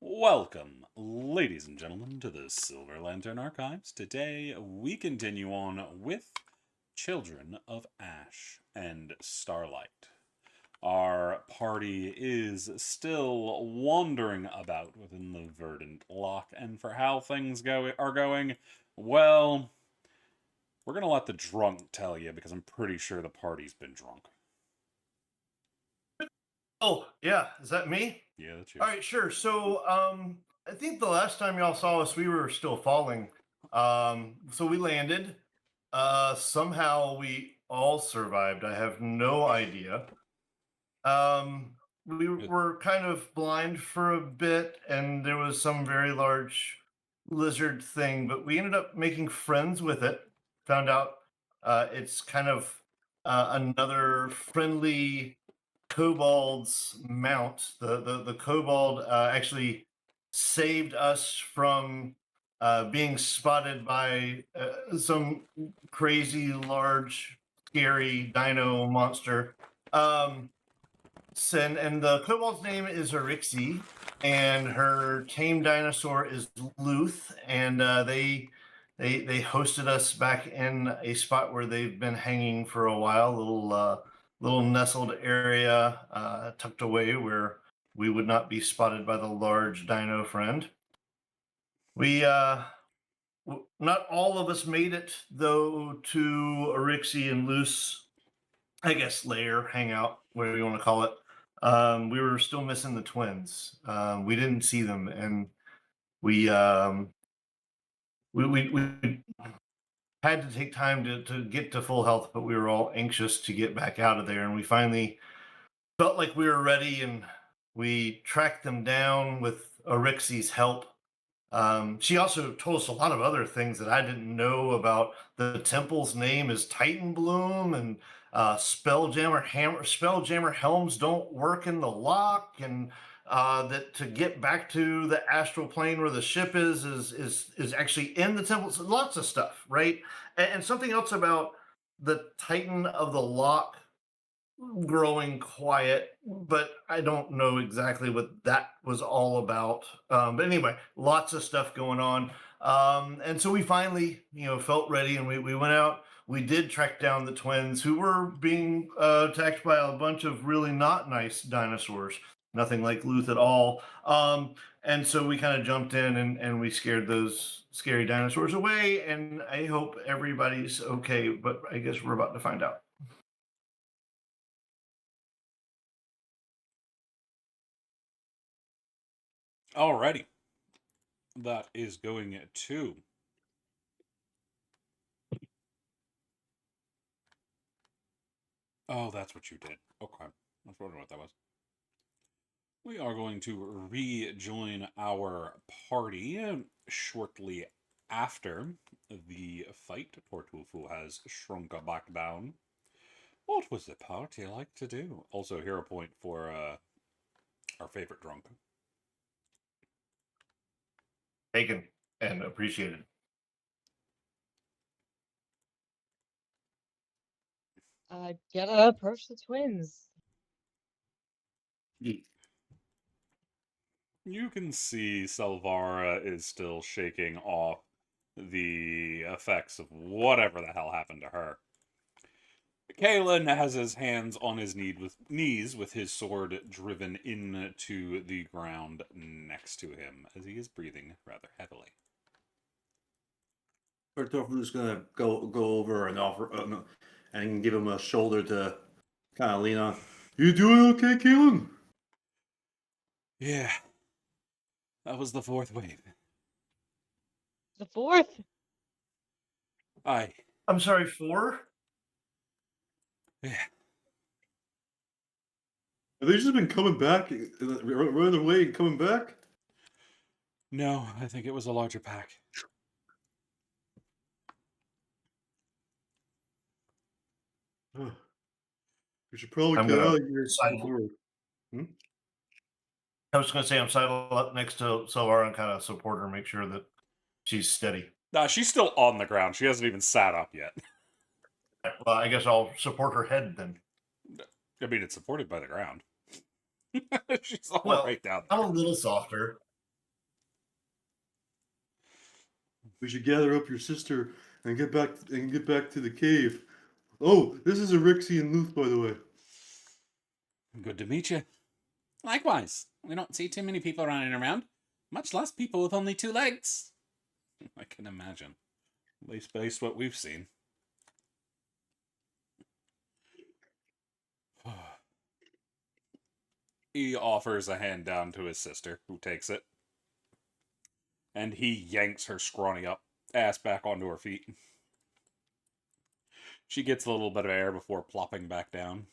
Welcome, ladies and gentlemen, to the Silver Lantern Archives. Today we continue on with Children of Ash and Starlight. Our party is still wandering about within the Verdant Lock, and for how things are going, well, we're gonna let the drunk tell you because I'm pretty sure the party's been drunk. Oh, yeah. Is that me? Yeah, that's you. All right, sure. So, I think the last time y'all saw us, we were still falling. So we landed. Somehow we all survived. I have no idea. We It, were kind of blind for a bit, and there was some very large lizard thing, but we ended up making friends with it. Found out it's kind of another friendly kobold's mount. The kobold actually saved us from being spotted by some crazy large scary dino monster. um and the kobold's name is Arixie, and her tame dinosaur is Luth, and they hosted us back in a spot where they've been hanging for a while, little nestled area tucked away where we would not be spotted by the large dino friend. We not all of us made it though to Arixie and Luth's, I guess, lair, hangout, whatever you want to call it. We were still missing the twins. We didn't see them, and we um, we had to take time to get to full health, but we were all anxious to get back out of there, and we finally felt like we were ready, and we tracked them down with Orixie's help. She also told us a lot of other things that I didn't know about. The temple's name is Titan Bloom, and Spelljammer helms don't work in the lock, and that to get back to the astral plane where the ship is actually in the temple. So lots of stuff, right? And something else about the Titan of the lock growing quiet, but I don't know exactly what that was all about. But anyway, lots of stuff going on. And so we finally, felt ready, and we went out. We did track down the twins who were being attacked by a bunch of really not nice dinosaurs. Nothing like Luth at all. And so we kind of jumped in, and we scared those scary dinosaurs away. And I hope everybody's okay, but I guess we're about to find out. Alrighty, that is going to. Oh, that's what you did. Okay. I was wondering what that was. We are going to rejoin our party shortly after the fight. Poor Tofu has shrunk back down. What was the party like to do? Also, hero point for our favorite drunk. Taken and appreciated. Gotta approach the twins. You can see Salvara is still shaking off the effects of whatever the hell happened to her. Kalen has his hands on his knees with his sword driven into the ground next to him as he is breathing rather heavily. Bertolfo's gonna go over and offer and give him a shoulder to kind of lean on. You doing okay, Keelan? Yeah, that was the fourth wave. The fourth? I. I'm sorry, four? Yeah. Have they just been coming back, running away and coming back? No, I think it was a larger pack. We should probably I'm get gonna out of here sidle. before. I was gonna say I'm sidle up next to Silvara and kind of support her, make sure that she's steady. Nah, she's still on the ground. She hasn't even sat up yet. Well, I guess I'll support her head then. I mean, it's supported by the ground. She's all Well, right down I'm there. a little softer. We should gather up your sister and get back to the cave. Oh, this is Erixie and Luth, by the way. Good to meet you. Likewise, we don't see too many people running around, much less people with only 2 legs. I can imagine. At least based what we've seen. He offers a hand down to his sister, who takes it. And he yanks her scrawny up ass back onto her feet. She gets a little bit of air before plopping back down.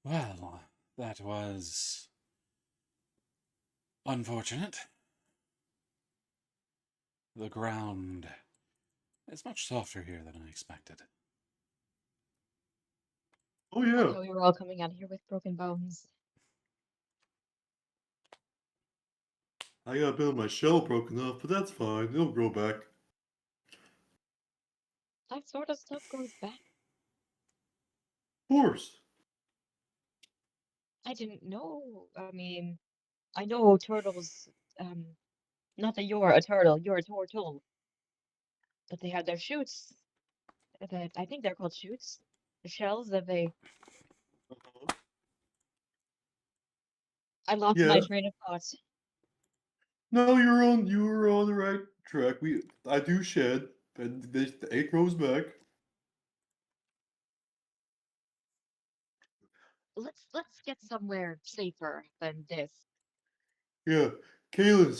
Well, that was unfortunate. The ground is much softer here than I expected. Oh I yeah, thought we were all coming out here with broken bones. I got a bit of my shell broken off, but that's fine. It'll grow back. That sort of stuff grows back. Of course. I didn't know. I mean, I know turtles, not that you're a turtle, you're a turtle, but they have their shoots. That I think they're called shoots. The shells that they. I lost my Yeah. train of thought. No, you were on the right track. I do shed, and the egg grows back. Let's get somewhere safer than this. Yeah. Kaylin,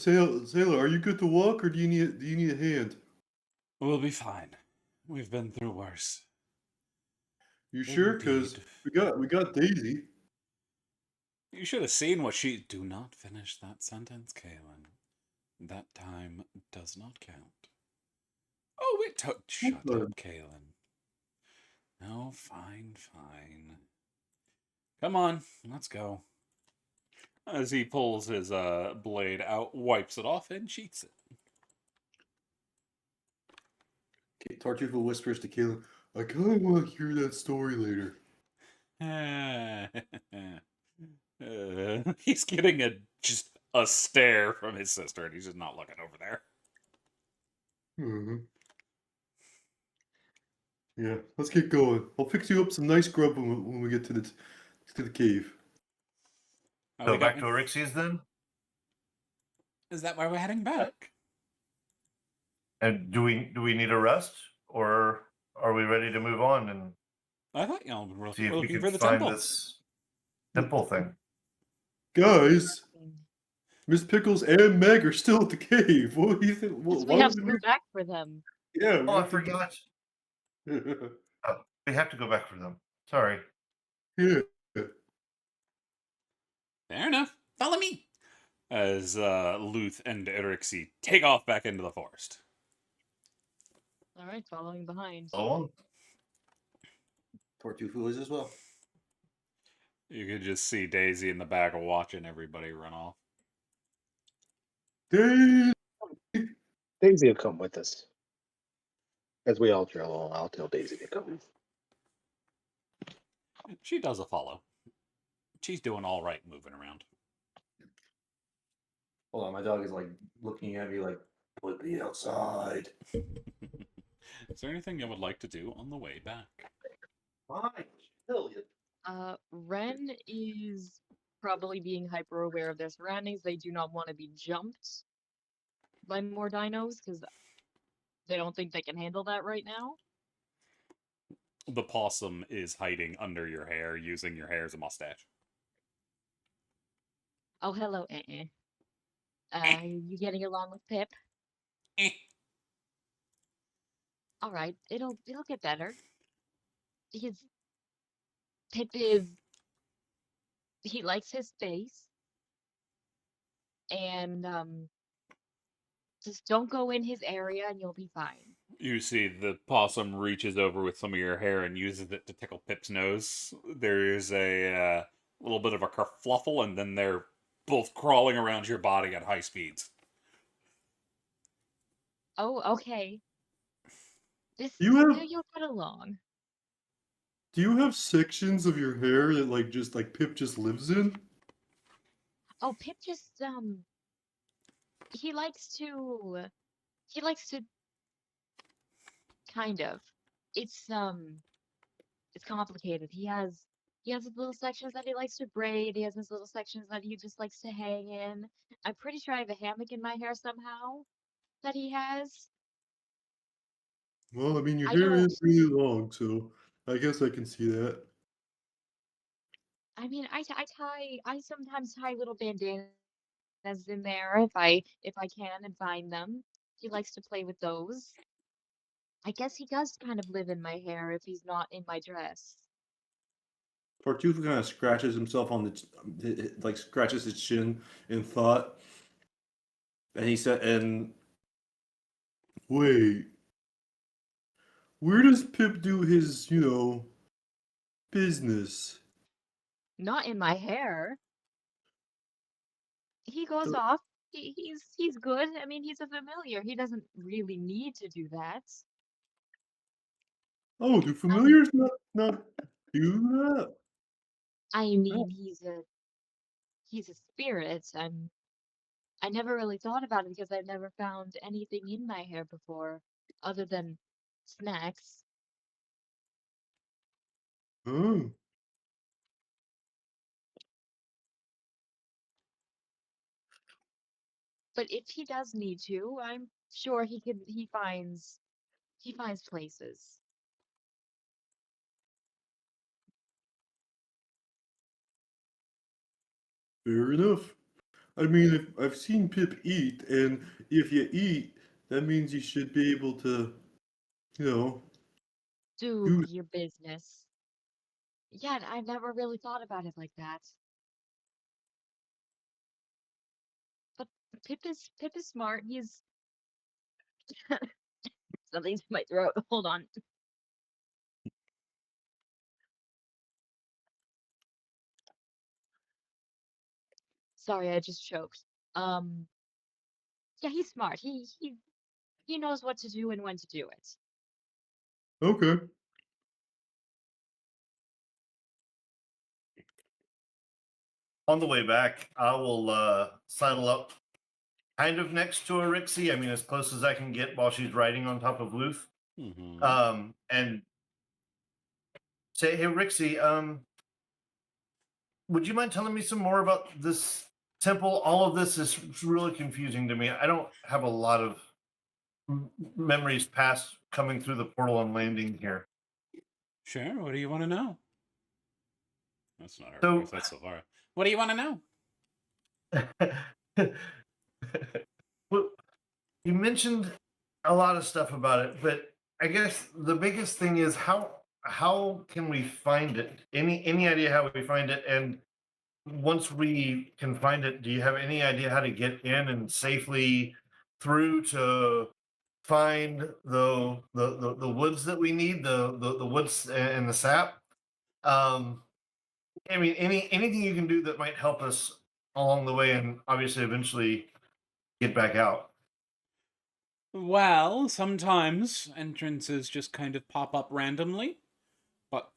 Sailor, are you good to walk, or do you need a hand? We'll be fine. We've been through worse. You sure? Cause Indeed. we got Daisy. You should have seen what she. Do not finish that sentence, Kaylin. That time does not count. Oh, shut up, Kaylin. No, fine, fine. Come on, let's go. As he pulls his blade out, wipes it off, and sheaths it. Tartuffe whispers to Kaylin, I kind of want to hear that story later. He's getting just a stare from his sister, and he's just not looking over there. Mm-hmm. Yeah, let's get going. I'll fix you up some nice grub when we get to the cave. So back to Erixie's then? Is that why we're heading back? And do we need a rest, or are we ready to move on and I thought y'all were see if we looking can for the find temple. this temple thing? Guys, Miss Pickles and Meg are still at the cave. What do you think? Yes, Why we have would to go back for them. Yeah. Oh, I forgot. Oh, we have to go back for them. Sorry. Yeah. Fair enough. Follow me. As Luth and Erixie take off back into the forest. All right, following behind. Oh, Tartuffe is as well. You could just see Daisy in the back watching everybody run off. Daisy! Daisy will come with us. As we all trail along, I'll tell Daisy to come. She does a follow. She's doing all right moving around. Hold on, my dog is like looking at me like, put me outside. Is there anything you would like to do on the way back? Fine, kill you. Ren is probably being hyper aware of their surroundings. They do not want to be jumped by more dinos because they don't think they can handle that right now. The possum is hiding under your hair, using your hair as a mustache. Oh, hello, you getting along with Pip? Eh. All right, it'll get better. Pip is he likes his space, and just don't go in his area, and you'll be fine. You see the possum reaches over with some of your hair and uses it to tickle Pip's nose. There's a little bit of a kerfluffle, and then they're both crawling around your body at high speeds. Oh, okay. You'll get along. Do you have sections of your hair that like Pip just lives in? Oh, Pip just he likes to He likes to kind of. It's complicated. He has his little sections that he likes to braid. He has his little sections that he just likes to hang in. I'm pretty sure I have a hammock in my hair somehow that he has. Well, I mean, your I hair don't. is really long, so I guess I can see that. I mean, I sometimes tie little bandanas in there if I can and find them. He likes to play with those. I guess he does kind of live in my hair if he's not in my dress. Tartuffe kind of scratches himself on like scratches his chin in thought, and he said, "And wait, where does Pip do his, business?" Not in my hair. He goes The- off. He's good. I mean, he's a familiar. He doesn't really need to do that. Oh, do I'm familiars not do that? I Oh, mean, he's a spirit. I never really thought about it because I've never found anything in my hair before other than snacks. oh. But if he does need to, I'm sure he finds places. Fair enough. I mean, if I've seen Pip eat, and if you eat, that means you should be able to, you know, Do do. your business. Yeah, and I've never really thought about it like that. But Pip is smart. He's something's in my throat. Hold on. Sorry, I just choked. Um, yeah, he's smart. He knows what to do and when to do it. Okay. On the way back, I will sidle up kind of next to Erixie. I mean, as close as I can get while she's riding on top of Luth. And say, hey, Rixie, would you mind telling me some more about this temple? All of this is really confusing to me. I don't have a lot of memories past coming through the portal and landing here. Sure, what do you want to know? That's not her So- voice, that's Silvara. What do you want to know? Well, you mentioned a lot of stuff about it, but I guess the biggest thing is how can we find it? Any idea how we find it? And once we can find it, do you have any idea how to get in and safely through to find the woods that we need, the woods and the sap? I mean, anything you can do that might help us along the way, and obviously eventually get back out. Well, sometimes entrances just kind of pop up randomly, but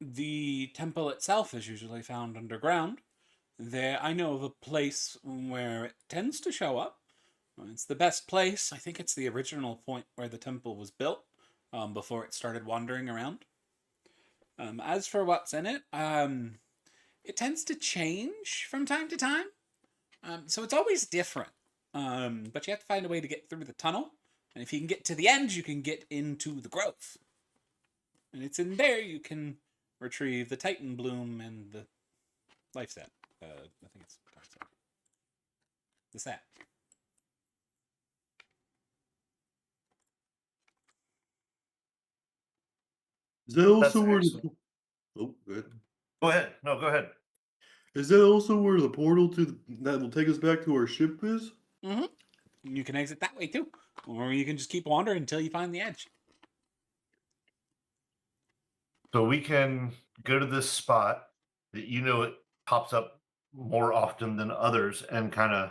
the temple itself is usually found underground. There, I know of a place where it tends to show up. It's the best place. I think it's the original point where the temple was built, before it started wandering around. As for what's in it, it tends to change from time to time. So it's always different. But you have to find a way to get through the tunnel. And if you can get to the end, you can get into the grove. And it's in there you can retrieve the Titan Bloom and the life set. I think it's the set. Is that also That's where excellent. Oh, good. Go ahead. No, go ahead. Is that also where the portal that will take us back to our ship is? Mm-hmm. You can exit that way too. Or you can just keep wandering until you find the edge. So we can go to this spot that it pops up more often than others and kind of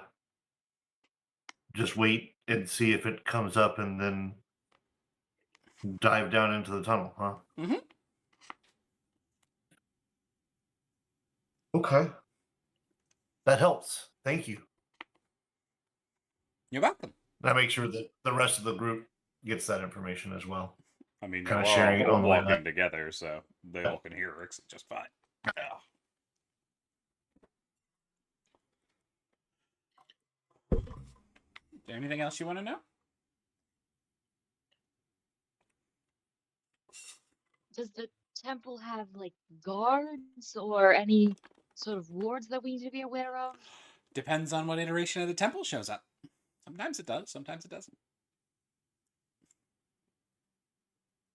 just wait and see if it comes up and then dive down into the tunnel, huh? Mm-hmm. Okay. That helps. Thank you. You're welcome. I make sure that the rest of the group gets that information as well. I mean, Kinda you sharing are it all on the way walking up. together, so they all can hear Rix just fine. Yeah. Is there anything else you want to know? Does the temple have like guards or any sort of wards that we need to be aware of? Depends on what iteration of the temple shows up. Sometimes it does, sometimes it doesn't.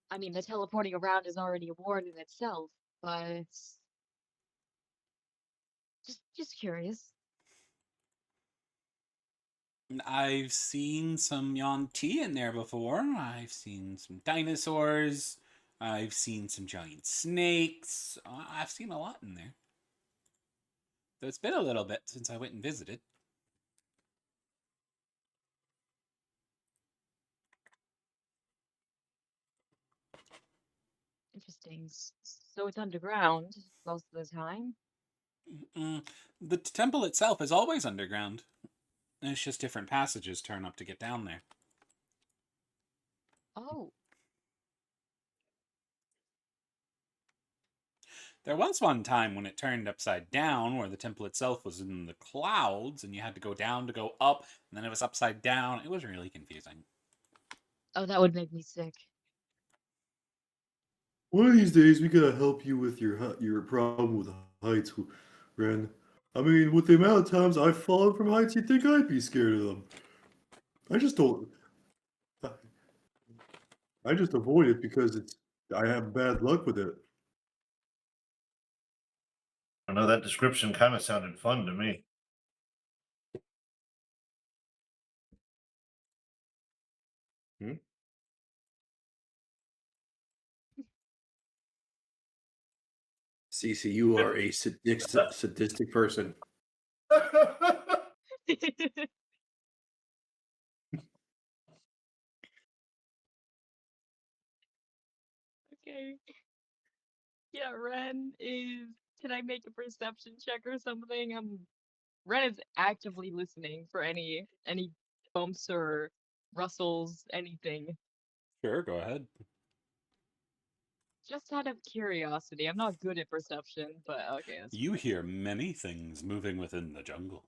I mean, the teleporting around is already a ward in itself, but just curious. I've seen some Yuan-Ti in there before. I've seen some dinosaurs. I've seen some giant snakes. I've seen a lot in there. Though it's been a little bit since I went and visited. Interesting. So it's underground most of the time. The temple itself is always underground. It's just different passages turn up to get down there. Oh, There was one time when it turned upside down, where the temple itself was in the clouds, and you had to go down to go up, and then it was upside down. It was really confusing. oh, that would make me sick. One of these days, we gotta help you with your problem with heights, Ren. I mean, with the amount of times I've fallen from heights, you'd think I'd be scared of them. I just don't. I just avoid it because I have bad luck with it. I know that description kind of sounded fun to me. Cece, you are a sadistic person. Okay. Yeah, Ren is. Can I make a perception check or something? Ren is actively listening for any bumps or rustles, anything. Sure, go ahead. Just out of curiosity. I'm not good at perception, but okay. That's You hear many things moving within the jungle.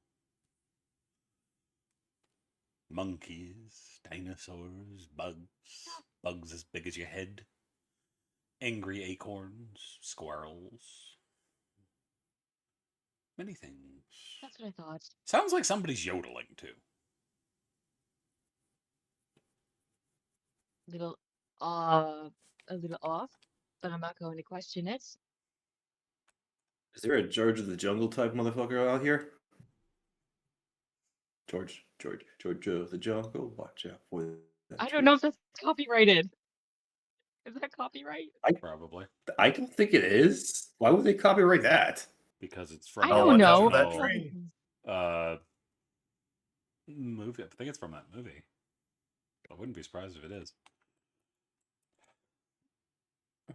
Monkeys, dinosaurs, bugs as big as your head, angry acorns, squirrels. Many things. That's what I thought. Sounds like somebody's yodeling too. Little, a little off, but I'm not going to question it. Is there a George of the Jungle type motherfucker out here? George of the Jungle, watch out for that I tree. don't know if that's copyrighted. Is that copyright? Probably. I don't think it is. Why would they copyright that? Because it's from I don't watch out know. for that I tree. movie. I think it's from that movie. I wouldn't be surprised if it is.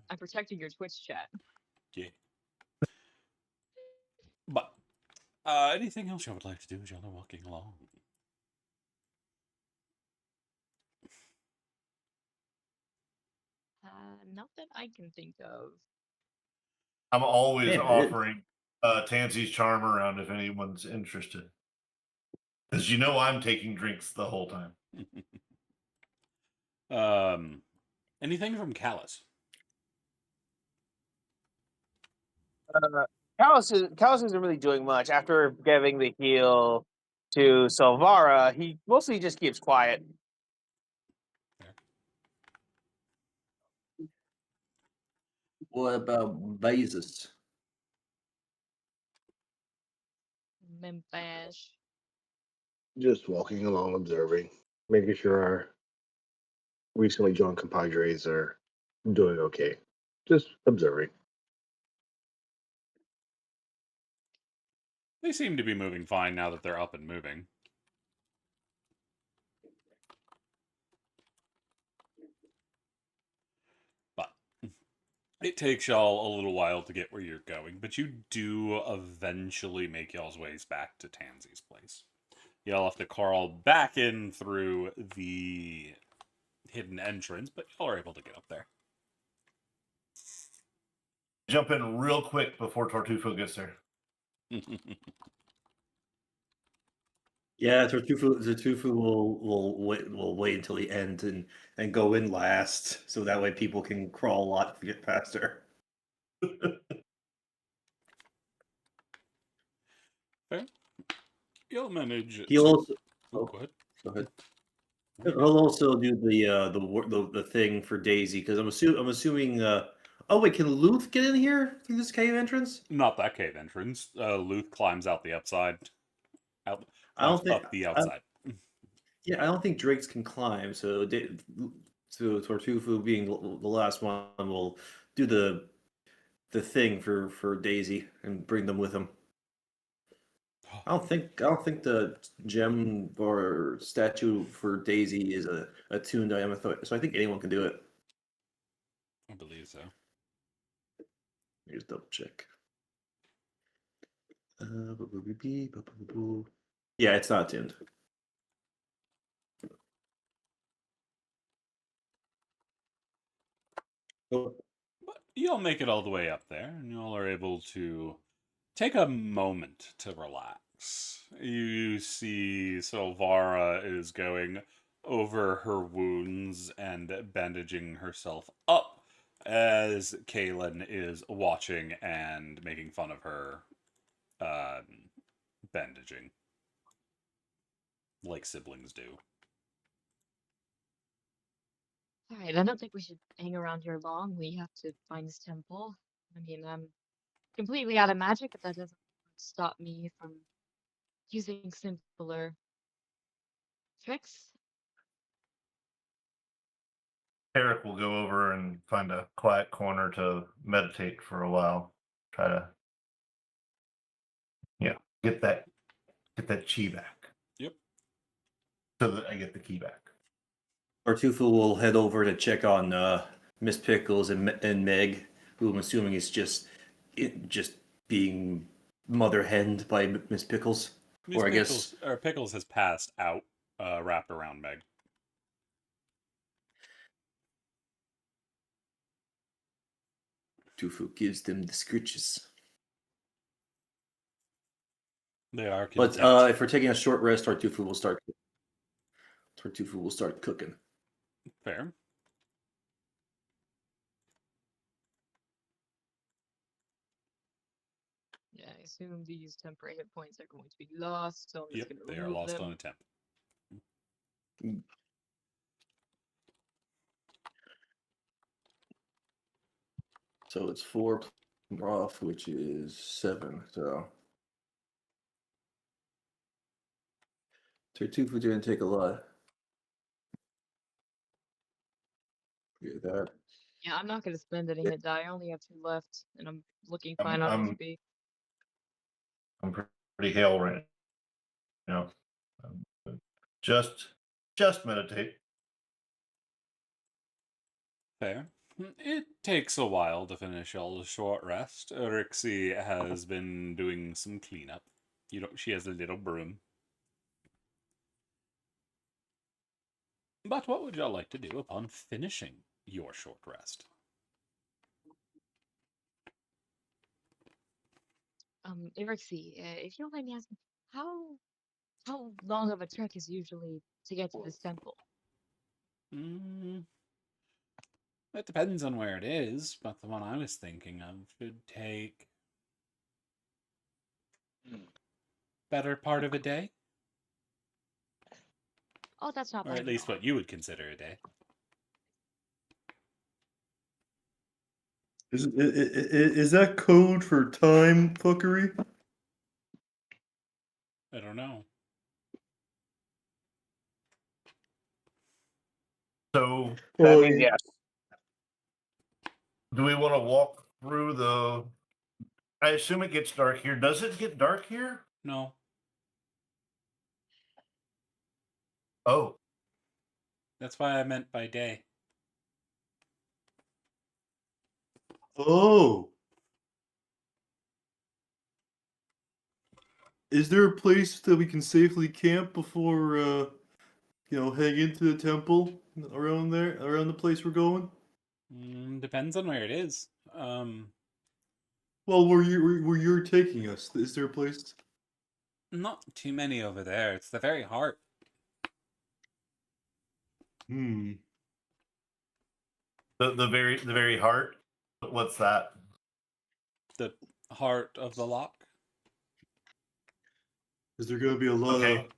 I'm protecting your Twitch chat. Yeah. But anything else you would like to do as y'all are walking along? Not that I can think of. I'm always Man, it is. offering Tansy's charm around if anyone's interested. Because you know I'm taking drinks the whole time. Anything from Callus? Callus isn't really doing much. After giving the heal to Silvara, he mostly just keeps quiet. What about Vasus? Membash. Just walking along, observing, making sure our recently joined compadres are doing okay. Just observing. They seem to be moving fine now that they're up and moving. But it takes y'all a little while to get where you're going, but you do eventually make y'all's ways back to Tansy's place. You'll have to crawl back in through the hidden entrance, but y'all are able to get up there. Jump in real quick before Tartufo gets there. Yeah, Tartufo will wait until the end and go in last, so that way people can crawl a lot to get faster. Fair. You'll manage He'll to... also Oh, go ahead. go ahead. What are you He'll also do the thing for Daisy because I'm assuming. Oh wait, can Luth get in here through this cave entrance? Not that cave entrance. Luth climbs out the upside. I don't think. Up the outside. Yeah, I don't think Drakes can climb. So Tortufu being the last one will do the thing for Daisy and bring them with him. I don't think the gem or statue for Daisy is a tuned item, so I think anyone can do it. I believe so. Here's double check. Yeah, it's not tuned. Oh, But you'll make it all the way up there, and y'all are able to take a moment to relax. You see Silvara is going over her wounds and bandaging herself up as Kaylin is watching and making fun of her bandaging, like siblings do. All right, I don't think we should hang around here long. We have to find this temple. I mean, I'm completely out of magic, but that doesn't stop me from using simpler tricks. Eric will go over and find a quiet corner to meditate for a while. Try to, get that chi back. Yep. So that I get the key back. Tartufu will head over to check on Miss Pickles and Meg, who I'm assuming is just being mother henned by Miss Pickles. Miss Or I Pickles, guess or Pickles has passed out, wrapped around Meg. Tufu gives them the scritches. They are But content. if we're taking a short rest, Tartufu will start cooking. Fair. Yeah, I assume these temporary hit points are going to be lost, so I'm just Yep, going to they are remove lost them. on a temp. So it's 4 off, which is 7. So Tartufu didn't take a lot. Forget that. Yeah, I'm not going to spend any hit die. I only have 2 left, and I'm looking I'm- fine on I'm- HP. I'm pretty hale right now. Just meditate. Fair. It takes a while to finish all the short rest. Rixie has been doing some cleanup. She has a little broom. But what would y'all like to do upon finishing your short rest? Irixie, if you don't mind me asking, how long of a trek is usually to get to this temple? It depends on where it is, but the one I was thinking of should take better part of a day, Oh, that's not or bad at at least all. what you would consider a day. Is that code for time fuckery? I don't know. So That means yes. do we want to walk through the? I assume it gets dark here. Does it get dark here? No. Oh, That's why I meant by day. Oh. is there a place that we can safely camp before heading into the temple around there, around the place we're going? Depends on where it is. Well, where you're taking us, is there a place? Not too many over there. It's the very heart. Hmm. The very heart. What's that? The heart of the lock. Is there gonna be a lot Okay. of?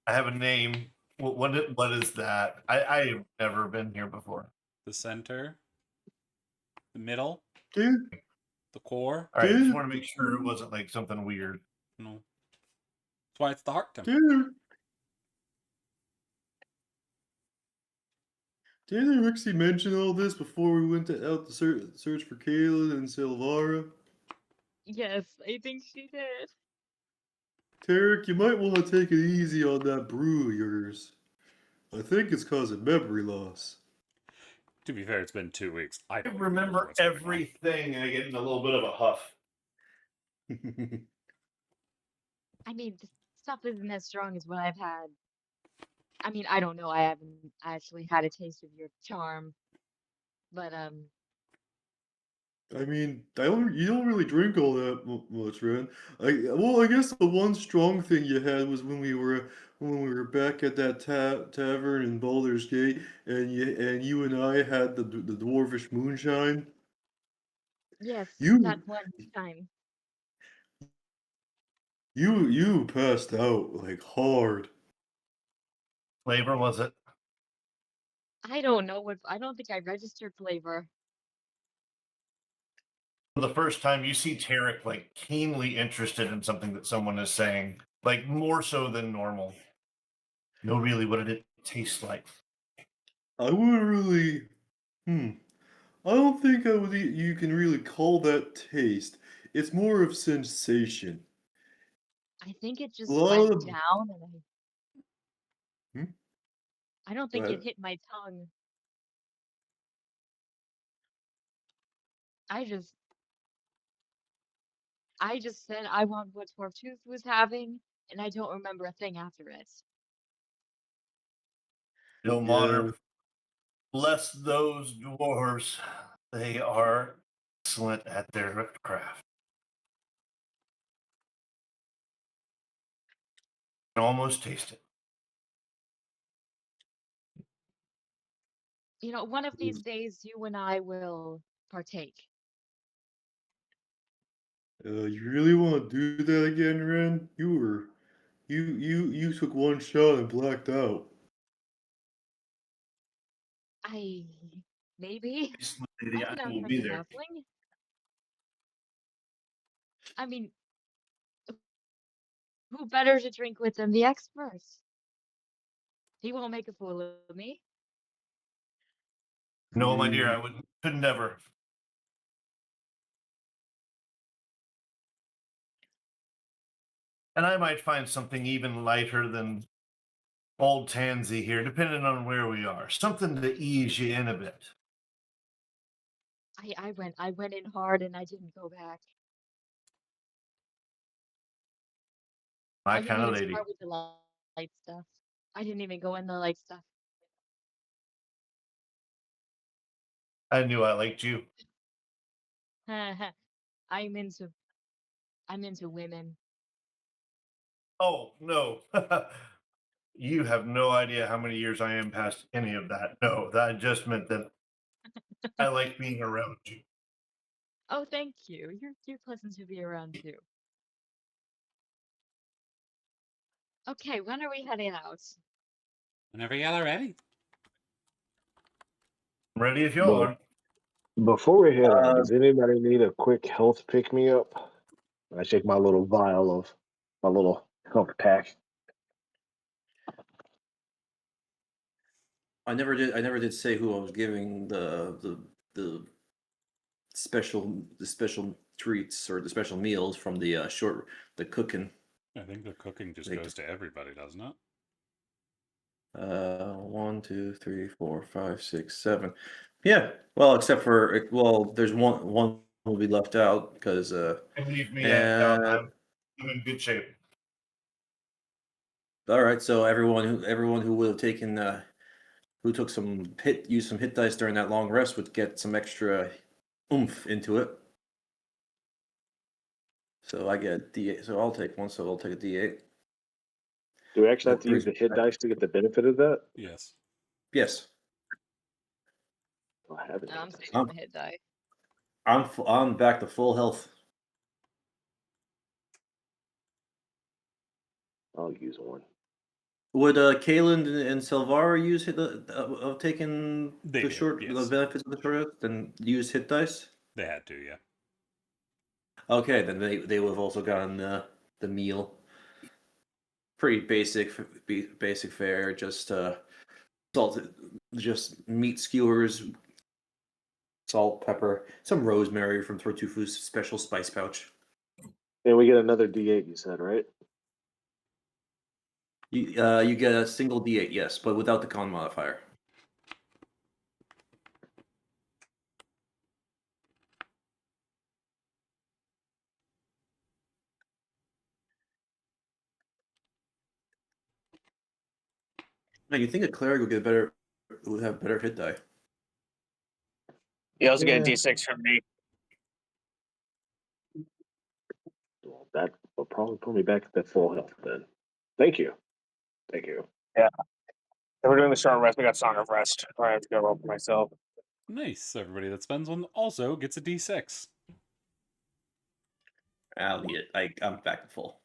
I have a name. What is that? I've never been here before. The center. The middle. Dude, The core. All right, I just dude, want to make sure it wasn't like something weird. No. That's why it's the heart temple. dude. Didn't Rixie mention all this before we went out to search for Kaylin and Silvara? Yes, I think she did. Tarek, you might want to take it easy on that brew of yours. I think it's causing memory loss. To be fair, it's been 2 weeks. I I don't remember what's going on. everything, and I get in a little bit of a huff. I mean, the stuff isn't as strong as what I've had. I mean, I don't know. I haven't actually had a taste of your charm, but I mean, you don't really drink all that much, Ren. I guess the one strong thing you had was when we were back at that tavern in Baldur's Gate, and you and I had the dwarvish moonshine. yes, that You one time. you passed out like hard. Flavor was it? I don't know what. I don't think I registered flavor. For the first time, you see Tarek like keenly interested in something that someone is saying, like more so than normal. No, really, what did it taste like? I wouldn't really. I don't think you can really call that taste. It's more of sensation. I think it A just lot went of. down, and Hmm? I don't Go think it ahead. hit my tongue. I just, I just said I want what Tortooth was having, and I don't remember a thing after it. Ilmater, Yeah. bless those dwarves. They are excellent at their craft. I can almost taste it. You know, one of these days, you and I will partake. You really want to do that again, Ren? You took one shot and blacked out. I maybe Lady, I I can will outrun be the there. halfling. I mean, who better to drink with than the experts? He won't make a fool of me. No, my dear, Yeah. I could never. And I might find something even lighter than old Tansy here, depending on where we are. Something to ease you in a bit. I went in hard and I didn't go back. My I didn't kind of even lady. start with the light stuff. I didn't even go in the light stuff. I knew I liked you. I'm into I'm into women. Oh, no. You have no idea how many years I am past any of that. No, that just meant that I like being around you. Oh, thank you. You're pleasant to be around too. Okay, when are we heading out? Whenever y'all are ready. I'm ready if y'all But are. before we head out, Uh, does anybody need a quick health pick me up? I take my little vial of my little health pack. I never did say who I was giving the special treats or the special meals from the cooking. I think the cooking just Like, goes to everybody, doesn't it? 1, 2, 3, 4, 5, 6, 7. Yeah. Well, except for there's one will be left out because And leave me out. and I'm in good shape. All right, so everyone who would have taken who took used some hit dice during that long rest would get some extra oomph into it. So I get D8. So I'll take one. So I'll take a D8. Do we actually have That to use brings the me hit back. dice to get the benefit of that? Yes. Yes, I haven't. No, I'm Hit dice. saving the hit die. I'm back to full health. I'll use one. Would Kalen and Silvara use of taking They the did, the yes. benefits of the short rest and use hit dice? They had to, yeah. Okay, then they would have also gotten the meal. Pretty basic fare. Just salted, just meat skewers, salt, pepper, some rosemary from Tortufu's special spice pouch. And we get another D8, you said, right? You get a single D8, yes, but without the con modifier. Now you think a cleric would have better hit die? You also get a Yeah. D6 from me. Well, that will probably put me back at full health then. Thank you. Thank you. If we're doing the short rest, we got Song of Rest. I have to go roll for myself. Nice. Everybody that spends one also gets a D6. I'm back to full.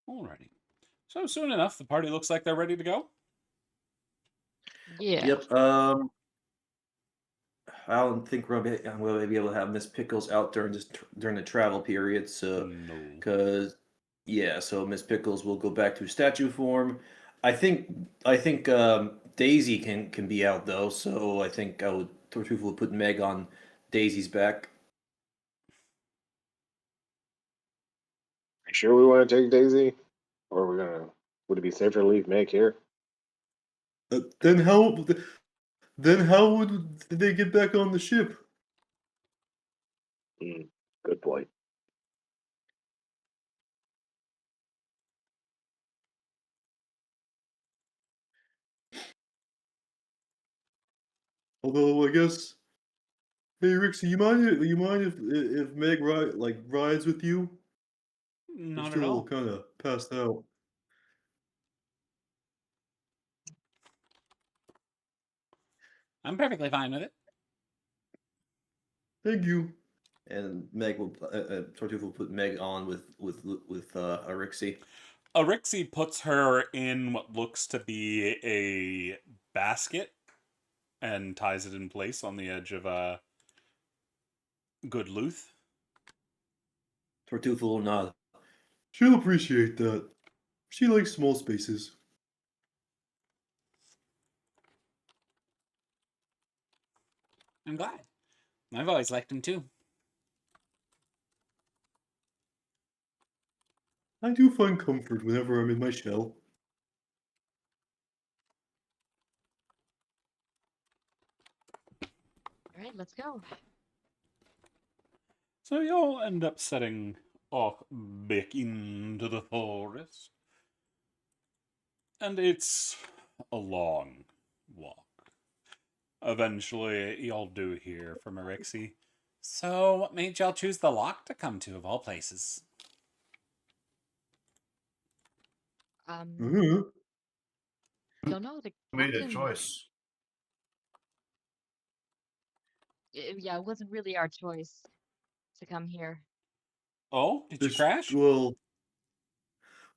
Alrighty. So soon enough, the party looks like they're ready to go. Yeah. Yep. I don't think I'm going to be able to have Miss Pickles out during the travel period. So, No. because so Miss Pickles will go back to statue form. I think Daisy can be out though. So I think Tortuga will put Meg on Daisy's back. You sure we want to take Daisy? Or would it be safer to leave Meg here? Then how would they get back on the ship? Good point. Although I guess, hey Rixie, you mind if Meg rides with you? I'm Not at still all. kind of passed out. I'm perfectly fine with it. Thank you. And Tortuga will put Meg on with Arixie. Arixie puts her in what looks to be a basket and ties it in place on the edge of a good luth. Tortuga will nod. She'll appreciate that. She likes small spaces. I'm glad. I've always liked him too. I do find comfort whenever I'm in my shell. All right, let's go. So you all end up setting off back into the forest. And it's a long walk. Eventually, y'all do hear from Arixie. So, what made y'all choose the lock to come to, of all places? Uh-huh. Don't know. The Made a captain. choice. Yeah, it wasn't really our choice to come here. Oh, did you crash? Well,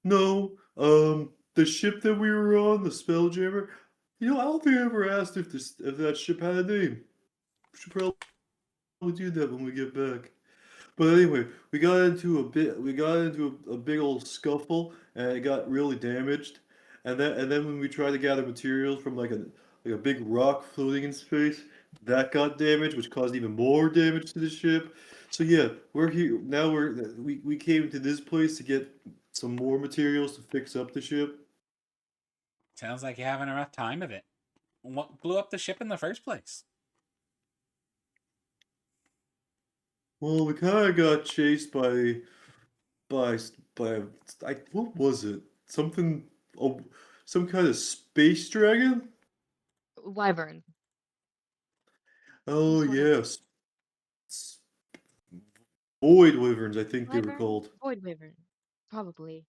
no. The ship that we were on, the Spelljammer. I don't think I ever asked if that ship had a name. We should probably do that when we get back. But anyway, we got into a big old scuffle, and it got really damaged. And then when we tried to gather materials from like a big rock floating in space, that got damaged, which caused even more damage to the ship. So yeah, we're here now. We came to this place to get some more materials to fix up the ship. Sounds like you're having a rough time of it. What blew up the ship in the first place? Well, we kind of got chased by by what was it? Something, oh, some kind of space dragon? Wyvern. Some Oh sort of yes, void wyverns, I think they were wyvern? called. Void wyvern. Probably.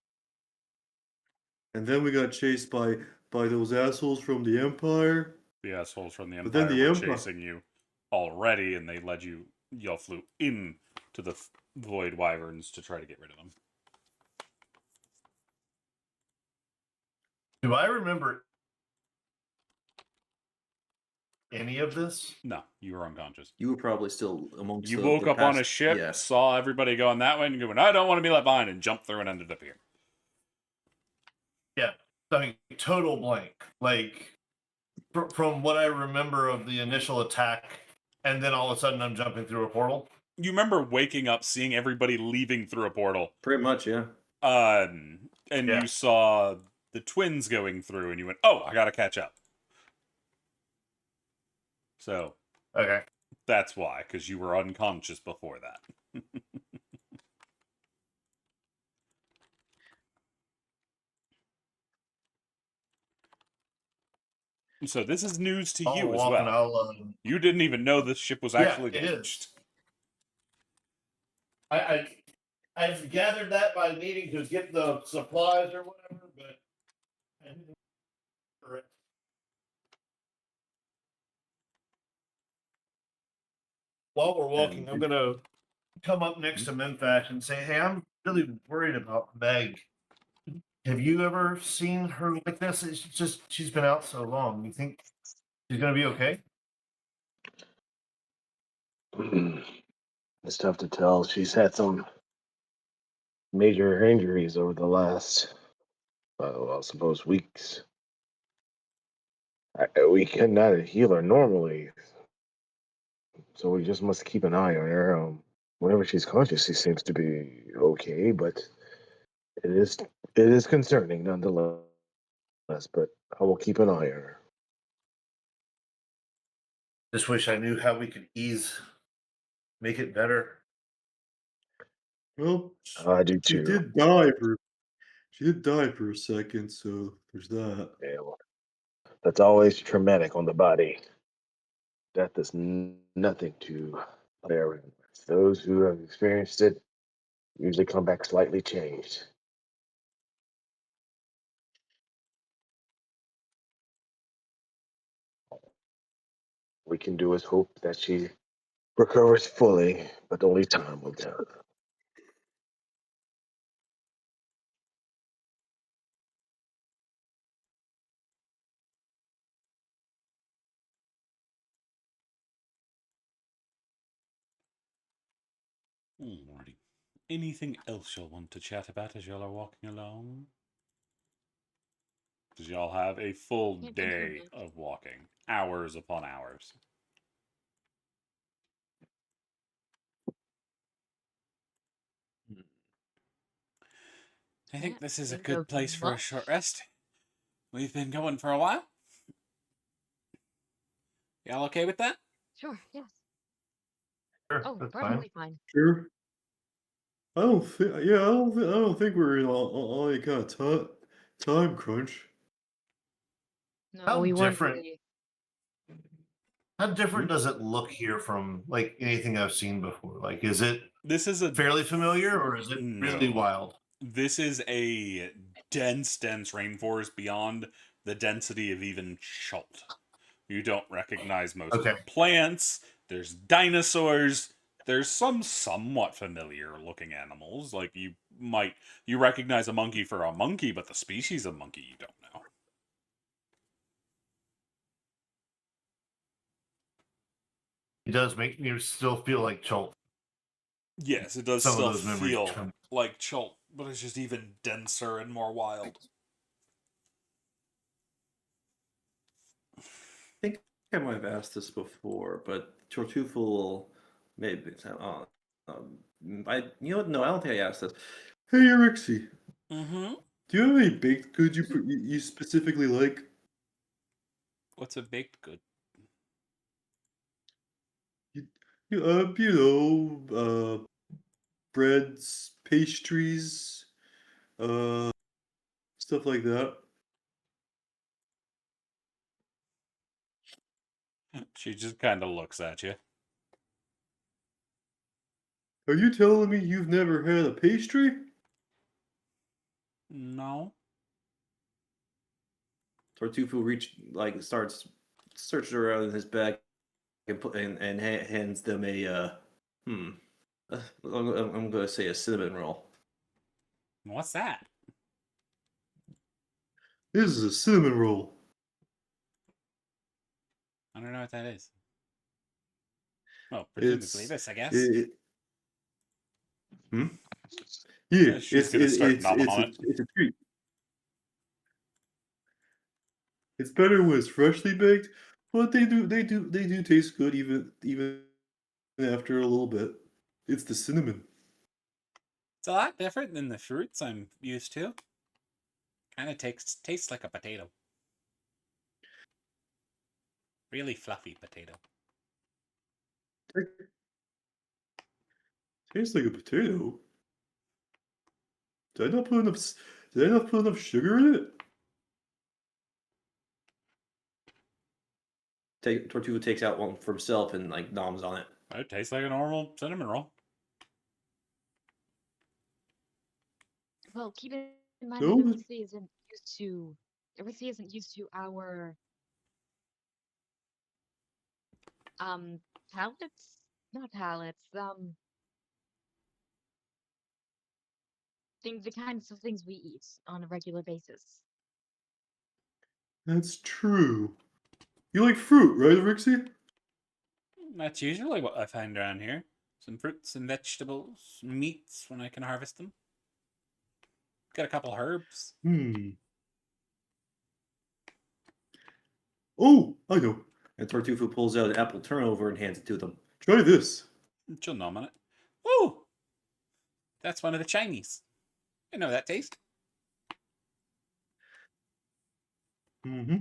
And then we got chased by those assholes from the Empire. The assholes from the But then Empire the were Empire. chasing you already, and they led you. Y'all flew in to the Void Wyverns to try to get rid of them. Do I remember any of this? No, you were unconscious. You were probably still amongst You the woke up on a past- ship, Yeah. saw everybody going that way, and going, "I don't want to be left behind," and jumped through and ended up here. Yeah, I mean, total blank. Like from what I remember of the initial attack, and then all of a sudden I'm jumping through a portal. You remember waking up, seeing everybody leaving through a portal, Pretty much, yeah. and Yeah. you saw the twins going through, and you went, "Oh, I gotta catch up." So Okay. that's why, because you were unconscious before that. So this is news to I'll you as walk and well. I'll. You didn't even know this ship was Yeah, actually it glitched. is. I've gathered that by needing to get the supplies or whatever, but I didn't remember it. While we're walking, I'm gonna come up next to Menfash and say, "Hey, I'm really worried about Meg. Have you ever seen her like this? It's just she's been out so long. You think she's gonna be okay?" It's tough to tell. She's had some major injuries over the last, well, I suppose weeks. We cannot heal her normally, so we just must keep an eye on her. Whenever she's conscious, she seems to be okay, but it is it is concerning nonetheless. But I will keep an eye on her. Just wish I knew how we could make it better. Well, I do she too. did die for she did die for a second, so there's that. Yeah, well, that's always traumatic on the body. Death is nothing to play around with. Those who have experienced it usually come back slightly changed. We can do is hope that she recovers fully, but only time will tell. Alrighty. Anything else you'll want to chat about as y'all are walking along? Because y'all have a full Can't think of day much. of walking, hours upon hours. I think Can't this is a think good of place for a short much. rest. We've been going for a while. Y'all okay with that? Sure, yes. Sure, Oh, that's fine. perfectly fine. Sure. I don't think. Yeah, I don't think we're in on any kind of time crunch. No, How we weren't different? really. How different does it look here from like anything I've seen before? Like, is it This is a fairly familiar or is it really No. wild? This is a dense rainforest beyond the density of even Chult. You don't recognize most of Okay. the plants. There's dinosaurs. There's some somewhat familiar looking animals. Like you recognize a monkey for a monkey, but the species of monkey you don't know. It does make me still feel like Chult. Yes, it does Some of still those memories feel come. like Chult, but it's just even denser and more wild. I think I might have asked this before, but Tortufel maybe. You know what? No, I don't think I asked this. Hey, Erixie, Mm-hmm. do you have any baked goods you specifically like? What's a baked good? Breads, pastries, stuff like that. She just kind of looks at you. Are you telling me you've never had a pastry? No. Tartufo starts searching around in his bag and hands them I'm gonna say a cinnamon roll. What's that? This is a cinnamon roll. I don't know what that is. Oh, presumably It's this, I guess. it, hmm? Yeah, She's gonna start nomming on it. it's a treat. It's better when it's freshly baked, but they do taste good even after a little bit. It's the cinnamon. It's a lot different than the fruits I'm used to. Kind of tastes like a potato. Really fluffy potato. Tastes like a potato. Did I not put enough? Did I not put enough sugar in it? Tortuga takes out one for himself and noms on it. It tastes like a normal cinnamon roll. Well, keep in mind that No, Arisi isn't used to our palates, not palates, the kinds of things we eat on a regular basis. that's true. You like fruit, right, Rixie? That's usually what I find around here. Some fruits and vegetables, meats when I can harvest them. Got a couple herbs. Oh, I know. And Tortufu pulls out an apple turnover and hands it to them. Try this. She'll nom on it. Woo! That's one of the Chinese. I know that taste. Mm-hmm.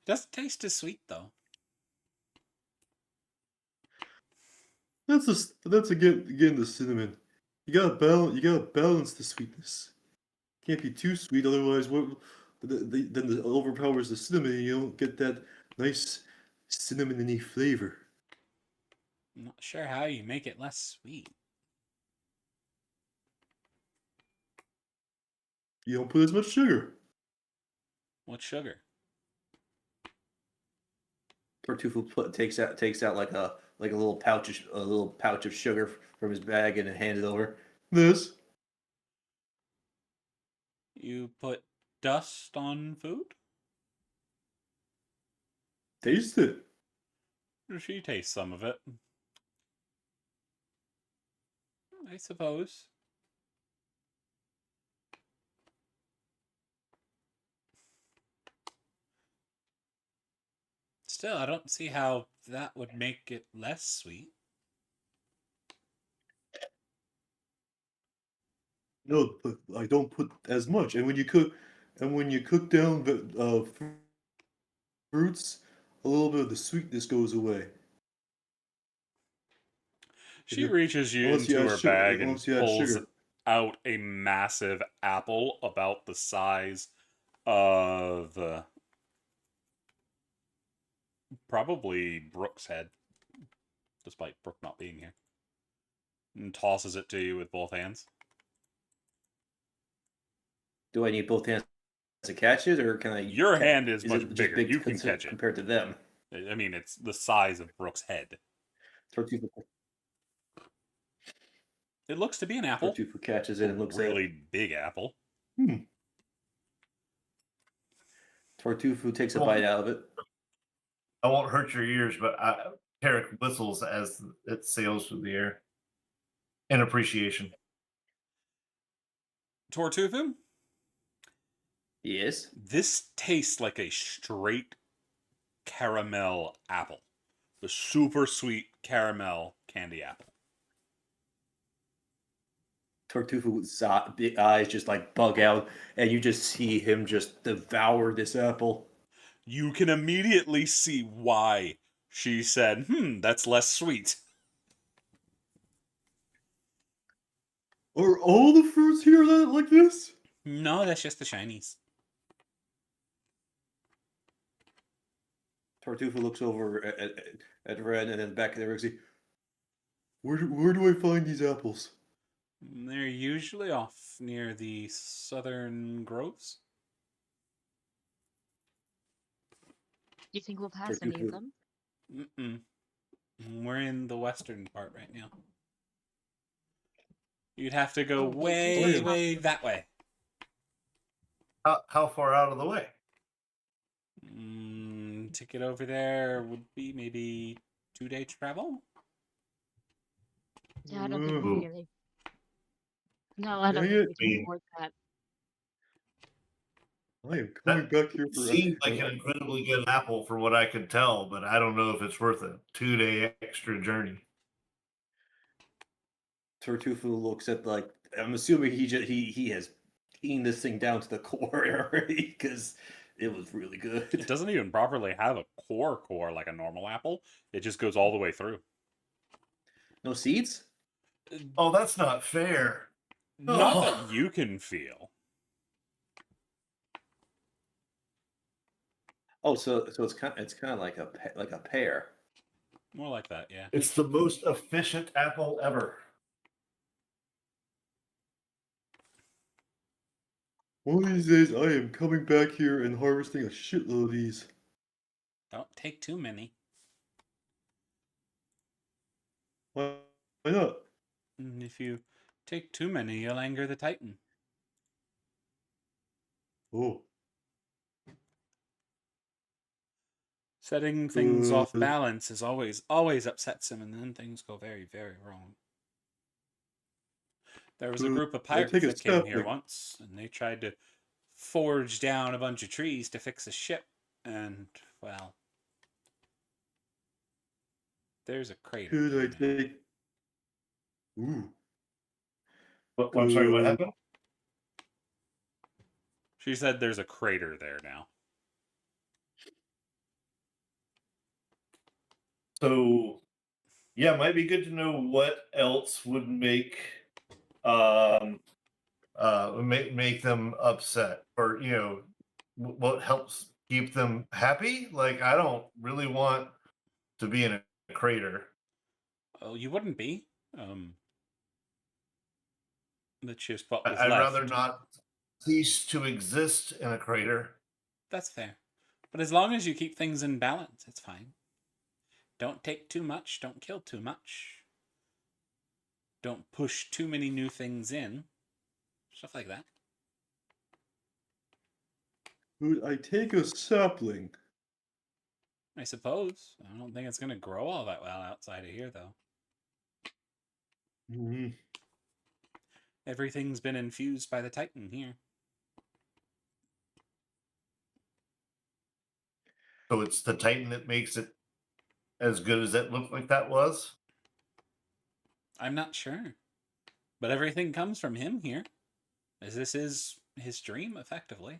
Doesn't taste as sweet though. That's again the cinnamon. You gotta balance the sweetness. Can't be too sweet, otherwise then it overpowers the cinnamon and you don't get that nice cinnamony flavor. I'm not sure how you make it less sweet. You don't put as much sugar. What sugar? Tartufo takes out like a little pouch of sugar from his bag and hands it over. This. You put dust on food? Taste it. She tastes some of it. I suppose. Still, I don't see how that would make it less sweet. No, but I don't put as much. And when you cook down the fruits, a little bit of the sweetness goes away. She reaches you Unless you into add her bag and unless you add pulls sugar. out a massive apple about the size of probably Brooke's head, despite Brooke not being here, and tosses it to you with both hands. Do I need both hands to catch it, or can I? Your hand is much it just bigger. big You can catch it. compared to them. I mean, it's the size of Brooke's head. Tartufo It looks to be an apple. catches it and looks at Really it. big apple. Tartufo takes a bite out of it. I won't hurt your ears, but Tarek whistles as it sails through the air in appreciation. Tortufu, Yes. this tastes like a straight caramel apple. The super sweet caramel candy apple. Tartufo's big eyes just like bug out, and you just see him just devour this apple. You can immediately see why she said, that's less sweet. Are all the fruits here like this? No, that's just the shinies. Tartufo looks over at Ren and then back at Rixie. Where do I find these apples? They're usually off near the southern groves. Do you think we'll pass any of Tartufo, them? Mm-mm. We're in the western part right now. You'd have to go Oh, wait, way, so- way that way. How far out of the way? To get over there would be maybe 2-day travel. Yeah, I don't think Ooh. we really. No, I don't Dang think it. we can afford that. I am coming back here It for seemed like an incredibly good apple for what I could tell, but I don't know if it's worth a 2-day extra journey. Tartufo looks at like I'm assuming he has eaten this thing down to the core already because it was really good. It doesn't even properly have a core like a normal apple. It just goes all the way through. No seeds? Oh, that's not fair. Not Oh. that you can feel. Oh, so it's kind of like a pear. More like that, yeah. It's the most efficient apple ever. one of these days I am coming back here and harvesting a shitload of these. Don't take too many. Why not? And if you take too many, you'll anger the Titan. Oh. Setting things off Uh, balance is always upsets him, and then things go very, very wrong. There was a group of I take pirates a that came here sapling. once, and they tried to forge down a bunch of trees to fix a ship, and, well, there's a crater Could I there now. take... Ooh. I'm sorry, what Good. happened? She said there's a crater there now. So, yeah, it might be good to know what else would make make them upset, or what helps keep them happy. Like, I don't really want to be in a crater. Oh, you wouldn't be. That's just what was I'd left. rather not cease to exist in a crater. That's fair. But as long as you keep things in balance, it's fine. Don't take too much, don't kill too much. Don't push too many new things in. Stuff like that. Could I take a sapling? I suppose. I don't think it's going to grow all that well outside of here, though. Mm-hmm. Everything's been infused by the Titan here. So it's the Titan that makes it as good as it looked like that was. I'm not sure. But everything comes from him here. As this is his dream, effectively.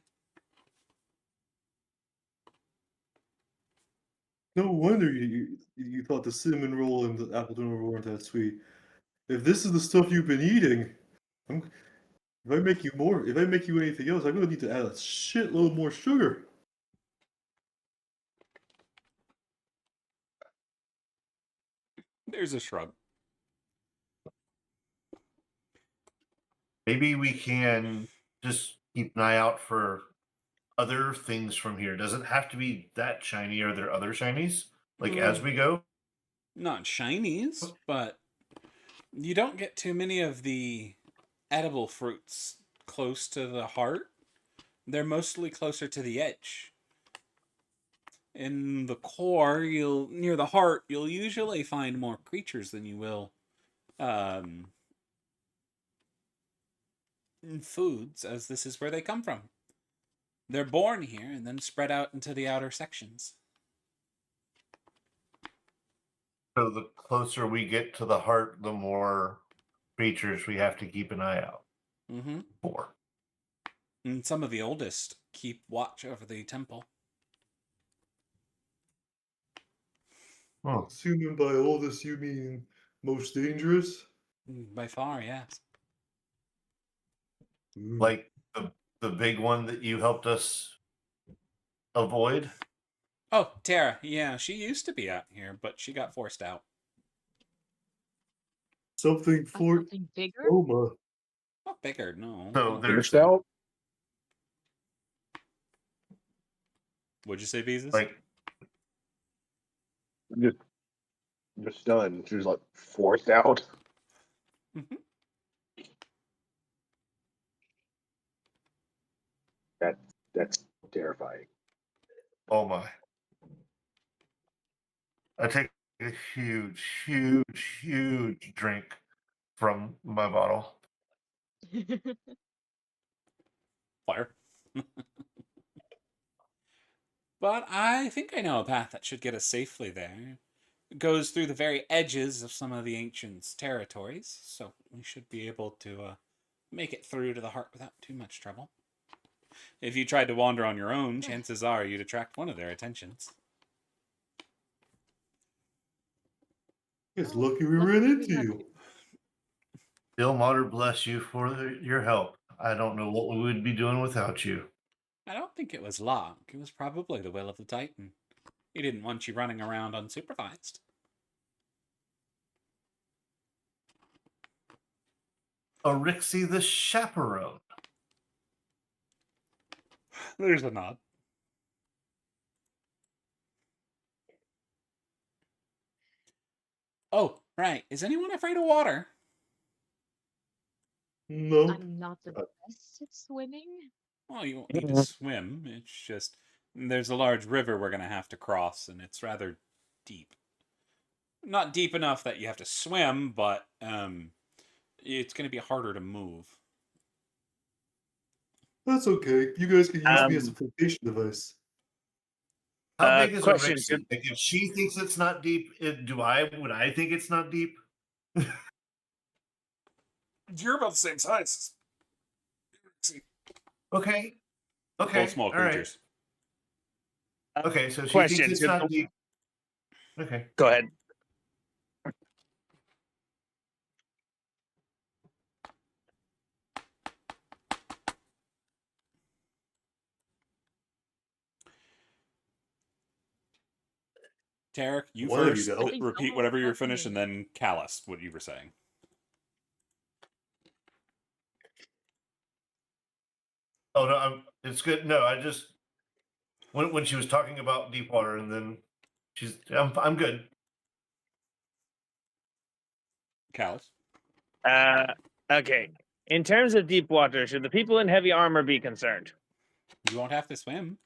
No wonder you thought the cinnamon roll and the apple turnover weren't that sweet. If this is the stuff you've been eating, if I make you anything else, I'm gonna need to add a shitload more sugar. There's a shrug. Maybe we can just keep an eye out for other things from here. Does it have to be that shiny? Are there other shinies? Like as we go? Not shinies, but you don't get too many of the edible fruits close to the heart. They're mostly closer to the edge. In the core, near the heart, you'll usually find more creatures than you will foods, as this is where they come from. They're born here and then spread out into the outer sections. So the closer we get to the heart, the more creatures we have to keep an eye out Mm-hmm. for. And some of the oldest keep watch over the temple. Hmm. Assuming by oldest you mean most dangerous? By far, yes. Ooh. Like the big one that you helped us avoid. Oh, Tara. Yeah, she used to be out here, but she got forced out. Something for Something bigger? Roma. Not bigger, no. So no. there's Finished out? What'd you say, Beezus? like Just, just done. She was like forced out. Mhm. That's terrifying. oh my. I take a huge drink from my bottle. Fire. But I think I know a path that should get us safely there. It goes through the very edges of some of the ancients' territories, so we should be able to make it through to the heart without too much trouble. If you tried to wander on your own, chances are you'd attract one of their attentions. It's Well, lucky we ran luckily we into have you. Ilmater bless you for your help. I don't know what we would be doing without you. I don't think it was luck. It was probably the will of the Titan. He didn't want you running around unsupervised. Orixie the chaperone. There's a nod. Oh, right. Is anyone afraid of water? No. I'm not the best at swimming. Well, you won't need to swim. It's just there's a large river we're going to have to cross, and it's rather deep. Not deep enough that you have to swim, but it's going to be harder to move. That's okay. You guys can use me as a Um, flotation device. How big is question. Orixie? Like if she thinks it's not deep, would I think it's not deep? You're about the same size. Okay. We're Okay. both small All right. creatures. Okay, so she thinks Question. it's not deep. Okay. Go ahead. Tarek, you One of you first. go. I think Repeat someone whatever was you were asking finished, me. and then Callus, what you were saying. Oh no, it's good. No, I just when she was talking about deep water, and then I'm good. Callus. Okay. In terms of deep water, should the people in heavy armor be concerned? You won't have to swim.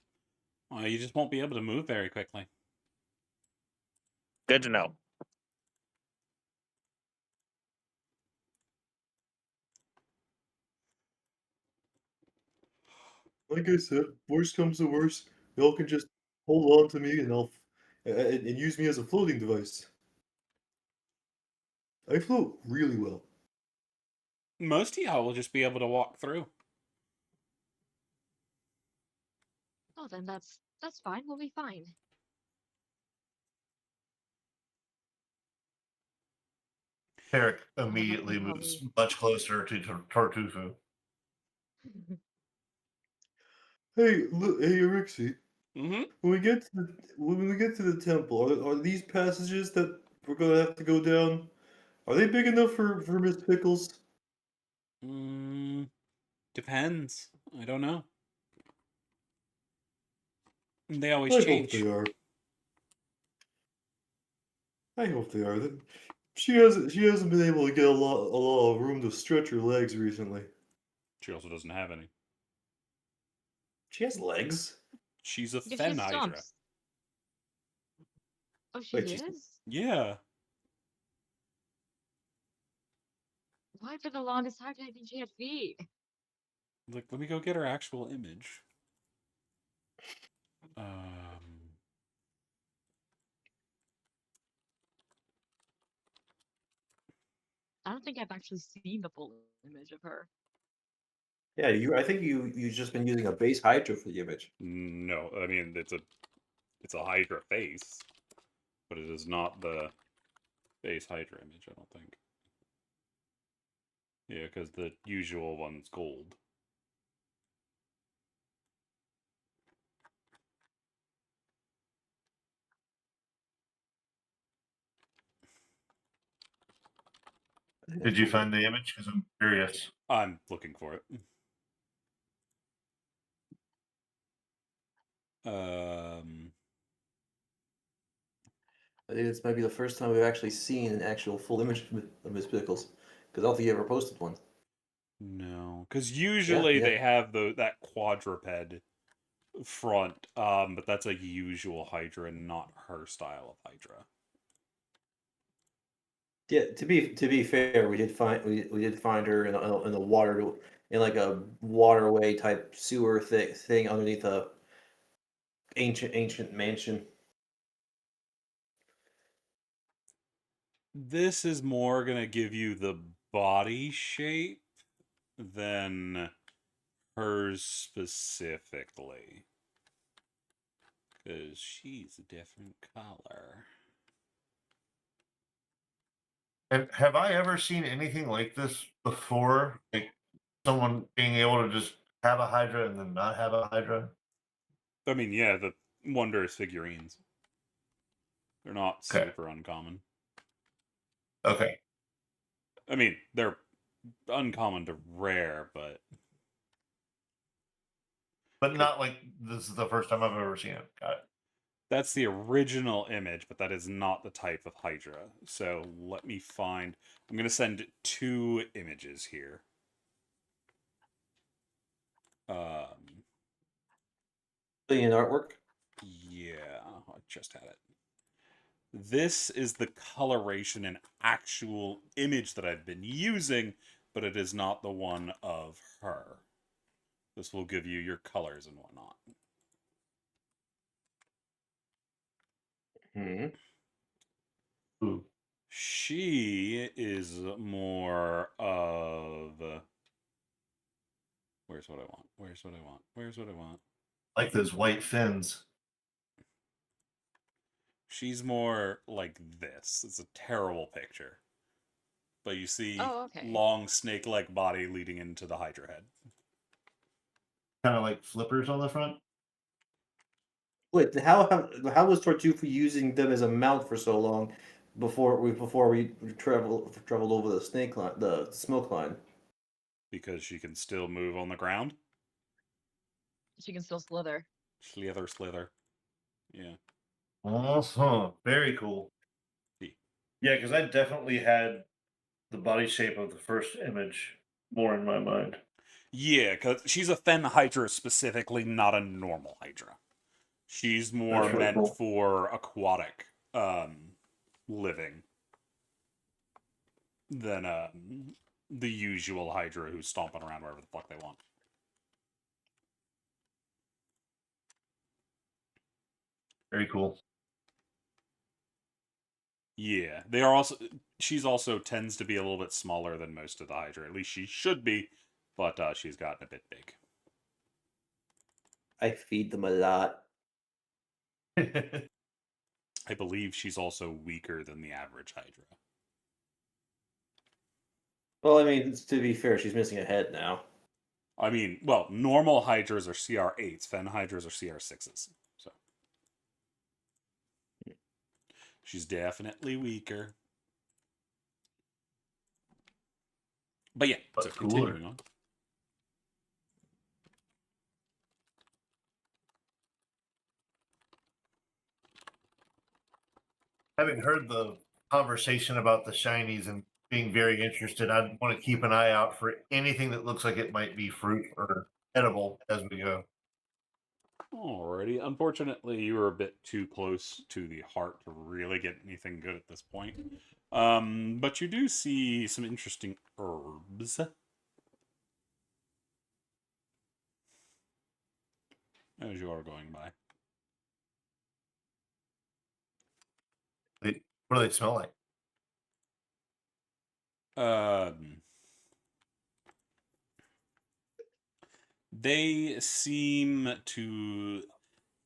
You just won't be able to move very quickly. Good to know. Like I said, worst comes to worst, y'all can just hold on to me and and use me as a floating device. I float really well. Most of y'all will just be able to walk through. Oh, then that's fine. We'll be fine. Eric I have a immediately feeling moves much closer to Tartufo. Hey, look, hey, Erixie. Mm-hmm. When we get to the temple, are these passages that we're gonna have to go down? Are they big enough for Miss Pickles? Depends. I don't know. They always I hope they change. are. I hope they are. She hasn't been able to get a lot of room to stretch her legs recently. She also doesn't have any. She has legs. She's a Yeah, she has Fen Hydra. stumps. Oh, she Wait, she's is? Yeah. Why for the longest time did I think she had feet? Like, let me go get her actual image. Um. I don't think I've actually seen the full image of her. Yeah, I think you've just been using a base Hydra for the image. No, I mean it's a Hydra face, but it is not the base Hydra image. I don't think. Yeah, because the usual one's gold. Did you find the image? Because I'm curious. I'm looking for it. I think this might be the first time we've actually seen an actual full image of Miss Pickles, because I don't think you ever posted one. No, because usually yeah. they have that quadruped front, but that's a usual Hydra, not her style of Hydra. Yeah, to be fair, we did find her in the water, in like a waterway type sewer thing underneath a ancient mansion. This is more gonna give you the body shape than hers specifically, because she's a different color. Have I ever seen anything like this before? Like someone being able to just have a Hydra and then not have a Hydra? I mean, yeah, the Wondrous figurines. They're not Okay. super uncommon. Okay. I mean, they're uncommon to rare, but But not like this is the first time I've ever seen it. Got it. that's the original image, but that is not the type of Hydra. So let me find. I'm going to send 2 images here. In artwork. Yeah, I just had it. This is the coloration and actual image that I've been using, but it is not the one of her. This will give you your colors and whatnot. Hmm. Ooh. She is more of. Where's what I want? Where's what I want? Where's what I want? Like those white fins. She's more like this. It's a terrible picture. But you see Oh, okay. long snake-like body leading into the Hydra head. Kind of like flippers on the front. Wait, how was Tortuga using them as a mount for so long before we traveled over the snake line, the smoke line? Because she can still move on the ground. She can still slither. Slither, slither. Yeah. Uh-huh. Very cool. See. Yeah, because I definitely had the body shape of the first image more in my mind. Yeah, because she's a Fen Hydra specifically, not a normal Hydra. She's more That's really meant cool. for aquatic living than the usual Hydra who's stomping around wherever the fuck they want. Very cool. Yeah, they are also. She's also tends to be a little bit smaller than most of the Hydra. At least she should be, but she's gotten a bit big. I feed them a lot. I believe she's also weaker than the average Hydra. Well, I mean, to be fair, she's missing a head now. I mean, well, normal Hydras are CR8s. Fen Hydras are CR6s. So she's definitely weaker. But yeah, But so cooler. continuing on. Having heard the conversation about the shinies and being very interested, I want to keep an eye out for anything that looks like it might be fruit or edible as we go. Alrighty. Unfortunately, you were a bit too close to the heart to really get anything good at this point. But you do see some interesting herbs. As you are going by. What do they smell like? They seem to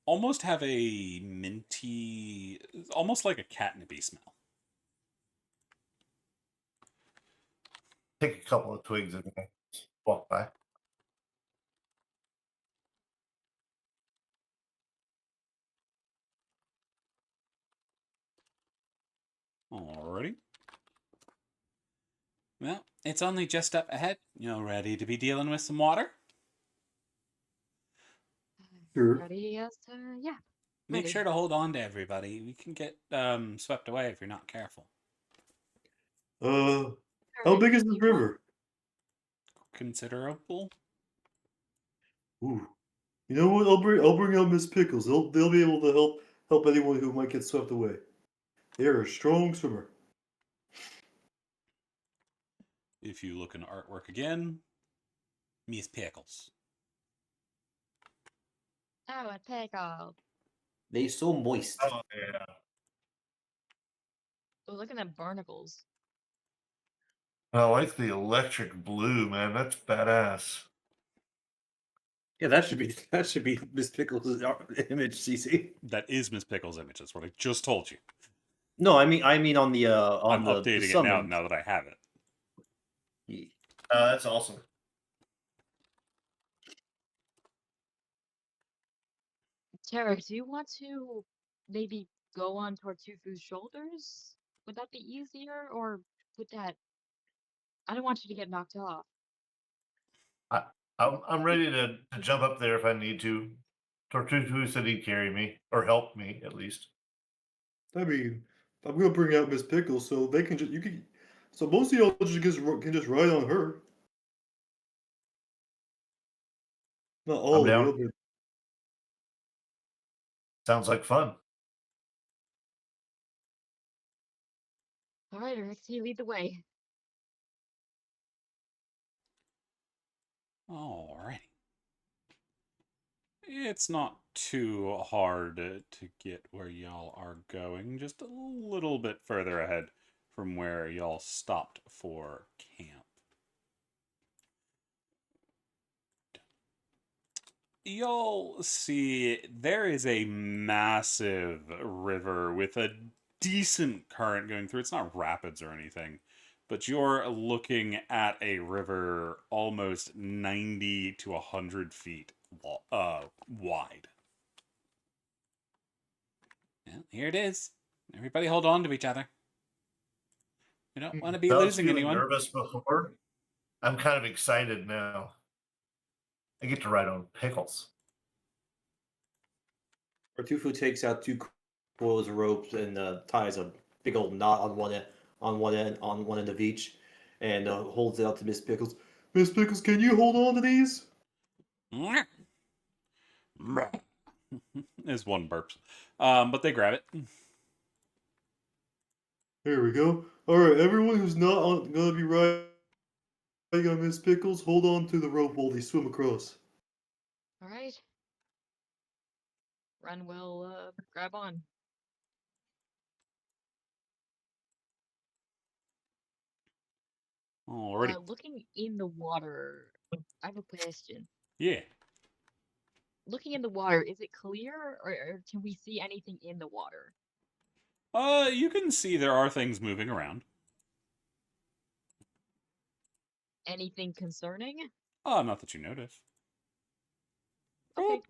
almost have a minty, almost like a catnipy smell. Take a couple of twigs and walk by. Alrighty. Well, it's only just up ahead. You're ready to be dealing with some water? Sure. Ready? Yes, yeah. Make Ready. sure to hold on to everybody. We can get swept away if you're not careful. How Alright, big is this you want- river? Considerable. Ooh. You know what? I'll bring out Miss Pickles. They'll be able to help anyone who might get swept away. They're a strong swimmer. If you look in artwork again, Miss Pickles. Oh, a pickle. They so moist. Oh yeah. Oh, look at them barnacles. I like the electric blue, man. That's badass. Yeah, that should be Miss Pickles' image, CC. That is Miss Pickles' image. That's what I just told you. No, I mean on the I'm the updating it summon. now that I have it. That's awesome. Tarek, do you want to maybe go on Tortufu's shoulders? Would that be easier, or would that? I don't want you to get knocked off. I'm ready to jump up there if I need to. Tortugu said he'd carry me or help me at least. I mean, I'm gonna bring out Miss Pickles so they can so most of y'all can just ride on her. Not all I'm down. of you, but Sounds like fun. All right, Alexi, lead the way. Alrighty. It's not too hard to get where y'all are going, just a little bit further ahead from where y'all stopped for camp. You'll see there is a massive river with a decent current going through. It's not rapids or anything, but you're looking at a river almost 90 to 100 feet wide. Well, here it is. Everybody hold on to each other. We don't want to be I was losing feeling anyone. nervous before. I'm kind of excited now. I get to ride on Pickles. Tartufu takes out two coils of ropes and ties a big old knot on one end of each, and holds it out to Miss Pickles. Miss Pickles, can you hold on to these? Is one burps. But they grab it. There we go. All right, everyone who's not gonna be riding on Miss Pickles, hold on to the rope while they swim across. All right. Ren will grab on. Alrighty. Looking in the water, I have a question. Yeah. Looking in the water, is it clear, or can we see anything in the water? You can see there are things moving around. Anything concerning? Not that you notice. Okay.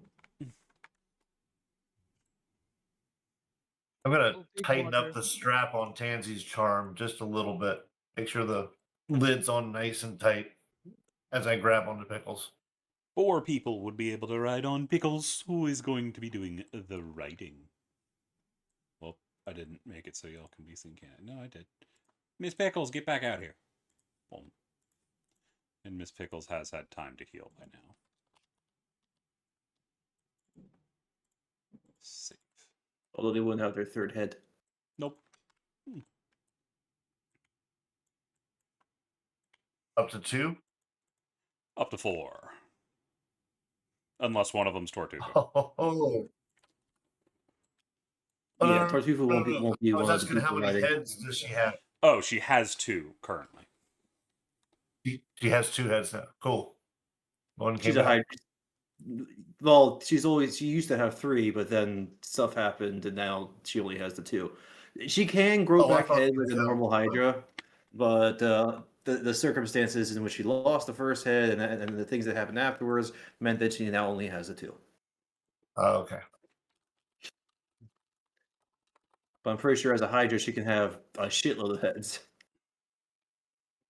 I'm gonna Oh, big tighten water. up the strap on Tansy's charm just a little bit. Make sure the lid's on nice and tight as I grab onto Pickles. 4 people would be able to ride on Pickles, who is going to be doing the riding. Well, I didn't make it so y'all can be seen. No, I did. Miss Pickles, get back out here. Boom. And Miss Pickles has had time to heal by now. Safe. Although they wouldn't have their third head. Nope. Up to 2. Up to 4. Unless one of them's Tortuga. Oh, Yeah, no, Tartufu won't be I one was of the asking how people many riding. heads does she have? Oh, she has 2 currently. She has 2 heads now. Cool. One came She's a back. high. Well, she used to have 3, but then stuff happened, and now she only has the 2. She can grow Oh, I back thought head she like a was normal Hydra, but the circumstances in which she lost the first head and the things that happened afterwards meant that she now only has the 2. Oh, okay. But I'm pretty sure as a Hydra, she can have a shitload of heads.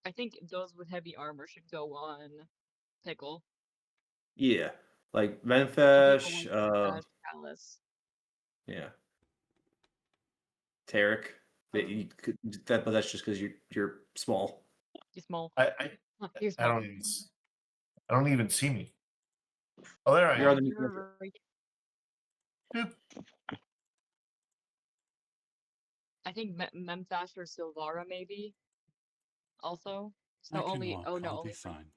I think those with heavy armor should go on Pickle. Yeah, like And people Menfash, like Ash, Callus. yeah, Tarek. That Oh. you could, that, but that's just because you're small. You're small. I You're small. I don't even see me. Oh, there I You're on am. the You're right. Boop. I think Memfash or Silvara maybe. Also. So I can only. walk. Oh no, I'll only. be fine.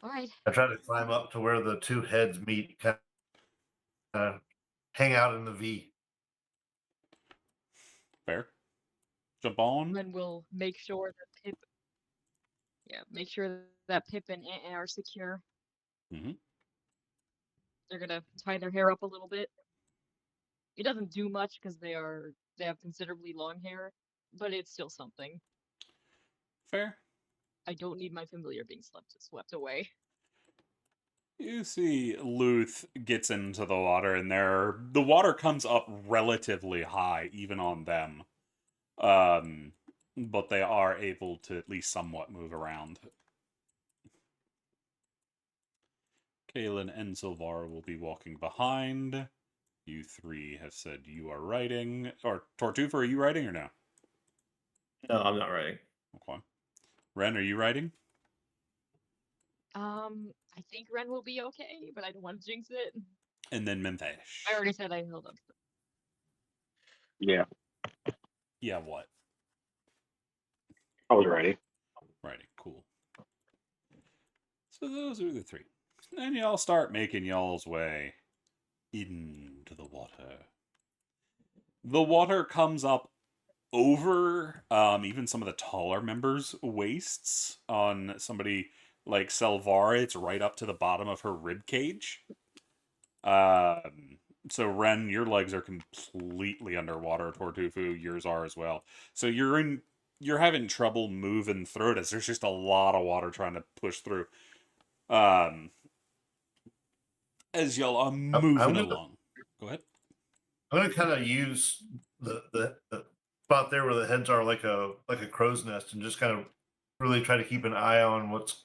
All right. I try to climb up to where the 2 heads meet, kind of hang out in the V. Fair. Jump on. Then we'll make sure that Pip. Yeah, make sure that Pip and Ant are secure. Mm-hmm. They're gonna tie their hair up a little bit. It doesn't do much because they have considerably long hair, but it's still something. Fair. I don't need my familiar being swept away. You see Luth gets into the water, and the water comes up relatively high, even on them. But they are able to at least somewhat move around. Kaelin and Silvar will be walking behind. You 3 have said you are riding. Or, Tortufa, are you riding or no? No, I'm not riding. Okay. Ren, are you riding? I think Ren will be okay, but I don't want to jinx it. And then Memphash. I already said I held up. Yeah, Yeah, what? I was ready. Riding. Cool. So those are the 3. And y'all start making y'all's way into the water. The water comes up over even some of the taller members' waists. On somebody like Selvara, it's right up to the bottom of her rib cage. So Ren, your legs are completely underwater. Tortufu, yours are as well. So you're having trouble moving through it as there's just a lot of water trying to push through. As y'all are moving along. Go ahead. I'm gonna kind of use the spot there where the heads are like a crow's nest, and just kind of really try to keep an eye on what's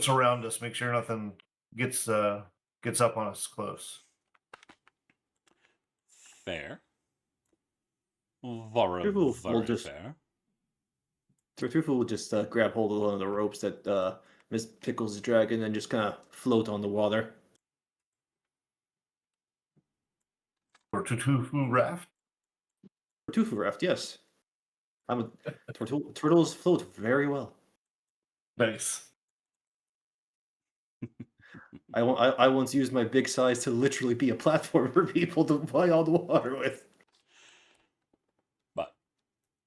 around us. Make sure nothing gets up on us close. Fair. Tortufa will Very just fair. Tortufa will just grab hold of one of the ropes that Miss Pickles is dragging and just kind of float on the water. Or Tutufu raft. Tortufa raft, yes. Turtles float very well. Nice. I once used my big size to literally be a platform for people to fly on the water with. But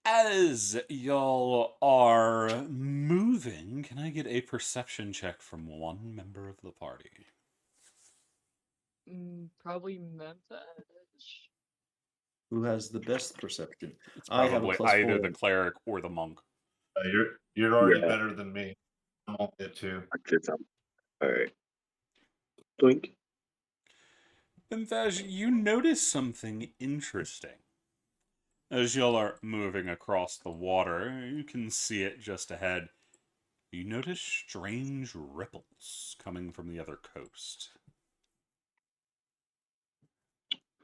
as y'all are moving, can I get a perception check from one member of the party? Probably Memphis. Who has the best perception? It's I have a probably plus either 4. the cleric or the monk. You're already Yeah. better than me. I'm on it too. I did something. All right. Blink. And Thaj, you notice something interesting. As y'all are moving across the water, you can see it just ahead. You notice strange ripples coming from the other coast.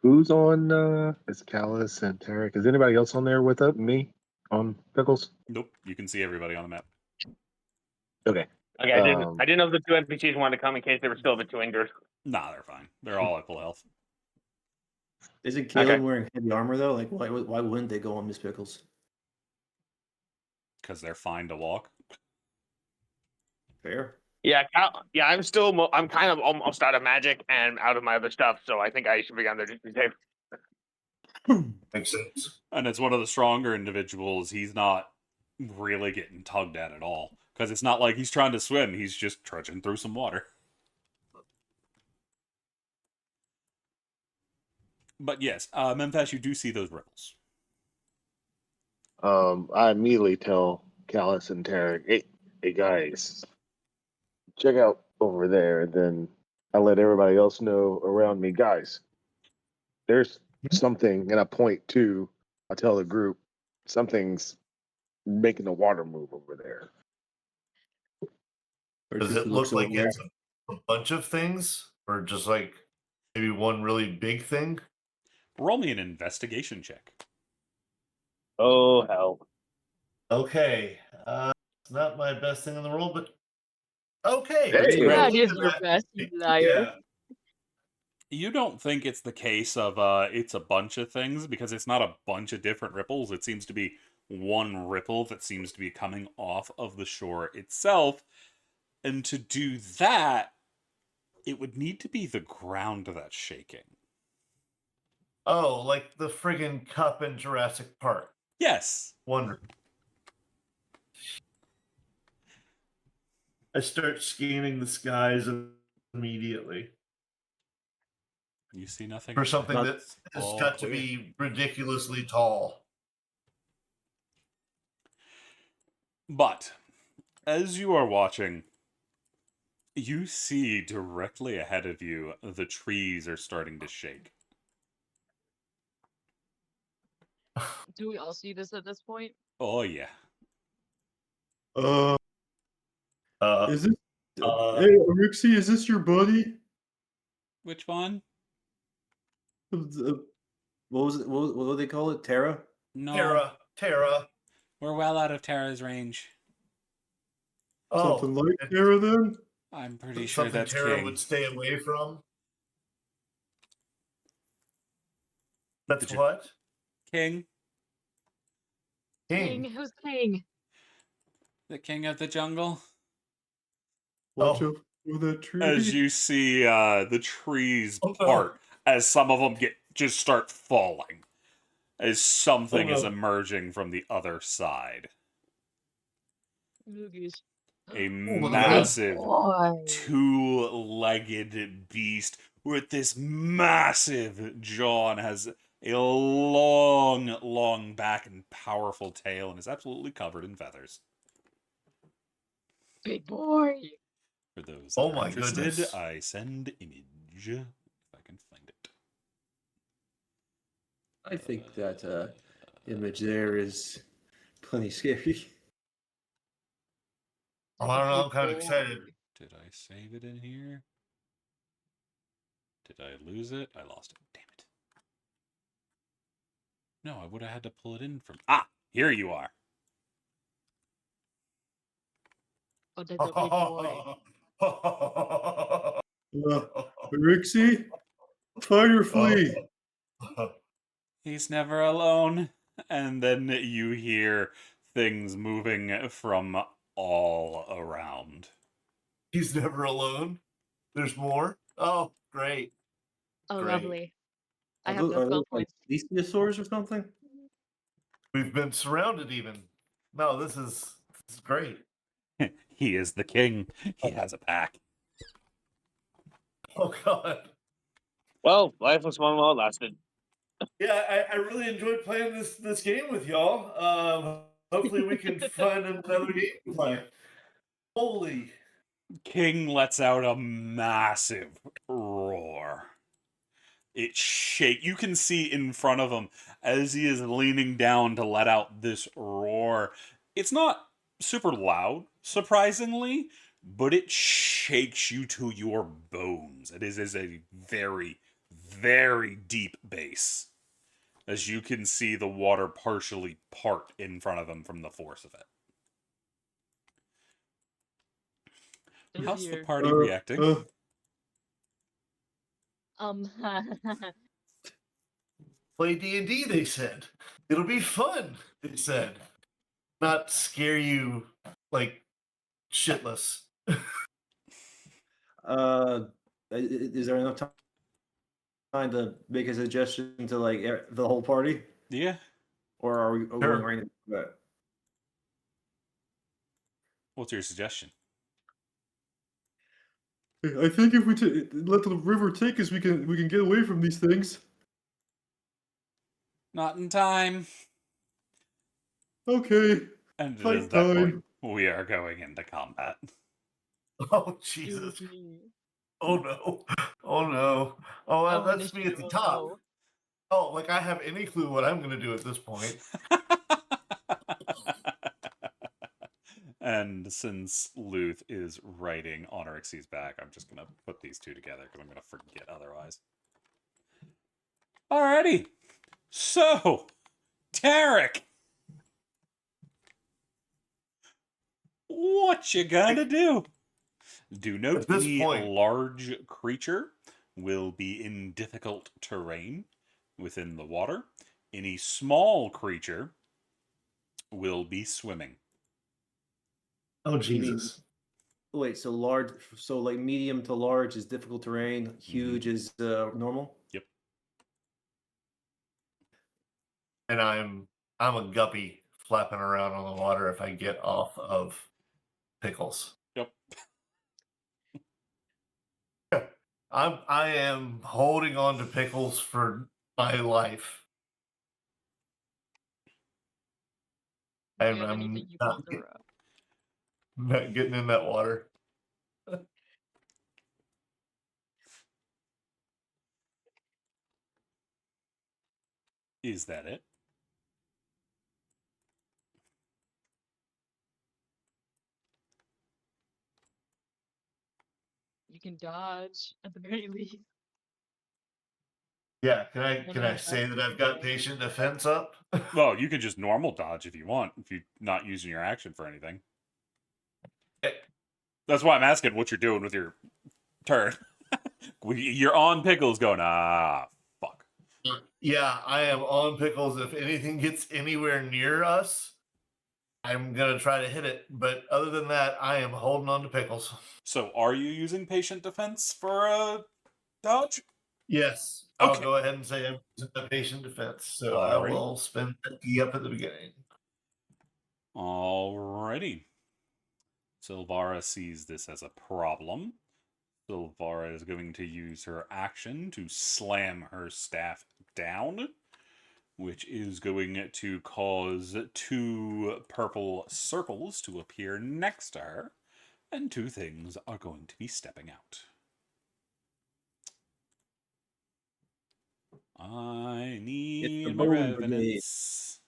Who's on? It's Callus and Tarek. Is anybody else on there with me on Pickles? Nope, you can see everybody on the map. Okay. Okay, I didn't know if the 2 NPCs wanted to come in case they were still a bit too injured. Nah, they're fine. They're all at full health. Isn't Kaelin Okay. wearing heavy armor though? Like, why wouldn't they go on Miss Pickles? Because they're fine to walk. Fair. Yeah, I'm kind of almost out of magic and out of my other stuff, so I think I should be on there just to be safe. Makes sense. And it's one of the stronger individuals. He's not really getting tugged at all. Because it's not like he's trying to swim, he's just trudging through some water. But yes, Memphis, you do see those ripples. I immediately tell Callus and Tarek, hey guys, check out over there. And then I let everybody else know around me, guys, there's something, and I point to, I tell the group, something's making the water move over there. Does it look like it's a bunch of things, or just like maybe one really big thing? Roll me an investigation check. Oh hell! Okay, it's not my best thing in the world, but okay. Hey. Let's That look is at your that. best, you liar. Yeah. You don't think it's the case of it's a bunch of things, because it's not a bunch of different ripples. It seems to be one ripple that seems to be coming off of the shore itself. And to do that, it would need to be the ground that's shaking. Oh, like the friggin' cup in Jurassic Park. Yes. Wonder. I start scanning the skies immediately You see nothing. for something that It's has all got to clear. be ridiculously tall. But as you are watching, you see directly ahead of you the trees are starting to shake. Do we all see this at this point? Oh yeah. Is this? Hey, Rixie, is this your buddy? Which one? What was it? What do they call it? Terra? No. Terra. We're well out of Tara's range. Oh, Something like Terra then? I'm pretty sure something that's Terra King. would stay away from. That's Did you- what? King? King, who's king? The king of the jungle? Watch Oh. out for that tree. As you see the trees Oh, no. part, as some of them just start falling, as something Oh, is no. emerging from the other side. Moogies. A look at that. massive Boy. two-legged beast with this massive jaw and has a long back and powerful tail and is absolutely covered in feathers. Big boy. For those Oh that are my interested, goodness. I send image if I can find it. I think that image there is plenty scary. Oh, I don't know. I'm Big kind of boy. excited. Did I save it in here? Did I lose it? I lost it. Damn it. No, I would have had to pull it in from... Ah! Here you are. Oh, that's a big boy. Rixie, fight or flee? He's never alone. And then you hear things moving from all around. He's never alone. There's more. Oh, great. Oh, Great. lovely. I Are have those, no are spell those like points. plesiosaurs or something? We've been surrounded even. No, this is great. He is the king. He has a pack. Oh God. Well, life was one while it lasted. Yeah, I really enjoyed playing this game with y'all. Hopefully we can find another game to play. Holy. King lets out a massive roar. It shake. You can see in front of him as he is leaning down to let out this roar. It's not super loud, surprisingly, but it shakes you to your bones. It is a very deep bass. As you can see the water partially part in front of him from the force of it. This How's the year. party reacting? Play D&D, they said. It'll be fun, they said. Not scare you like shitless. Is there enough time to make a suggestion to like the whole party, Yeah. or are we going right into that? What's your suggestion? I think if we let the river take us, we can get away from these things. Not in time. Okay, And it is fight that point time. we are going into combat. Oh Jesus! Excuse me. Oh no! Oh no! Oh, Oh, that's me at initiative. the Oh top. no. Oh, like I have any clue what I'm going to do at this point. And since Luth is writing Onyx's back, I'm just going to put these two together because I'm going to forget otherwise. Alrighty. So, Tarek, what you gonna do? Do note At this any point, large creature will be in difficult terrain within the water. Any small creature will be swimming. oh mean- Jesus! Wait, so large, so like medium to large is difficult terrain, huge is normal. Yep. And I'm a guppy flapping around on the water if I get off of Pickles. Yep. I am holding on to Pickles for my life. Do I'm, you have anything I'm you not, can throw? not getting in that water. Is that it? You can dodge at the very least. Yeah, can I I mean, say that's that I've got okay. patient defense up? Well, you can just normal dodge if you want, if you're not using your action for anything. Eh. That's why I'm asking what you're doing with your turn. You're on Pickles going, fuck. Yeah, I am on Pickles. If anything gets anywhere near us, I'm gonna try to hit it. But other than that, I am holding on to Pickles. So, are you using patient defense for a dodge? Yes, I'll Okay. go ahead and say I'm using the patient defense. So I Alrighty. will spend that key up at the beginning. Alrighty. Silvara sees this as a problem. Silvara is going to use her action to slam her staff down, which is going to cause 2 purple circles to appear next to her, and 2 things are going to be stepping out. I need my bone brigade. revenants.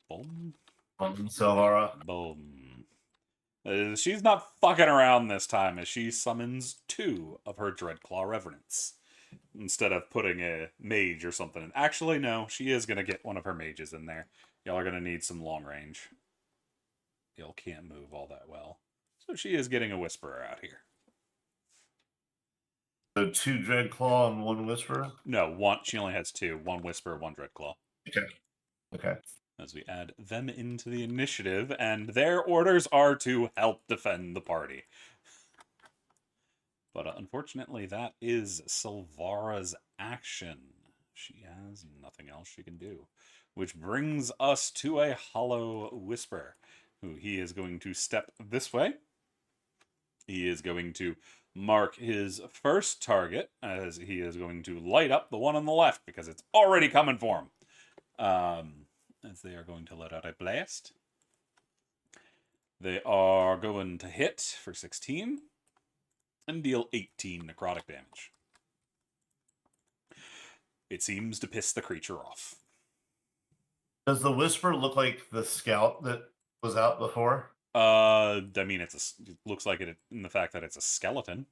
Boom. Silvara. Boom. She's not fucking around this time as she summons 2 of her Dreadclaw Revenants instead of putting a mage or something in. Actually, no, she is going to get one of her mages in there. Y'all are going to need some long range. Y'all can't move all that well. So she is getting a Whisperer out here. So 2 Dreadclaw and 1 Whisperer. No, one. She only has 2. 1 Whisperer, 1 Dreadclaw. Okay. Okay. As we add them into the initiative, and their orders are to help defend the party. But unfortunately, that is Silvara's action. She has nothing else she can do. Which brings us to a Hollow Whisper, who he is going to step this way. He is going to mark his first target, as he is going to light up the one on the left, because it's already coming for him. As they are going to let out a blast. They are going to hit for 16 and deal 18 necrotic damage. It seems to piss the creature off. Does the Whisper look like the scout that was out before? I mean, it looks like it in the fact that it's a skeleton.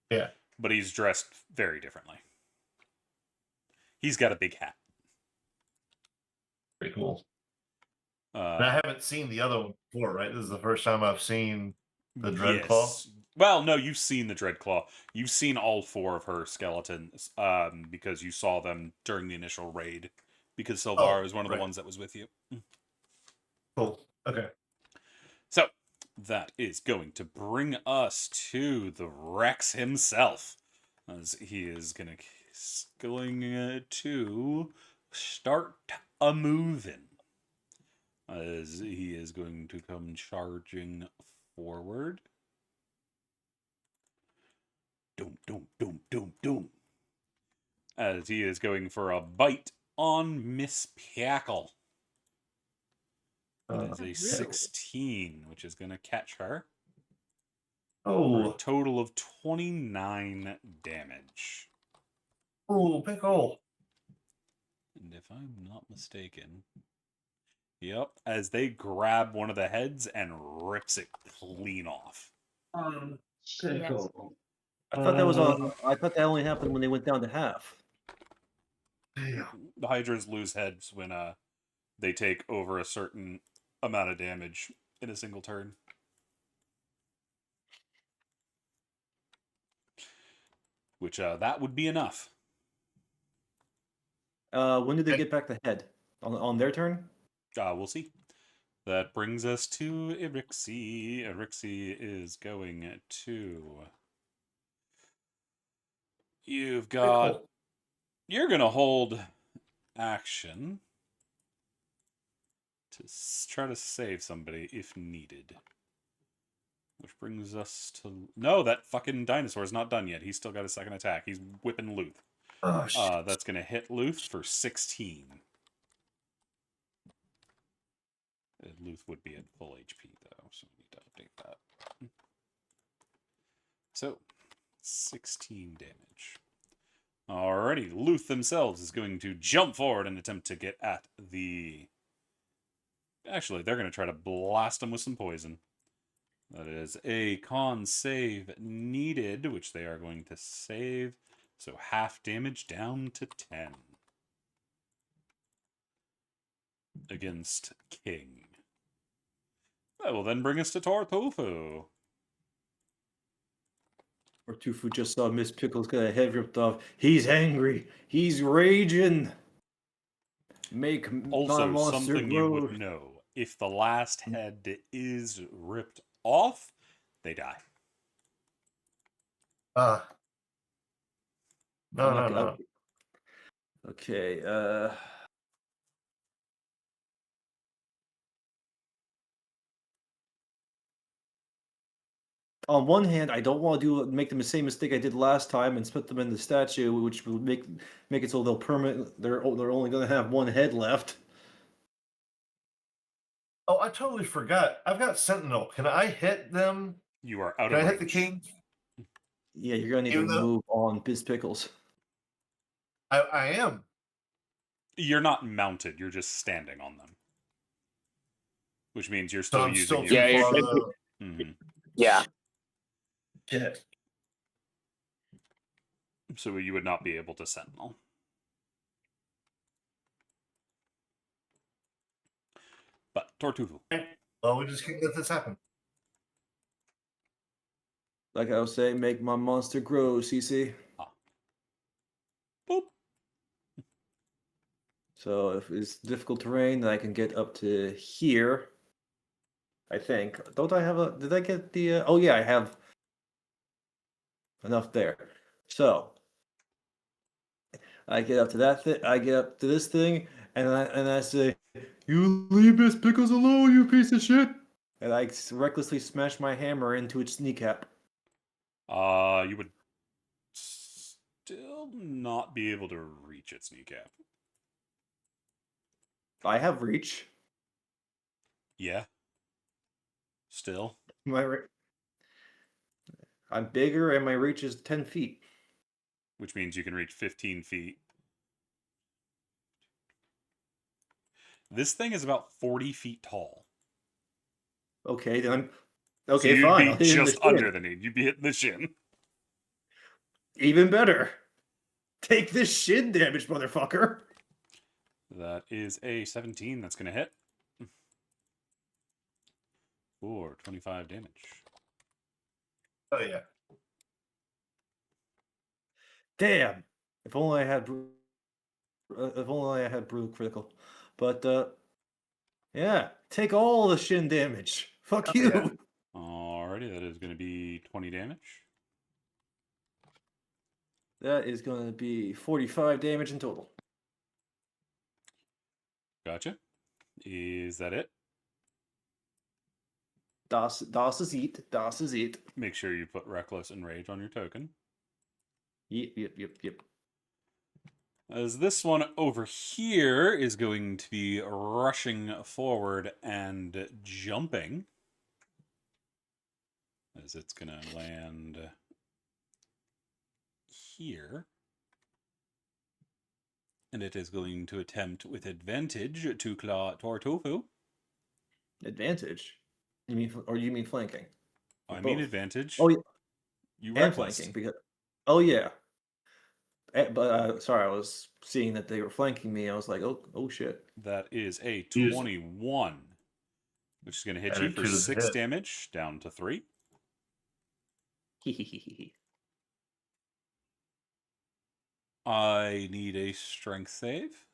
Yeah. But he's dressed very differently. He's got a big hat. Pretty cool. And I haven't seen the other one before, right? This is the first time I've seen the Dreadclaw. Yes. Well, no, you've seen the Dreadclaw. You've seen all 4 of her skeletons because you saw them during the initial raid. Because Silvara is one of the ones that was with you. Cool. Okay. So, that is going to bring us to the Rex himself. As he is going to start a moving. as he is going to come charging forward. Doom, doom, doom, doom, doom. As he is going for a bite on Miss Pickle. That is a Rude. 16, which is going to catch her. For a Oh, total of 29 damage. oh, pickle. And if I'm not mistaken, yep, as they grab one of the heads and rips it clean off. Shit. Pickle. I thought that was on. I thought that only happened when they went down to half. Damn. The Hydras lose heads when they take over a certain amount of damage in a single turn. Which that would be enough. When do they get back the head? On their turn? We'll see. That brings us to Erixie. Erixie is going to... You've got... Pickle. You're going to hold action to try to save somebody if needed. Which brings us to... No, that fucking dinosaur's not done yet. He's still got a second attack. He's whipping Luth. Oh, shit. That's going to hit Luth for 16. Luth would be at full HP, though, so we need to update that. So, 16 damage. Alrighty, Luth themselves is going to jump forward and attempt to get at the... Actually, they're going to try to blast them with some poison. That is a con save needed, which they are going to save. So half damage down to 10. Against King. That will then bring us to Tortofu. Or Tufu just saw Miss Pickles get a head ripped off. He's angry. He's raging. Make Also, monster something you grow. would know. If the last head is ripped off, they die. No, I'm no, not no. gonna- Okay. On one hand, I don't want to make the same mistake I did last time and split them in the statue, which will make it so they're only going to have one head left. Oh, I totally forgot. I've got Sentinel. Can I hit them? You are out Can I of hit the range. king? Yeah, you're going to need Even to though- move on Biz Pickles. I am. You're not mounted, you're just standing on them. Which means you're So still I'm using still your... too Yeah, far. you're- Mhm. Yeah. Shit. So you would not be able to sentinel. But Tortufu. Well, we just can't let this happen. Like I was saying, make my monster grow, CC. Boop. So if it's difficult terrain, then I can get up to here. I think. Don't I have a... Did I get the... Oh, yeah, I have enough there. So I get up to that thing. I get up to this thing, and I say, "You leave Miss Pickles alone, you piece of shit!" And I recklessly smash my hammer into its kneecap. You would still not be able to reach its kneecap. I have reach. Yeah. Still. I'm bigger, and my reach is 10 feet. Which means you can reach 15 feet. This thing is about 40 feet tall. Okay, then I'm... So Okay, you'd fine. be I'll hit him in the just under shin. the knee. You'd be hitting the shin. Even better. Take this shin damage, motherfucker. That is a 17 that's going to hit. For 25 damage. Oh, yeah. Damn. If only I had brutal critical. But yeah, take all the shin damage. Fuck you. yeah. Alrighty, that is going to be 20 damage. That is going to be 45 damage in total. Gotcha. Is that it? Das ist it. Make sure you put Reckless and Rage on your token. Yep. As this one over here is going to be rushing forward and jumping. As it's going to land here. And it is going to attempt with advantage to claw Tortofu. Advantage? You mean flanking? I Or mean both? advantage. Oh, yeah, You and reckless. flanking because. Oh yeah. But sorry, I was seeing that they were flanking me. I was like, oh shit. That is a Use- 21, which is going to hit Add you it for to the 6 hit. damage, down to 3. I need a strength save.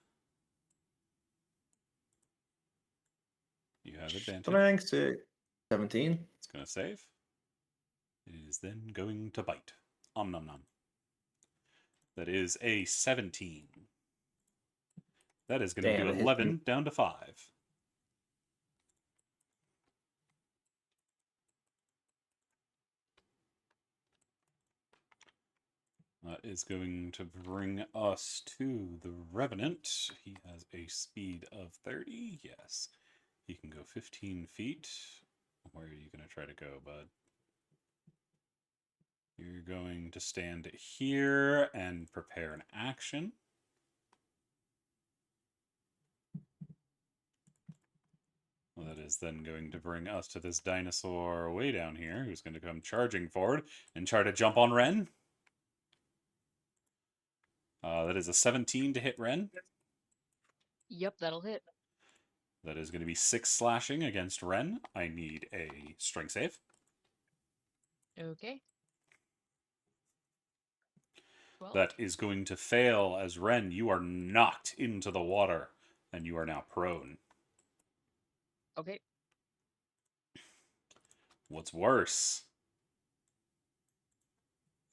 You have advantage. Strength save. 17. It's going to save. It is then going to bite. Nom nom. That is a 17. That is going to Damn, do it hit 11 down to 5. That is going to bring us to the Revenant. He has a speed of 30. Yes. He can go 15 feet. Where are you going to try to go, bud? You're going to stand here and prepare an action. Well, that is then going to bring us to this dinosaur way down here, who's going to come charging forward and try to jump on Ren. That is a 17 to hit Ren. Yep, that'll hit. That is going to be 6 slashing against Ren. I need a strength save. Okay. 12. That is going to fail as Ren, you are knocked into the water and you are now prone. Okay. What's worse?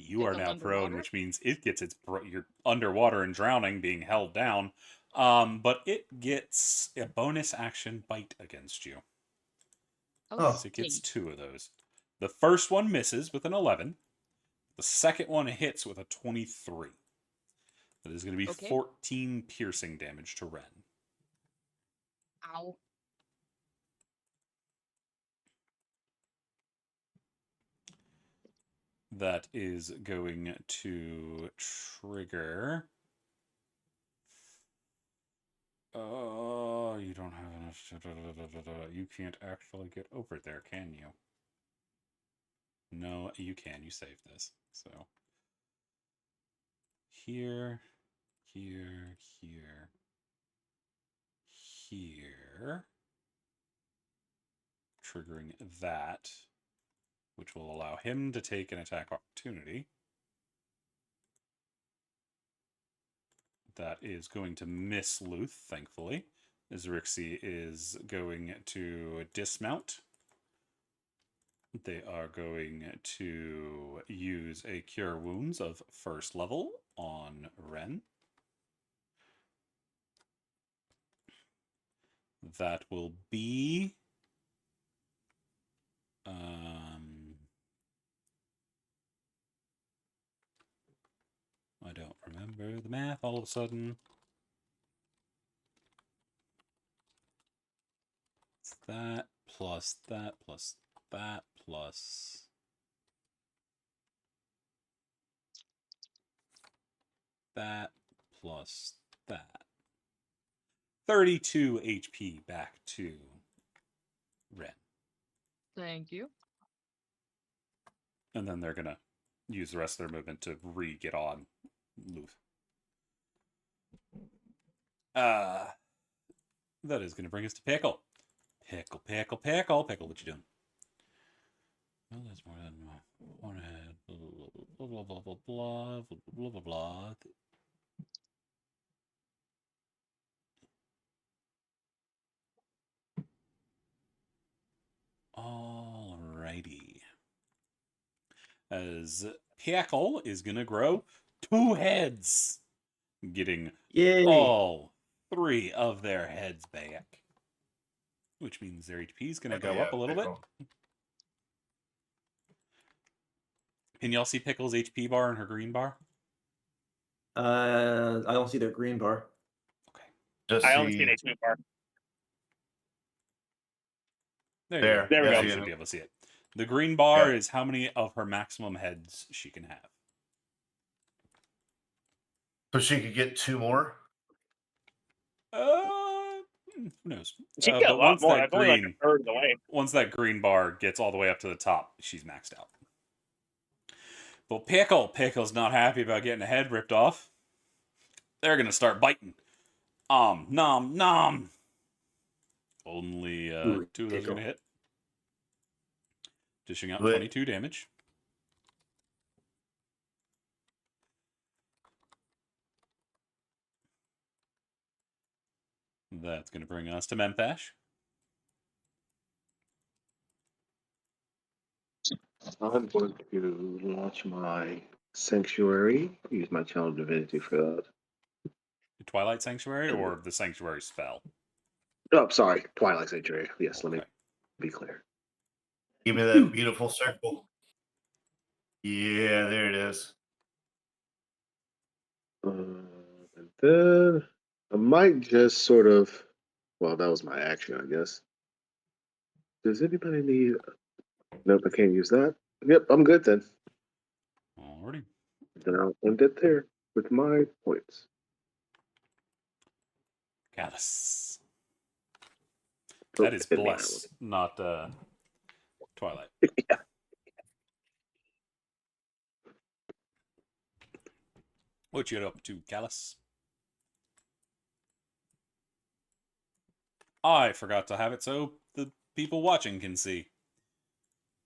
You are Pickle now prone, underwater? which means it gets you're underwater and drowning, being held down. But it gets a bonus action bite against you. Oh, So it gets sweet. 2 of those. The first one misses with an 11. The second one hits with a 23. That is going to be Okay. 14 piercing damage to Ren. Ow. That is going to trigger. Oh, you don't have enough. You can't actually get over there, can you? No, you can. You saved this. So here, here, here, here. Triggering that, which will allow him to take an attack opportunity. That is going to miss Luth, thankfully, as Rixie is going to dismount. They are going to use a Cure Wounds of 1st level on Ren. That will be... I don't remember the math all of a sudden. It's that plus that plus that plus... that plus that. 32 HP back to Ren. Thank you. And then they're going to use the rest of their movement to re-get on Luth. That is going to bring us to Pickle. Pickle, what you doing? Well, that's more than one head. Blah, blah, blah, blah, blah, blah, blah, blah. Alrighty. As Pickle is going to grow 2 heads, getting Yay! all 3 of their heads back. Which means their HP is going to go up a little bit. Can y'all see Pickle's HP bar and her green bar? I don't see the green bar. Okay. Just I only see an see HP bar. There you there. go. There we Now go. you See should it. be able to see it. The green bar Yeah. is how many of her maximum heads she can have. So she could get 2 more. Who knows? She can get a But lot more. That's only like a third of the way. once that green bar gets all the way up to the top, she's maxed out. But Pickle's not happy about getting a head ripped off. They're gonna start biting. Nom, nom. Only Ooh, 2 of those are Pickle. gonna hit. Dishing out Wait. 22 damage. That's gonna bring us to Memphash. I'm going to launch my Sanctuary. Use my Channel Divinity for that. The Twilight Sanctuary or the Sanctuary spell? Oh, sorry. Twilight Sanctuary. Yes, let me Okay. be clear. Give me that beautiful circle. Yeah, there it is. And then I might just sort of. Well, that was my action, I guess. Does anybody need? Nope, I can't use that. Yep, I'm good then. Alrighty. Then I'll end it there with my points. Callus. Oh, That is hit me, Bless, not Twilight. Yeah. What you up to, Callus? I forgot to have it so the people watching can see.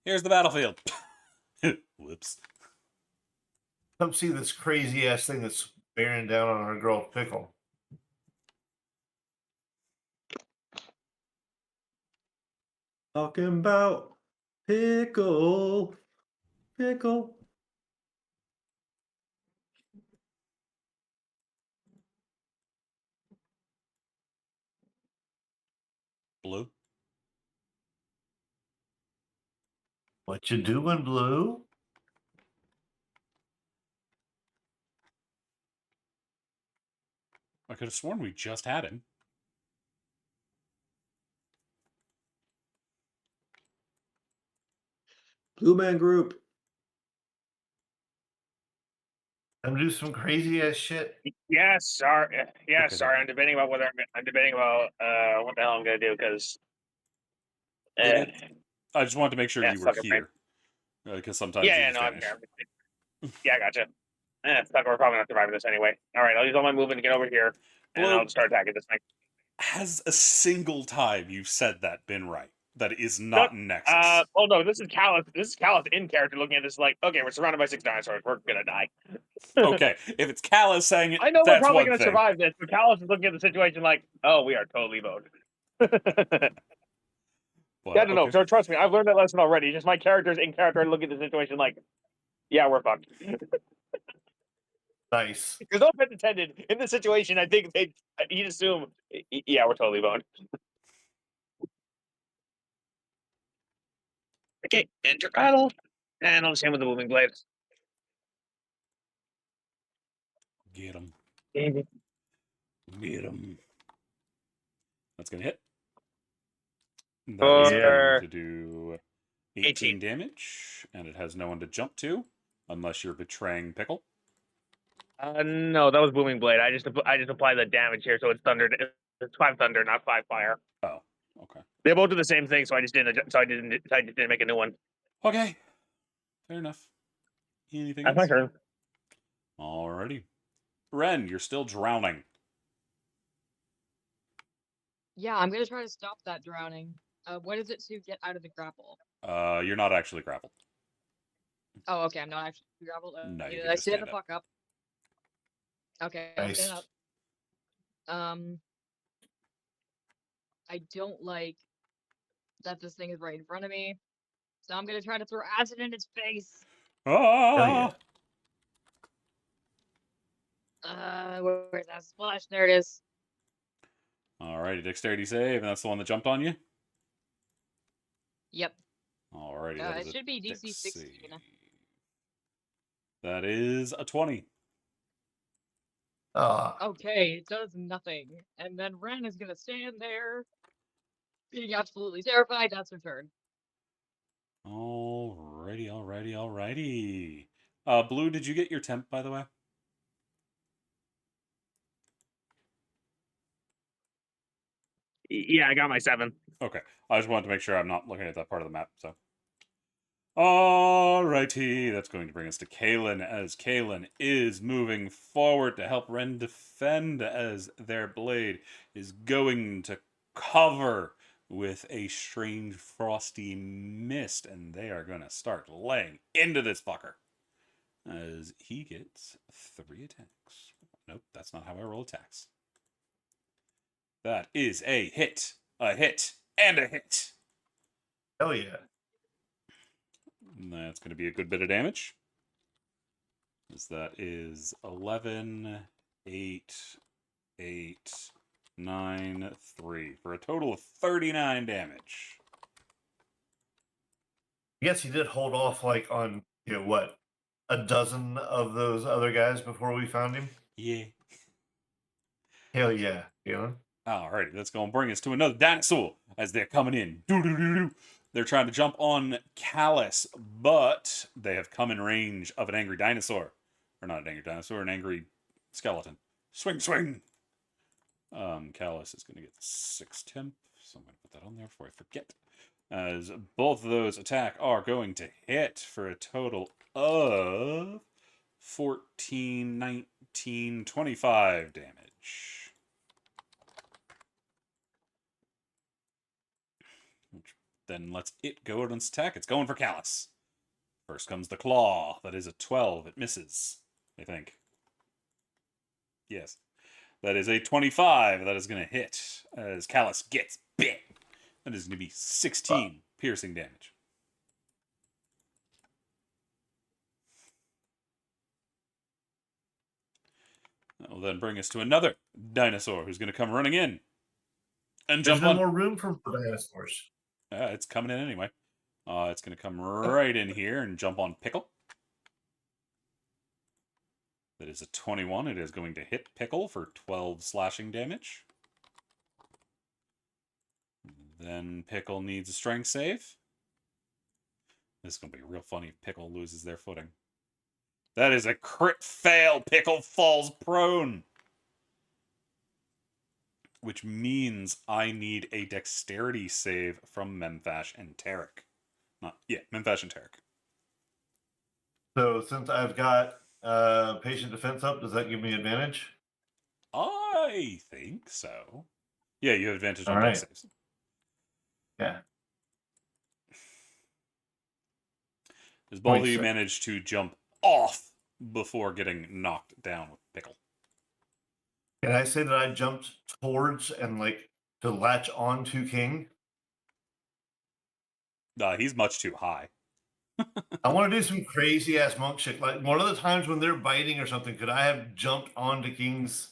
Here's the battlefield. Whoops. Come see this crazy ass thing that's bearing down on our girl Pickle. Talking about Pickle. Pickle. Blue. What you doing, Blue? I could have sworn we just had him. Blue Man Group. I'm do some crazy ass shit. Yeah, sorry. Yeah, Okay, sorry. there. I'm debating about I'm debating about what the hell I'm gonna do because You're good. I just wanted to make sure yeah, you were fuck it, here. Because sometimes yeah, you yeah, just no, I'm vanish. here. Yeah, I gotcha. Fuck, we're probably not surviving this anyway. All right, I'll use all my movement to get over here, and Blue. I'll start attacking this thing. Has a single time you've said that been right? That is not Nexus. Oh no, this is Callus. This is Callus in character looking at this like, okay, we're surrounded by 6 dinosaurs. We're gonna die. Okay, if it's Callus saying it, I know we're that's probably one gonna thing. survive this, but Callus is looking at the situation like, oh, we are totally boned. But, Yeah, I don't know. okay. So trust me, I've learned that lesson already. Just my characters in character and look at the situation like, yeah, we're fucked. Nice. Because no offense intended. In this situation, I think he'd assume, yeah, we're totally boned. Okay, enter battle, and I'll just hit with the moving blade. Get him. Mhm. Get him. That's going to hit. That is For going to do 18 damage, and it has no one to jump to, unless you're betraying Pickle. no, that was booming blade. I just apply the damage here, so it's thunder. It's 5 thunder, not 5 fire. Oh, okay. They both do the same thing, so I just didn't. So I just didn't make a new one. Okay. Fair enough. Anything That's my else? turn. Alrighty. Ren, you're still drowning. Yeah, I'm gonna try to stop that drowning. What is it to get out of the grapple? You're not actually grappled. Oh, okay, I'm not actually grappled. No, you Did can I just stand stand the up. fuck up? Okay, I'll Nice. stand up. I don't like that this thing is right in front of me, so I'm gonna try to throw acid in its face. Ah! yeah. Where's that splash? There it is. Alrighty, dexterity save, and that's the one that jumped on you? Yep. Alrighty, that is It a should be DC dex 16. save. That is a 20. Okay, it does nothing. And then Ren is gonna stand there, being absolutely terrified. That's her turn. Alrighty. Blue, did you get your temp, by the way? Yeah, I got my 7. Okay. I just wanted to make sure I'm not looking at that part of the map, so. Alrighty, that's going to bring us to Kalen, as Kalen is moving forward to help Ren defend, as their blade is going to cover with a strange frosty mist, and they are going to start laying into this fucker, as he gets 3 attacks. Nope, that's not how I roll attacks. That is a hit, and a hit. Hell yeah. That's going to be a good bit of damage. As that is 11, 8, 8, 9, 3, for a total of 39 damage. I guess he did hold off like on, what, a dozen of those other guys before we found him? Yeah. Hell yeah, Alrighty, let's go and bring us to another dinosaur as they're coming in. Doo-doo-doo-doo. They're trying to jump on Callus, but they have come in range of an angry dinosaur. Or not an angry dinosaur, an angry skeleton. Swing, swing! Callus is going to get 6 temp, so I'm going to put that on there before I forget. As both of those attack are going to hit for a total of 14, 19, 25 damage. Which then lets it go on its attack. It's going for Callus. First comes the claw. That is a 12. It misses, I think. Yes. That is a 25. That is going to hit as Callus gets bit. That is going to be 16 piercing damage. That will then bring us to another dinosaur who's going to come running in and There's jump no on. more room for dinosaurs. It's coming in anyway. It's going to come right in here and jump on Pickle. That is a 21. It is going to hit Pickle for 12 slashing damage. Then Pickle needs a strength save. This is going to be real funny if Pickle loses their footing. That is a crit fail. Pickle falls prone. Which means I need a dexterity save from Memphash and Tarek. Memphash and Tarek. So since I've got patient defense up, does that give me advantage? I think so. Yeah, you have advantage All on dex right. saves. Yeah. As both of you 26. manage to jump off before getting knocked down with Pickle. Can I say that I jumped towards and like to latch on to King? He's much too high. I want to do some crazy ass monk shit. Like one of the times when they're biting or something, could I have jumped onto King's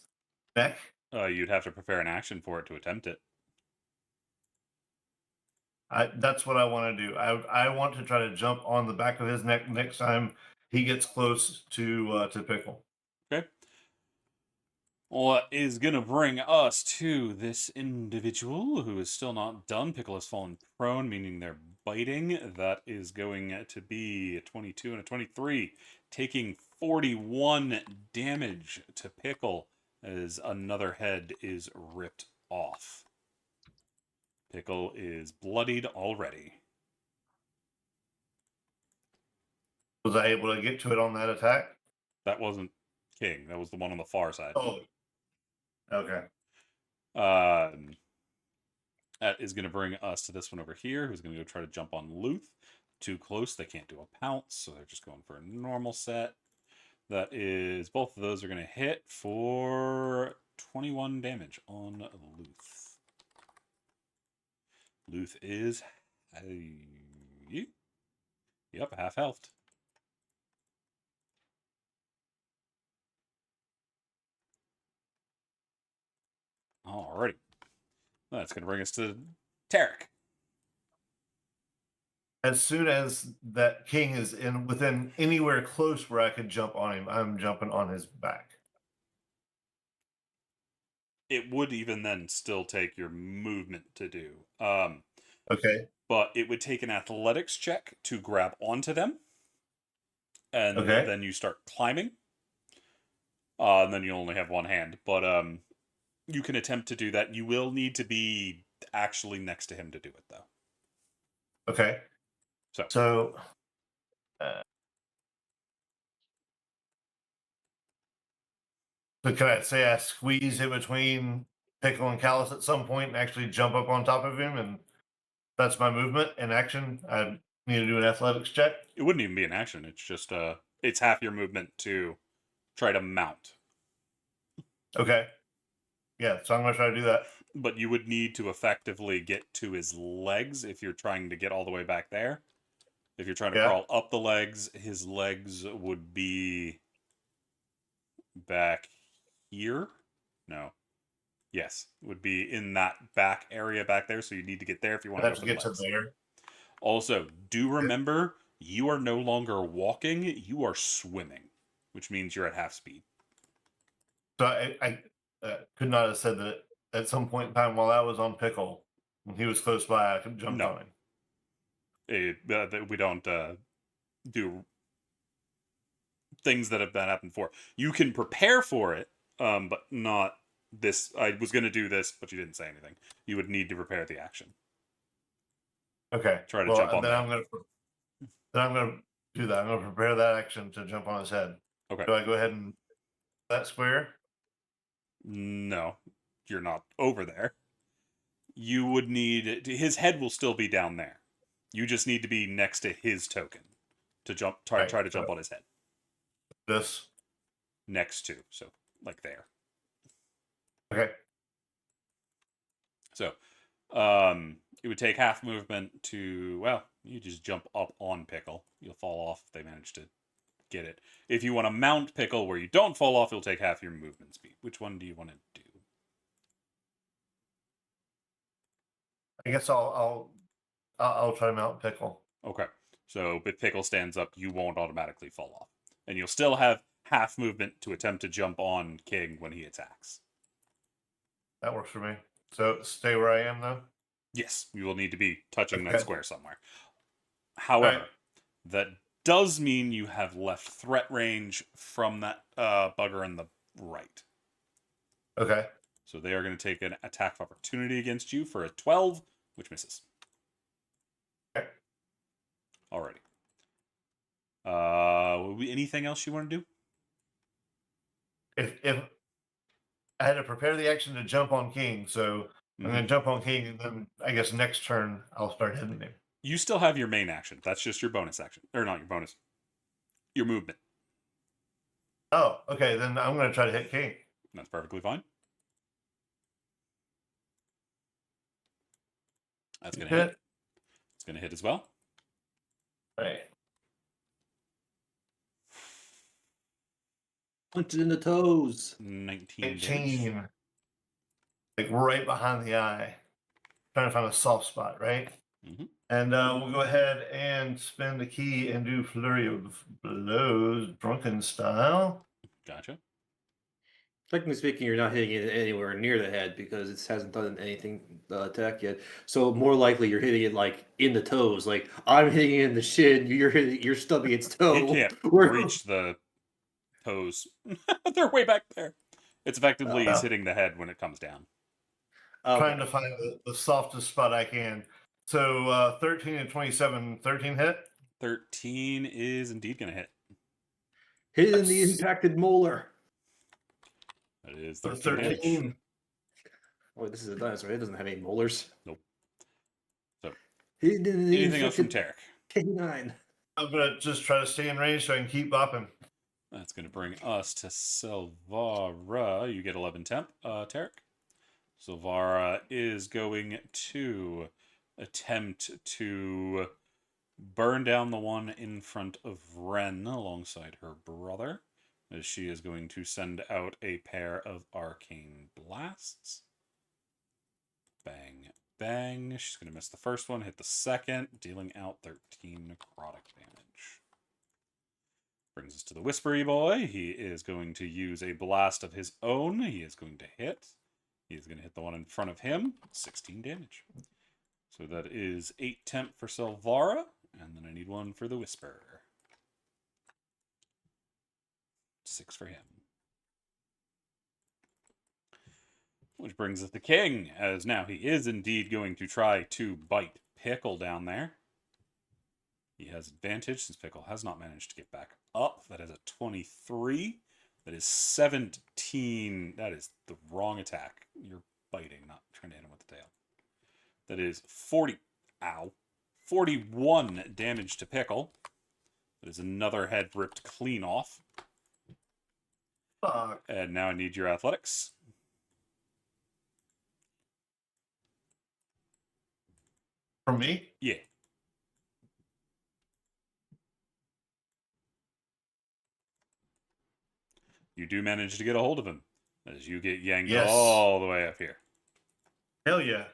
neck? You'd have to prepare an action for it to attempt it. That's what I want to do. I want to try to jump on the back of his neck next time he gets close to Pickle. Okay. What is going to bring us to this individual who is still not done. Pickle has fallen prone, meaning they're biting. That is going to be a 22 and a 23, taking 41 damage to Pickle as another head is ripped off. Pickle is bloodied already. Was I able to get to it on that attack? That wasn't King. That was the one on the far side. Oh, okay. That is going to bring us to this one over here, who's going to go try to jump on Luth. Too close, they can't do a pounce, so they're just going for a normal set. That is, both of those are going to hit for 21 damage on Luth. Luth is, yep, half health. Alrighty. That's going to bring us to Tarek. as soon as that king is within anywhere close where I could jump on him, I'm jumping on his back. It would even then still take your movement to do. Okay. But it would take an athletics check to grab onto them, and Okay. then you start climbing. And then you only have one hand, but you can attempt to do that. You will need to be actually next to him to do it, though. Okay. So, so can I say I squeeze in between Pickle and Callus at some point and actually jump up on top of him, and that's my movement in action? I need to do an athletics check. It wouldn't even be an action. It's just it's half your movement to try to mount. Okay. Yeah, so I'm gonna try to do that. But you would need to effectively get to his legs if you're trying to get all the way back there. If you're trying to Yeah. crawl up the legs, his legs would be back here. No. Yes, would be in that back area back there. So you need to get there if you I want to have go to for the get to legs. there. Also, do remember you are no longer walking; you are swimming, which means you're at half speed. So I could not have said that at some point in time while I was on Pickle, when he was close by, I could jump No. on him. We don't do things that have happened before. You can prepare for it, but not this. I was going to do this, but you didn't say anything. You would need to prepare the action. Okay. Try to well, jump on then the I'm gonna do that. I'm gonna prepare that action to jump on his head. Okay. Do I go ahead and that square? No, you're not over there. You would need his head will still be down there. You just need to be next to his token to jump. Try to jump on his head. This. Next to, so like there. Okay. So, it would take half movement to, well, you just jump up on Pickle. You'll fall off if they manage to get it. If you want to mount Pickle where you don't fall off, it'll take half your movement speed. Which one do you want to do? I guess I'll try to mount Pickle. Okay. So if Pickle stands up, you won't automatically fall off. And you'll still have half movement to attempt to jump on King when he attacks. That works for me. So stay where I am though. Yes, you will need to be touching that Okay. square somewhere. However, Right. that does mean you have left threat range from that bugger on the right. Okay. So they are going to take an attack of opportunity against you for a 12, which misses. Okay. Alrighty. Anything else you want to do? If I had to prepare the action to jump on King, so I'm gonna jump on King, and then I guess next turn I'll start hitting him. You still have your main action. That's just your bonus action. Or not your bonus. Your movement. Oh, okay. Then I'm gonna try to hit King. That's perfectly fine. That's going to hit. It's going to hit as well. Right. Punch it in the toes. 19 damage. 18. Like right behind the eye. Trying to find a soft spot, right? Mhm. And we'll go ahead and spend a key and do Flurry of Blows, drunken style. Gotcha. Technically speaking, you're not hitting it anywhere near the head because it hasn't done anything attack yet. So more likely you're hitting it like in the toes. Like I'm hitting it in the shin, you're stubbing its toe. It can't reach the toes. They're way back there. It's effectively he's hitting the head when it comes down. Trying to find the softest spot I can. So 13 and 27, 13 hit. 13 is indeed going to hit. Hit it in the impacted molar. That is So 13 damage. 13. Oh, this is a dinosaur. It doesn't have any molars. Nope. So, Hit it in the anything else from infected Tarek? K9. I'm gonna just try to stay in range so I can keep bopping. That's going to bring us to Silvara. You get 11 temp, Tarek. Silvara is going to attempt to burn down the one in front of Ren alongside her brother, as she is going to send out a pair of arcane blasts. Bang, bang. She's going to miss the first one, hit the second, dealing out 13 necrotic damage. Brings us to the Whispery Boy. He is going to use a blast of his own. He is going to hit. He is going to hit the one in front of him. 16 damage. So that is 8 temp for Silvara, and then I need one for the Whisper. 6 for him. Which brings us to King, as now he is indeed going to try to bite Pickle down there. He has advantage since Pickle has not managed to get back up. That is a 23. That is 17. That is the wrong attack. You're biting, not trying to hit him with the tail. That is 40. Ow. 41 damage to Pickle. That is another head ripped clean off. Fuck. And now I need your athletics. For me? Yeah. You do manage to get a hold of him as you get yanked Yes. all the way up here. Hell yeah.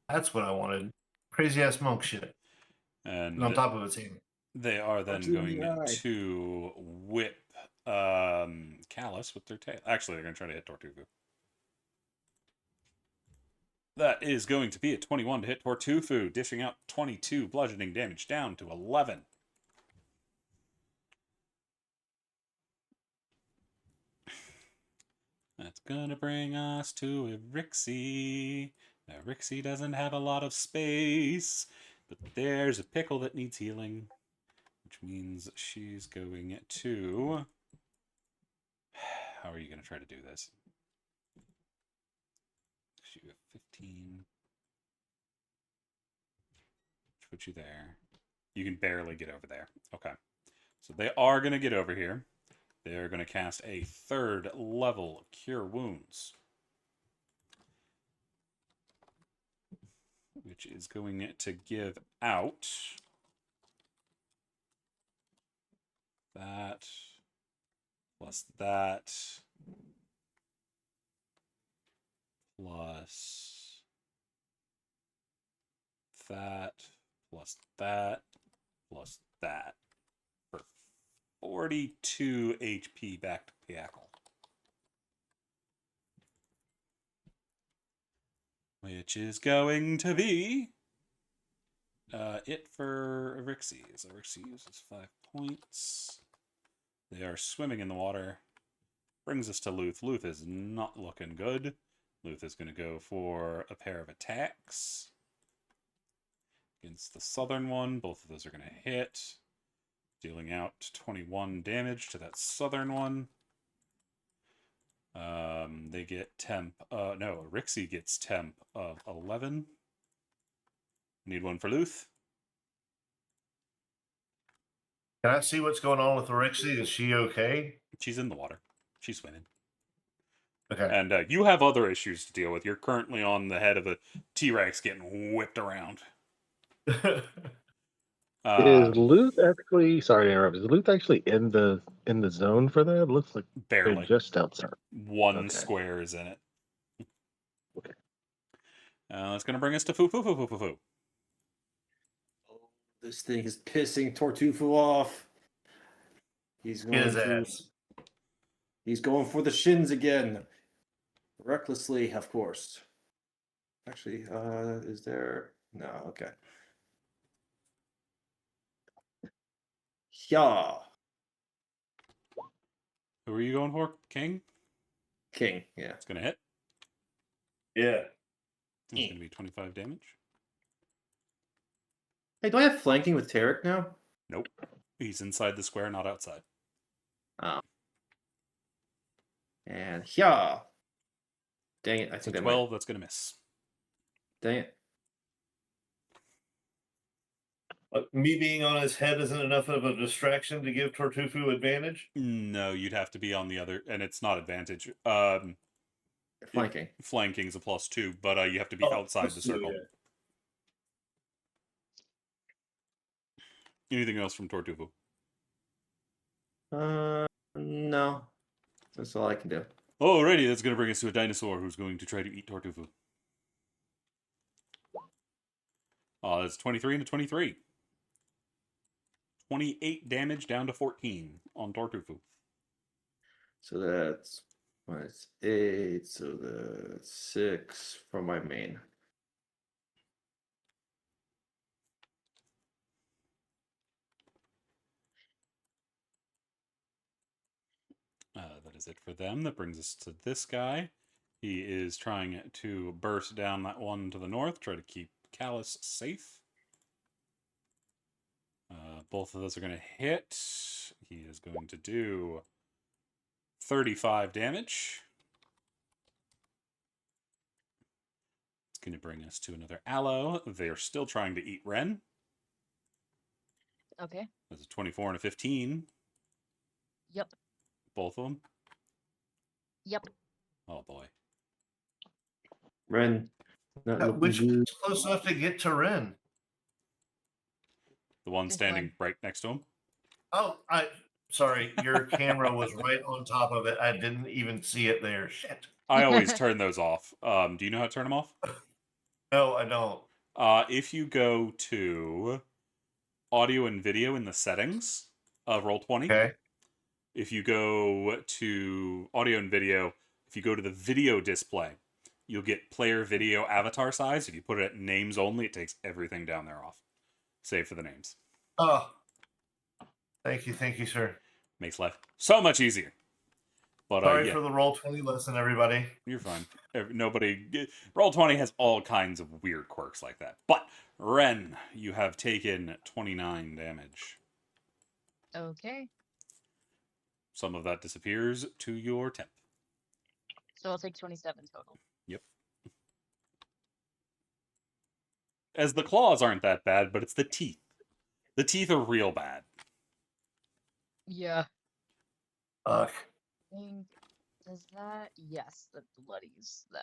That's what I wanted. Crazy ass monk shit. And And on top of his hand. they are then Punch you in going the eye. to whip Callus with their tail. Actually, they're going to try to hit Tortufu. That is going to be a 21 to hit Tortufu, dishing out 22 bludgeoning damage down to 11. That's going to bring us to Erixie. Now, Erixie doesn't have a lot of space, but there's a Pickle that needs healing, which means she's going to... How are you going to try to do this? You have 15. Which puts you there. You can barely get over there. Okay. So they are going to get over here. They're going to cast a 3rd level Cure Wounds, which is going to give out that plus that plus that plus that plus that for 42 HP back to Pickle. Which is going to be it for Erixie. So Erixie uses 5 points. They are swimming in the water. Brings us to Luth. Luth is not looking good. Luth is going to go for a pair of attacks against the southern one. Both of those are going to hit, dealing out 21 damage to that southern one. They get temp. No, Erixie gets temp of 11. Need one for Luth. Can I see what's going on with Orixie? Is she okay? She's in the water. She's swimming. Okay. And you have other issues to deal with. You're currently on the head of a T-Rex getting whipped around. Is Luth actually? Sorry to interrupt. Is Luth actually in the zone for that? It looks like they're Barely. just outside. One Okay. square is in it. Okay. That's going to bring us to Foo Foo Foo Foo Foo Foo. This thing is pissing Tortufu off. He's going His to. ass. He's going for the shins again. Recklessly, of course. Actually, is there? No, okay. Yeah. Who are you going for? King? King, yeah. It's going to hit. Yeah. It's going to be 25 damage. Hey, do I have flanking with Tarek now? Nope. He's inside the square, not outside. Oh. And yeah. Dang it, I So think 12, that's going to miss. Dang it. Me being on his head isn't enough of a distraction to give Tortufu advantage? No, you'd have to be on the other, and it's not advantage. Flanking. Flanking is a +2, but you have to be outside the +2, circle. yeah. Anything else from Tortufu? No. That's all I can do. Alrighty, that's going to bring us to a dinosaur who's going to try to eat Tortufu. It's 23 and a 23. 28 damage down to 14 on Tortufu. So that's 8. So that's 6 from my main. That is it for them. That brings us to this guy. He is trying to burst down that one to the north, try to keep Callus safe. Both of those are going to hit. He is going to do 35 damage. It's going to bring us to another aloe. They're still trying to eat Ren. Okay. That's a 24 and a 15. Yep. Both of them. Yep. Oh boy. Ren, not looking Which good. one's close enough to get to Ren? The one This standing one. right next to him. Oh, sorry, your camera was right on top of it. I didn't even see it there. Shit. I always turn those off. Do you know how to turn them off? No, I don't. If you go to audio and video in the settings of Roll20, Okay. if you go to audio and video, if you go to the video display, you'll get player video avatar size. If you put it at names only, it takes everything down there off, save for the names. Oh, thank you, sir. Makes life so much easier. But Sorry yeah, for the Roll20 lesson, everybody. you're fine. Roll20 has all kinds of weird quirks like that. But Ren, you have taken 29 damage. Okay. Some of that disappears to your temp. So I'll take 27 total. Yep. As the claws aren't that bad, but it's the teeth. The teeth are real bad. Yeah. Fuck. I think does that? Yes, that bloodies them.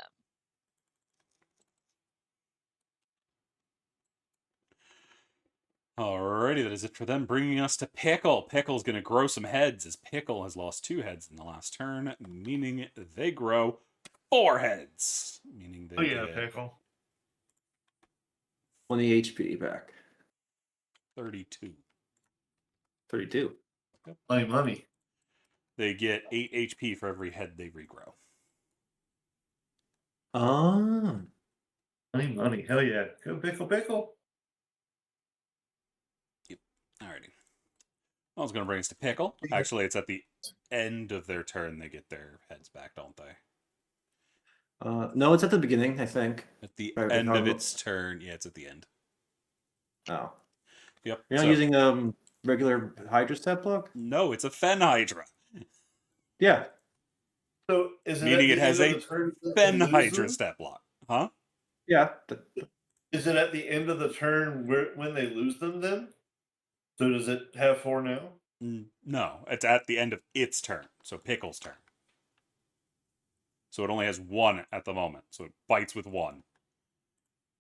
Alrighty, that is it for them, bringing us to Pickle. Pickle's going to grow some heads, as Pickle has lost 2 heads in the last turn, meaning they grow 4 heads. Meaning they Oh yeah, get pickle. 20 HP back. 32. 32. Money. They get 8 HP for every head they regrow. Ah. Money. Hell yeah. Go pickle. Alrighty. I was going to bring us to Pickle. Actually, it's at the end of their turn they get their heads back, don't they? No, it's at the beginning, I think. At the Right, end how of it its turn. Yeah, it's at the end. Oh. Yep. You're not so- using regular Hydra stat block? No, it's a Fen Hydra. Yeah. So is it Meaning at it the has end a of the turn that Fen they lose Hydra them? stat block. Huh? Yeah. Is it at the end of the turn when they lose them then? So does it have 4 now? No, it's at the end of its turn. So Pickle's turn. So it only has 1 at the moment. So it bites with 1.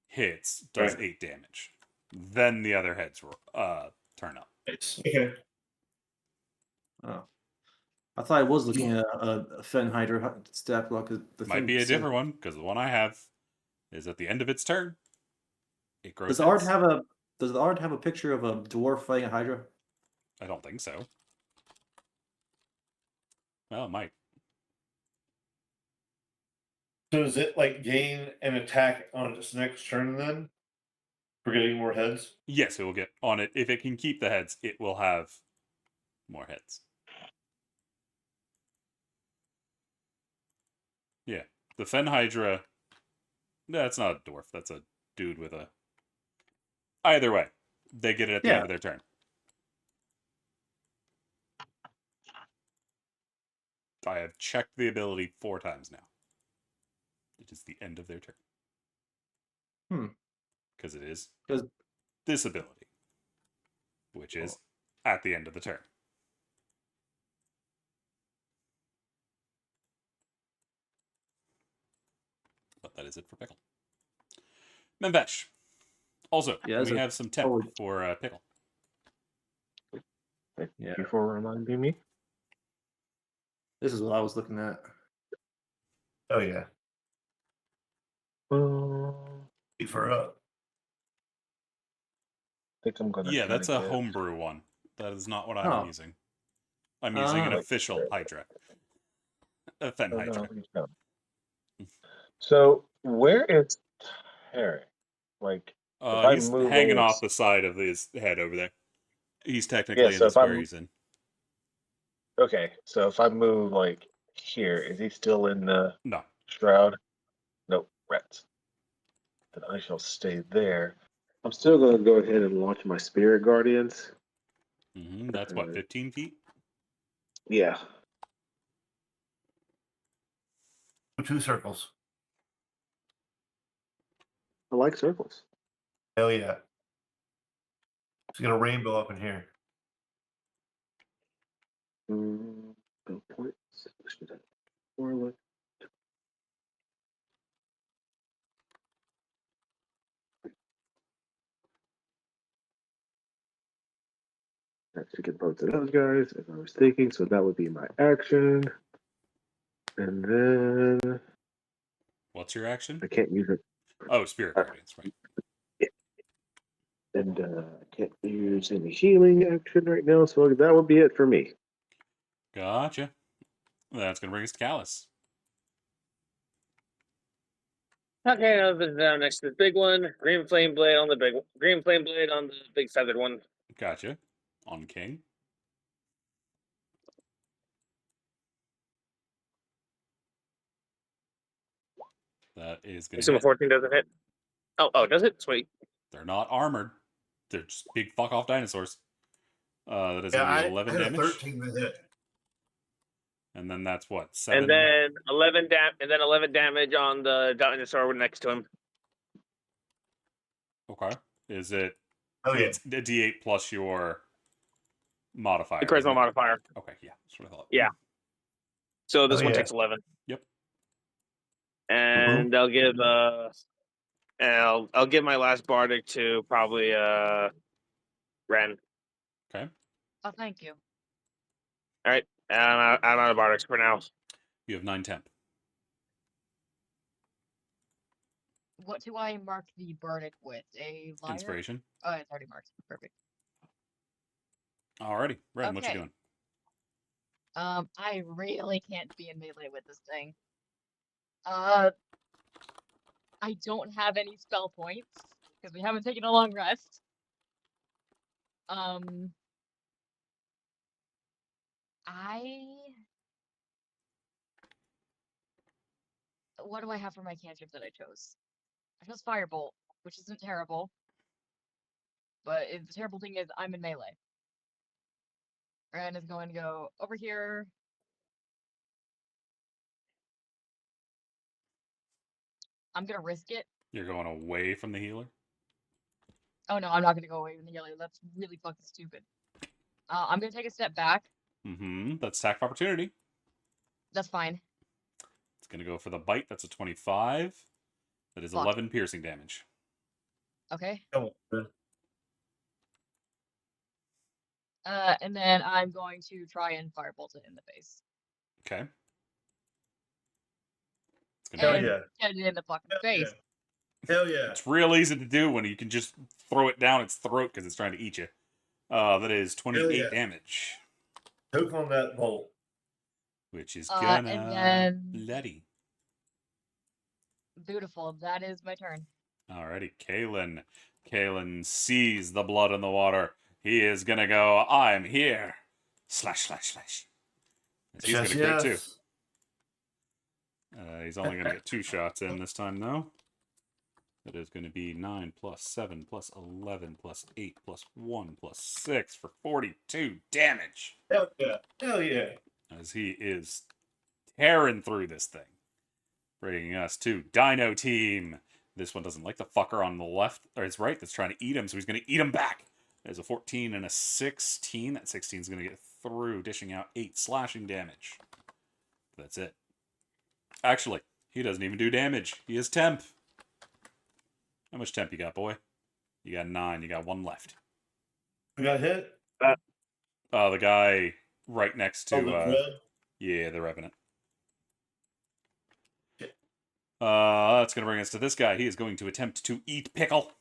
Hits, does Right. 8 damage. Then the other heads turn up. Okay. Oh. I thought I was looking at a Fen Hydra stat block. The Might thing be a says- different one, because the one I have is at the end of its turn. It grows Does the art heads. have a picture of a dwarf fighting a Hydra? I don't think so. Well, it might. So does it like gain an attack on its next turn then? For getting more heads? Yes, it will get on it. If it can keep the heads, it will have more heads. Yeah. The Fen Hydra. That's not a dwarf. That's a dude with a. Either way, they get it at the end of their turn. I have checked the ability 4 times now. It is the end of their turn. Because it is this ability, which is at the end of the turn. But that is it for Pickle. Memvesh. Also, Yeah, we have some temp forward. for Pickle. Thank Yeah. you for reminding me. This is what I was looking at. Oh yeah. Um, For think I'm gonna Yeah, try that's to a get homebrew one. That is not what I'm Oh. using. I'm using an Ah. like official Hydra. A Fen no, Hydra. no. So where is Harry? Like if I He's move hanging over, off the side of his head over there. He's yeah. technically in So the if square I'm he's in. okay, so if I move like here, is he still in the No. shroud? Nope, rats. Then I shall stay there. I'm still gonna go ahead and launch my spirit guardians. That's what, 15 feet? Yeah. 2 circles. I like circles. Hell yeah. Let's get a rainbow up in here. Go points. Should I forward? I should get both of those guys as I was thinking, so that would be my action. And then What's your action? I can't use it. Oh, Spirit Guardians, right. And I can't use any healing action right now, so that would be it for me. Gotcha. That's going to bring us to Callus. Okay, now this is down next to the big one. Green flame blade on the big feathered one. Gotcha. On King. That is going to Assume a hit. 14 doesn't hit. Oh, does it? Sweet. They're not armored. They're just big fuck off dinosaurs. That is Yeah, going to be I 11 had a damage. 13 that hit. And then that's what, 7? And then 11 damage on the dinosaur next to him. Okay. Is it? Oh yeah. It's a D8 plus your modifier. The isn't charisma it? modifier. Okay, yeah, that's what I thought. Yeah. So this Oh, one yeah. takes 11. Yep. And I'll give I'll give my last bardic to probably Ren. Okay. Oh, thank you. All right. I'm out of bardics for now. You have 9 temp. What do I mark the bardic with? A lyre? Inspiration. Oh, it's already marked. Perfect. Alrighty. Ren, what you Okay. doing? I really can't be in melee with this thing. I don't have any spell points because we haven't taken a long rest. What do I have for my cantrip that I chose? I chose Firebolt, which isn't terrible. But the terrible thing is I'm in melee. Ren is going to go over here. I'm gonna risk it. You're going away from the healer? Oh no, I'm not gonna go away from the healer. That's really fucking stupid. I'm gonna take a step back. That's attack of opportunity. That's fine. It's going to go for the bite. That's a 25. That is Fuck. 11 piercing damage. Okay. Come on. And then I'm going to try and firebolt it in the face. Okay. It's going Hell to And yeah. get it in the fucking Hell face. yeah. Hell yeah. It's real easy to do when you can just throw it down its throat because it's trying to eat you. That is 28 yeah. damage. Choke on that bolt. Which is And gonna then bloody. beautiful. That is my turn. Alrighty, Kalen. Kalen sees the blood in the water. He is gonna go, I'm here. Slash, slash, slash. He's Yes, gonna crit too. yes. He's only gonna get 2 shots in this time though. That is going to be 9 plus 7 plus 11 plus 8 plus 1 plus 6 for 42 damage. Hell yeah. Hell yeah. As he is tearing through this thing. Bringing us to Dino Team. This one doesn't like the fucker on the left, or his right, that's trying to eat him, so he's going to eat him back. There's a 14 and a 16. That 16 is going to get through, dishing out 8 slashing damage. That's it. Actually, he doesn't even do damage. He is temp. How much temp you got, boy? You got 9. You got 1 left. We got hit. The guy right next to, Oh, the dread. yeah, the Revenant. That's going to bring us to this guy. He is going to attempt to eat Pickle.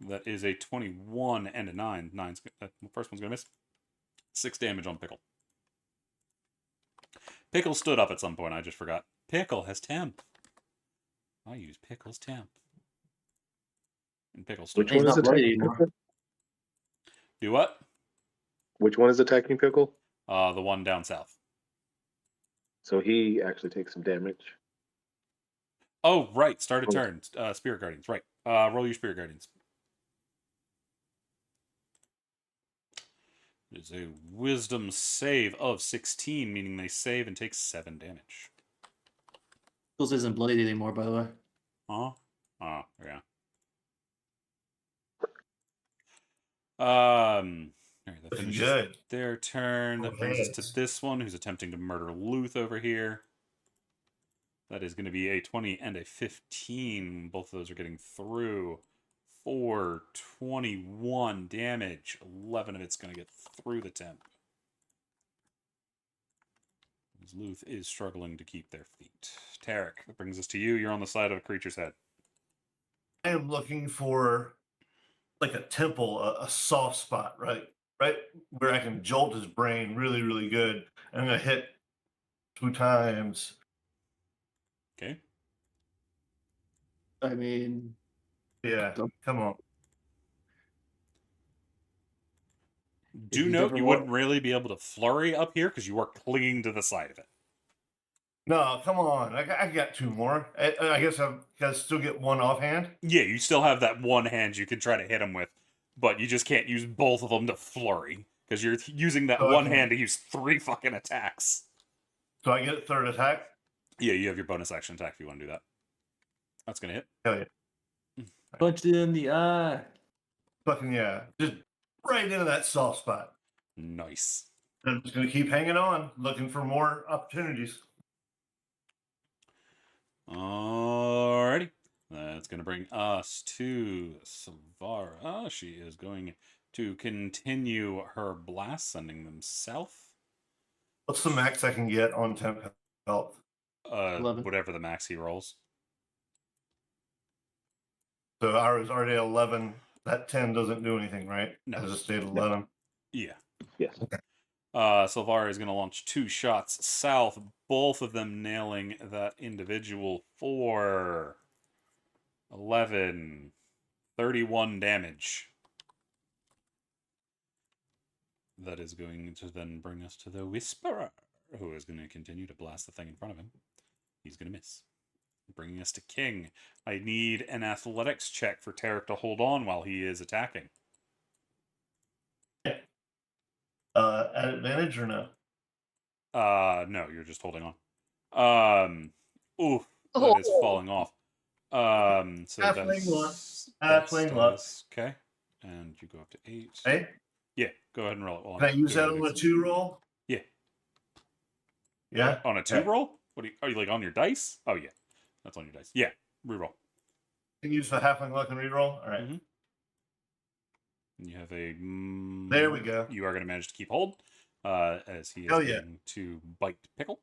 That is a 21 and a 9. The first one's going to miss. 6 damage on Pickle. Pickle stood up at some point, I just forgot. Pickle has temp. I use Pickle's temp. And Pickle stood Which up. one is not bloody attacking anymore. Pickle? Do what? Which one is attacking Pickle? The one down south. So he actually takes some damage. Oh, right. Start a turn. Spirit Guardians. Right. Roll your Spirit Guardians. It's a Wisdom save of 16, meaning they save and take 7 damage. Pickles isn't bloodied anymore, by the way. Huh? Oh, yeah. Alright, that Looking finishes good. their turn. That brings us to heads. this one, who's attempting to murder Luth over here. That is going to be a 20 and a 15. Both of those are getting through. 4, 21 damage. 11 of it's going to get through the temp. As Luth is struggling to keep their feet. Tarek, that brings us to you. You're on the side of a creature's head. I am looking for like a temple, a soft spot, right where I can jolt his brain really, really good. I'm gonna hit 2 times. Okay. I mean, Yeah, Don't- come on. Do you note never you wa- wouldn't really be able to flurry up here because you are clinging to the side of it. No, come on. I got 2 more. I guess I gotta still get 1 offhand. Yeah, you still have that one hand you can try to hit him with, but you just can't use both of them to flurry because you're using that So I one can- hand to use 3 fucking attacks. So I get a 3rd attack. Yeah, you have your bonus action attack if you want to do that. That's gonna hit. Hell yeah. punch it in the eye. Fucking yeah. Just right into that soft spot. Nice. I'm just gonna keep hanging on, looking for more opportunities. Alrighty. That's going to bring us to Savara. She is going to continue her blast, sending them south. What's the max I can get on temp health? 11. Whatever the max he rolls. So I was already at 11. That 10 doesn't do anything, right? No. As a state of 11. Yeah. Yes. Silvara is going to launch 2 shots south, both of them nailing that individual for 11, 31 damage. That is going to then bring us to the Whisperer, who is going to continue to blast the thing in front of him. He's going to miss. Bringing us to King. I need an athletics check for Tarek to hold on while he is attacking. At advantage or no? No, you're just holding on. Oof, that is falling off. So Halfling luck. that's Halfling luck. okay. And you go up to 8. Hey, Yeah, go ahead and roll it. While can I I'm use that doing on it. a 2 roll? Yeah. Yeah. On a 2 Okay. roll? What are you like on your dice? Oh yeah, that's on your dice. Yeah, reroll. Can you use the halfling luck and reroll? All right. Mhm. You have a. There we go. You are going to manage to keep hold, as he is Hell yeah. going to bite Pickle.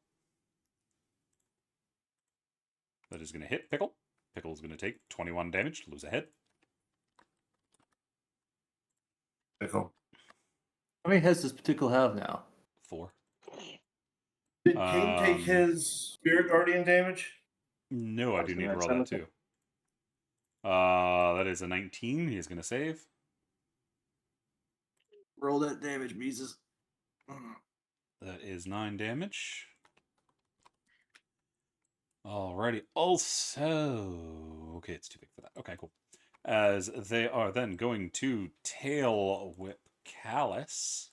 That is going to hit Pickle. Pickle is going to take 21 damage, lose a head. Pickle. How many heads does Pickle have now? 4. Did King take Um, his spirit guardian damage? No, I do need to roll That's that too. That is a 19. He is going to save. Roll that damage, Mises. That is 9 damage. Alrighty. Also, okay, it's too big for that. Okay, cool. As they are then going to tail whip Callus.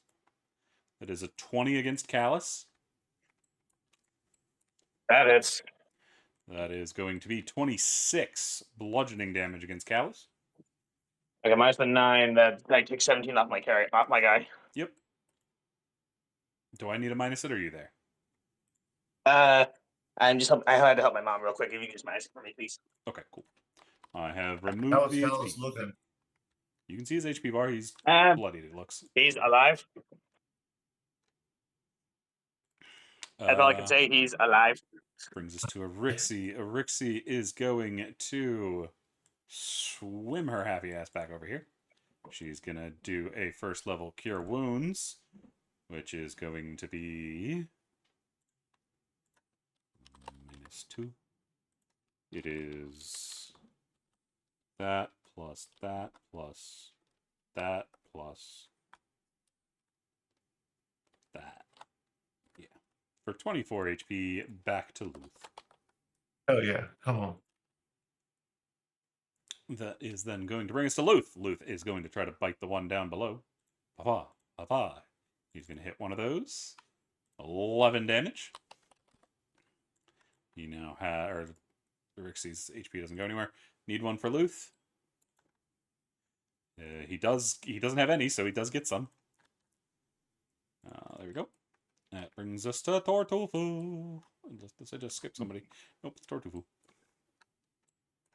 That is a 20 against Callus. That hits. That is going to be 26 bludgeoning damage against Callus. Okay, minus the 9. That I take 17 off my guy. Yep. Do I need to minus it, or are you there? I had to help my mom real quick. If you can just minus it for me, please. Okay, cool. I have How removed is the Callus HP. looking? You can see his HP bar. He's Uh, bloodied, it looks. he's alive. That's all I can say. He's alive. Brings us to Arixie. Arixie is going to swim her happy ass back over here. She's going to do a first level Cure Wounds, which is going to be -2. It is that plus that plus that plus that. Yeah. For 24 HP, back to Luth. Oh yeah, come on. That is then going to bring us to Luth. Luth is going to try to bite the one down below. Papa, papa. He's going to hit one of those. 11 damage. He now has, or Rixie's HP doesn't go anywhere. Need one for Luth. He doesn't have any, so he does get some. There we go. That brings us to Tortofu. Did I just skip somebody? Nope, it's Tortofu.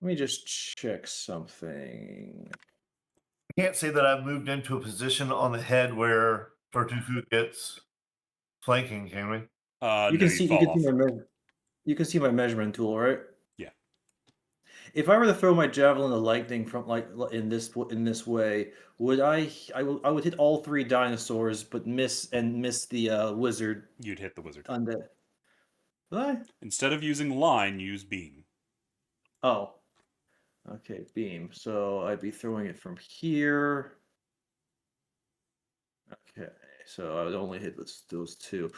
Let me just check something. I can't say that I've moved into a position on the head where Tartufu gets flanking, can we? You No, can see. fall You can see off. you can see my measurement tool, right? Yeah. If I were to throw my javelin of lightning from in this way, would I would hit all 3 dinosaurs, but miss the wizard You'd hit the wizard. undead. Would I? Instead of using line, use beam. Oh. Okay, beam. So I'd be throwing it from here. Okay, so I would only hit those 2.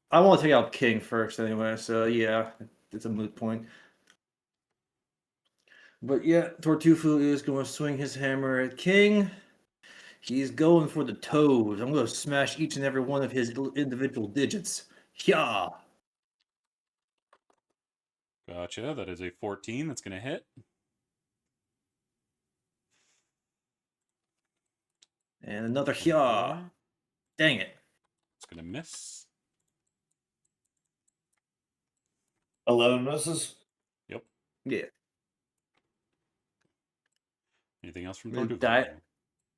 I want to take out King first anyway, so yeah, it's a moot point. But yeah, Tortufu is going to swing his hammer at King. He's going for the toes. I'm going to smash each and every one of his individual digits. Yeah. Gotcha. That is a 14. That's going to hit. And another yeah. Dang it. It's going to miss. 11 misses. Yep. Yeah. Anything else from Really, Tortufu?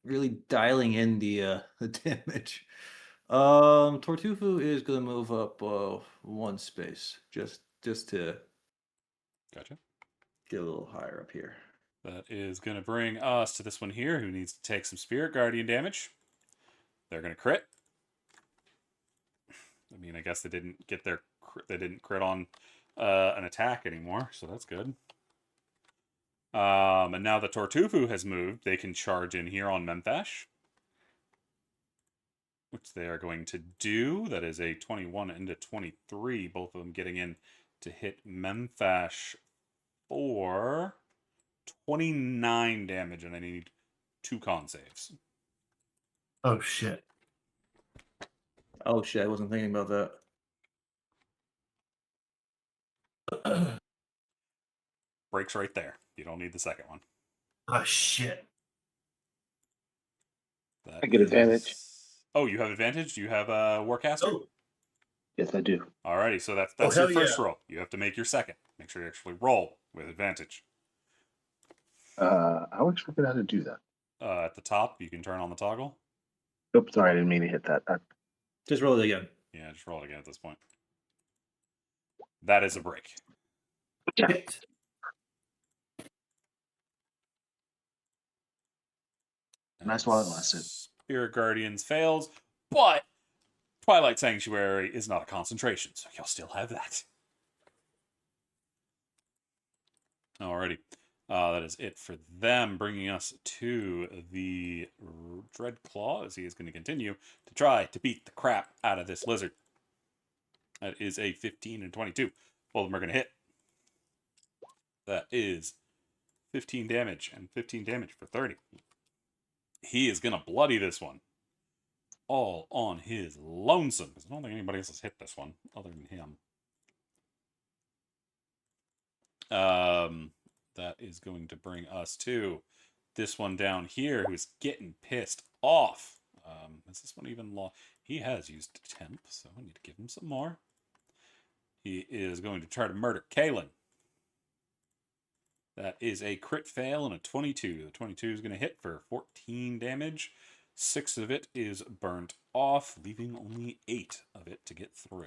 really dialing in the damage. Tortufu is going to move up 1 space just to Gotcha. get a little higher up here. That is going to bring us to this one here, who needs to take some Spirit Guardian damage. They're going to crit. I mean, I guess they didn't get their they didn't crit on an attack anymore, so that's good. And now the Tortufu has moved, they can charge in here on Memphash, which they are going to do. That is a 21 into 23, both of them getting in to hit Memphash for 29 damage, and I need 2 con saves. Oh shit. Oh shit, I wasn't thinking about that. Breaks right there. You don't need the second one. Oh shit. That I get advantage. Oh, you have advantage? Do you have a Warcaster? Oh, Yes, I do. Alrighty, so that's Oh, your hell first yeah. roll. You have to make your second. Make sure you actually roll with advantage. I was figuring out how to do that. At the top, you can turn on the toggle. Oops, sorry, I didn't mean to hit that. Just roll it again. Yeah, just roll it again at this point. That is a break. Shit. Nice while it lasted. Spirit Guardians fails, but Twilight Sanctuary is not a concentration, so you'll still have that. Alrighty. That is it for them, bringing us to the Dread Claw, as he is going to continue to try to beat the crap out of this lizard. That is a 15 and 22. Both of them are going to hit. That is 15 damage and 15 damage for 30. He is going to bloody this one. All on his lonesome, because I don't think anybody else has hit this one other than him. That is going to bring us to this one down here, who's getting pissed off. Is this one even law? He has used temp, so I need to give him some more. He is going to try to murder Kalen. That is a crit fail and a 22. The 22 is going to hit for 14 damage. 6 of it is burnt off, leaving only 8 of it to get through.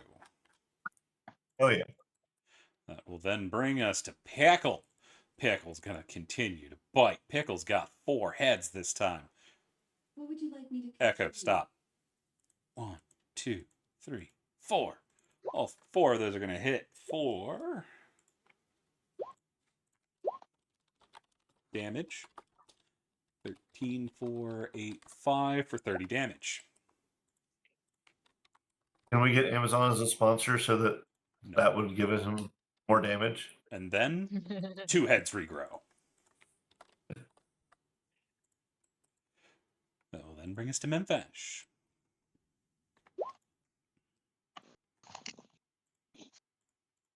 Oh yeah. That will then bring us to Packle. Pickle's gonna continue to bite. Pickle's got 4 heads this time. What would you like me to Echo, contribute? stop. 1, 2, 3, 4. All 4 of those are gonna hit for damage. 13, 4, 8, 5 for 30 damage. Can we get Amazon as a sponsor so that No. that would give us him more damage? And then 2 heads regrow. That will then bring us to Memphis.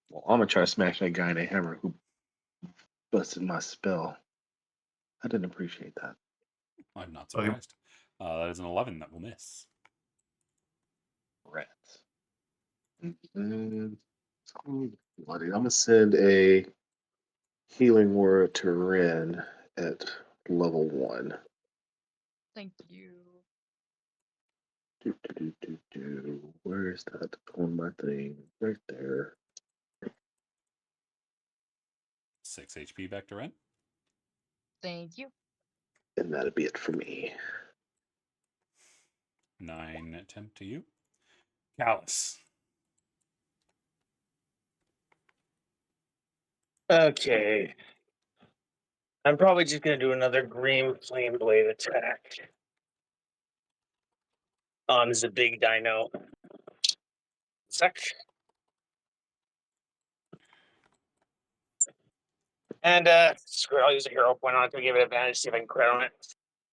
Well, I'm gonna try to smash that guy in the hammer who busted my spell. I didn't appreciate that. I'm not Okay. surprised. That is an 11 that will miss. Rats. Bloody. I'm gonna send a healing word to Ren at level 1. Thank you. Where is that on my thing? Right there. 6 HP back to Ren. Thank you. And that'd be it for me. 9 temp to you. Callus. Okay. I'm probably just gonna do another green flame blade attack on the big dino. Sec. And screw it, I'll use a hero point on it to give it advantage, see if I can crit on it.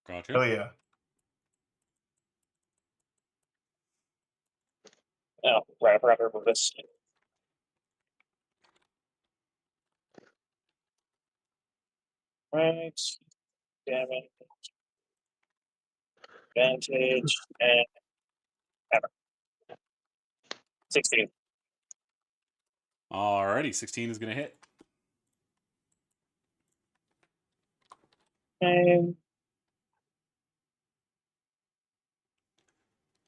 Gotcha. Oh yeah. Oh, right, I forgot to remove this. Right. Damage. Advantage and ever. 16. Alrighty, 16 is going to hit. And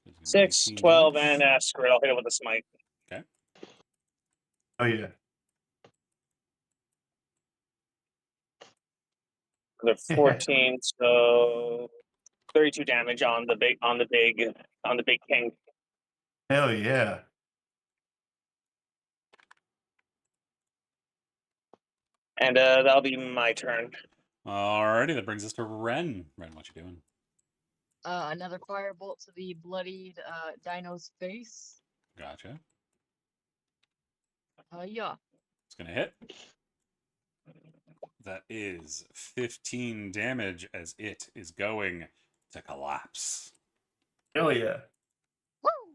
There's gonna be 6, 18 12, damage. and screw it, I'll hit it with a smite. Okay. Oh yeah. They're 14, so 32 damage on the big king. Hell yeah. And that'll be my turn. Alrighty, that brings us to Ren. Ren, what you doing? Another firebolt to the bloodied dino's face. Gotcha. Yeah. It's going to hit. That is 15 damage as it is going to collapse. Hell yeah.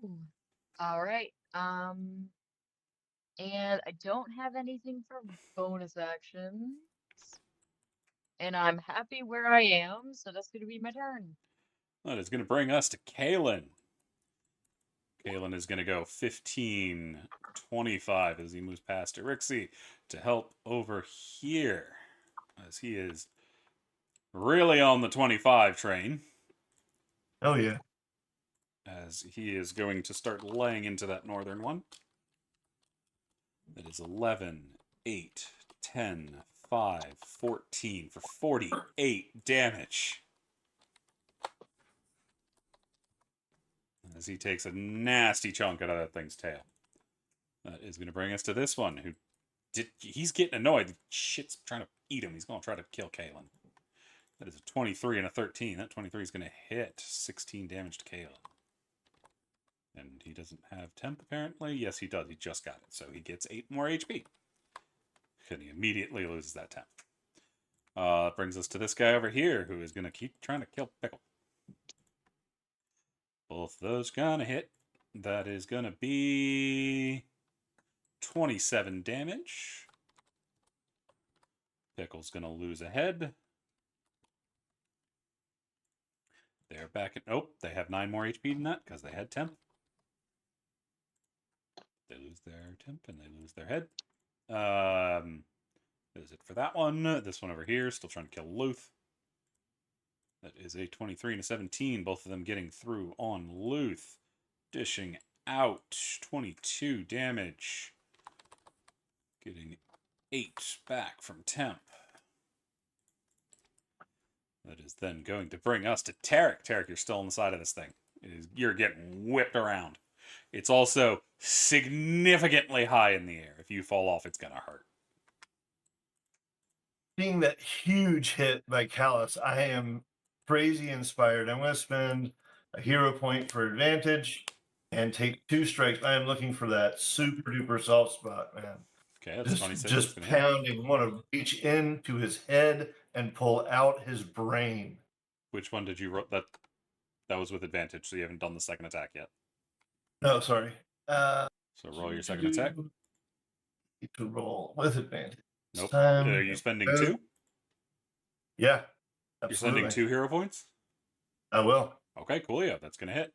Woo! All right. And I don't have anything for bonus actions. And I'm happy where I am, so that's going to be my turn. That is going to bring us to Kalen. Kalen is going to go 15, 25 as he moves past Erixie to help over here. As he is really on the 25 train. Hell yeah. As he is going to start laying into that northern one. That is 11, 8, 10, 5, 14 for 48 damage. As he takes a nasty chunk out of that thing's tail. That is going to bring us to this one, who he's getting annoyed. Shit's trying to eat him. He's going to try to kill Kalen. That is a 23 and a 13. That 23 is going to hit 16 damage to Kalen. And he doesn't have temp, apparently. Yes, he does. He just got it. So he gets 8 more HP. And he immediately loses that temp. Brings us to this guy over here, who is going to keep trying to kill Pickle. Both those going to hit. That is going to be 27 damage. Pickle's going to lose a head. They're back at... Oh, they have 9 more HP than that because they had temp. They lose their temp and they lose their head. That is it for that one. This one over here, still trying to kill Luth. That is a 23 and a 17. Both of them getting through on Luth. Dishing out 22 damage. Getting 8 back from temp. That is then going to bring us to Tarek. Tarek, you're still on the side of this thing. You're getting whipped around. It's also significantly high in the air. If you fall off, it's going to hurt. Seeing that huge hit by Callus, I am crazy inspired. I'm going to spend a hero point for advantage and take 2 strikes. I am looking for that super duper soft spot, man. Okay, that's 26. That's Just gonna hit. pounding. Want to reach into his head and pull out his brain. Which one did you roll? That was with advantage, so you haven't done the second attack yet. No, sorry. So roll your second attack. Need to roll with advantage. Nope. Time. Are you spending Go. 2? Yeah, You're absolutely. spending 2 hero points? I will. Okay, cool. Yeah, that's going to hit.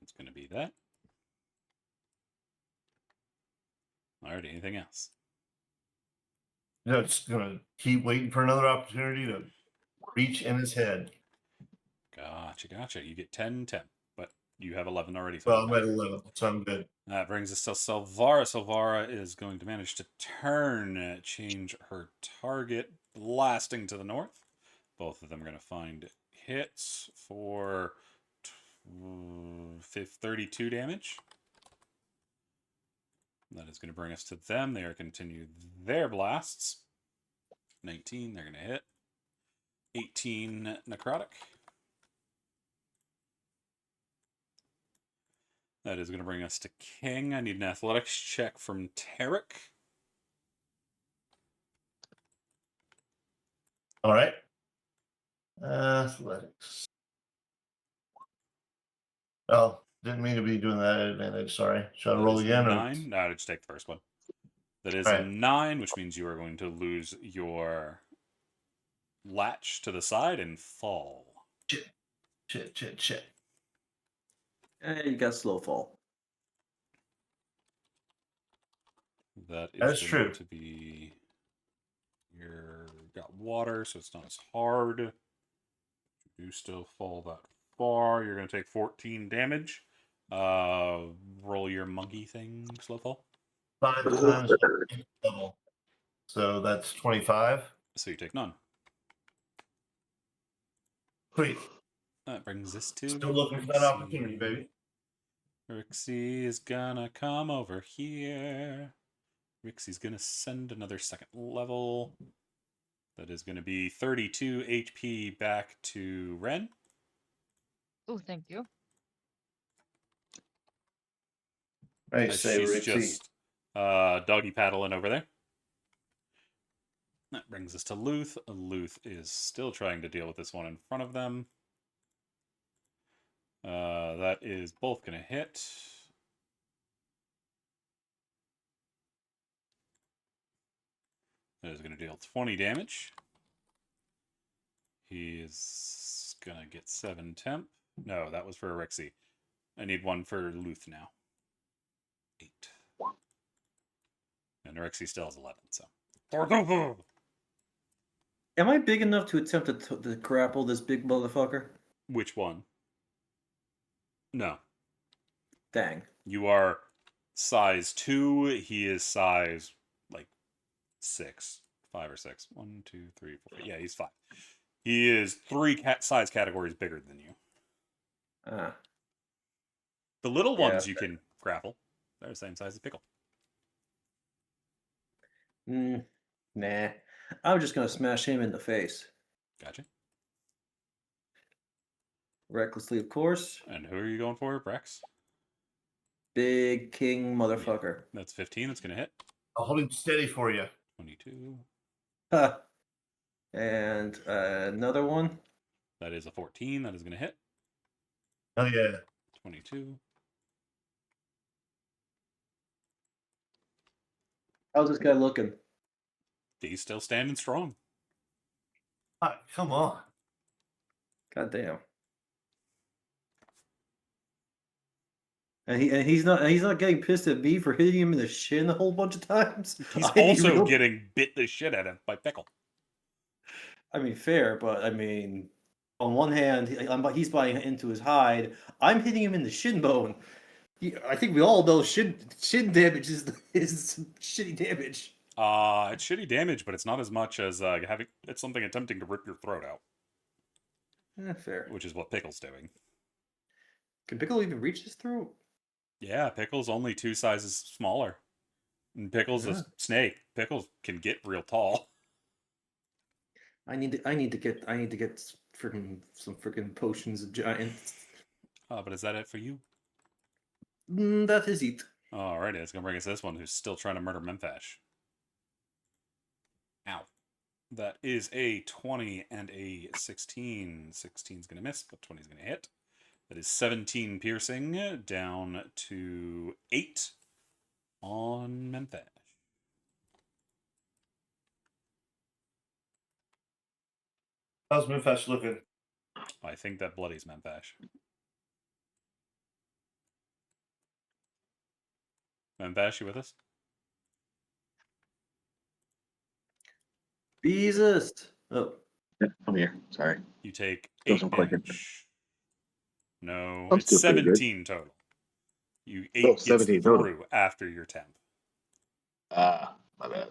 It's going to be that. Alright, anything else? Just gonna keep waiting for another opportunity to reach in his head. Gotcha. You get 10, but you have 11 already. Well, I'm at 11, so I'm good. That brings us to Silvara. Silvara is going to manage to change her target, blasting to the north. Both of them are going to find hits for 32 damage. That is going to bring us to them. They are continue their blasts. 19, they're going to hit. 18 necrotic. That is going to bring us to King. I need an athletics check from Tarek. All right. Athletics. Oh, didn't mean to be doing that at advantage. Sorry. Should I roll again? 9. No, just take the first one. That is a 9, which means you are going to lose your latch to the side and fall. Shit. You got slow fall. That is That's going true. to be... You're got water, so it's not as hard. You still fall that far. You're going to take 14 damage. Roll your monkey thing, slow fall. 5 times double. So that's 25. So you take none. Sweet. That brings us to Still looking for that opportunity, baby. Rixie is gonna come over here. Rixie's gonna send another second level. That is gonna be 32 HP back to Ren. Oh, thank you. Nice save, She's Rixie. just doggy paddling over there. That brings us to Luth. Luth is still trying to deal with this one in front of them. That is both going to hit. That is going to deal 20 damage. He is going to get 7 temp. No, that was for Rixie. I need one for Luth now. 8. And Rixie still has 11, so. Am I big enough to attempt to grapple this big motherfucker? Which one? No. Dang. You are size 2. He is size, 6. 5 or 6. 1, 2, 3, 4. Yeah, he's 5. He is 3 size categories bigger than you. The little ones you can grapple. They're the same size as Pickle. Nah. I'm just gonna smash him in the face. Gotcha. Recklessly, of course. And who are you going for, Brex? Big king motherfucker. Yeah, that's 15. That's going to hit. I'll hold him steady for you. 22. And another one. That is a 14. That is going to hit. Oh, yeah. 22. How's this guy looking? He's still standing strong. Come on. God damn. And he's not getting pissed at me for hitting him in the shin a whole bunch of times. He's also getting bit the shit out of by Pickle. I mean, fair, but I mean, on one hand, he's biting into his hide. I'm hitting him in the shin bone. I think we all know shin damage is some shitty damage. It's shitty damage, but it's not as much as it's something attempting to rip your throat out, Fair. which is what Pickle's doing. Can Pickle even reach his throat? Yeah, Pickle's only 2 sizes smaller. And Pickle's a snake. Pickles can get real tall. I need to get some freaking potions of giants. But is that it for you? That is it. Alrighty, it's gonna bring us this one who's still trying to murder Memphash. Ow. That is a 20 and a 16. 16's gonna miss, but 20's gonna hit. That is 17 piercing, down to 8 on Memphash. How's Memphash looking? I think that bloodies Memphash. Memphash, you with us? Jesus. Oh. Yeah, I'm here. Sorry. You take Still 8 some clicking. damage. No, I'm it's still pretty good. 17 total. You 8 Oh, gets 17 through total. after your temp. My bad.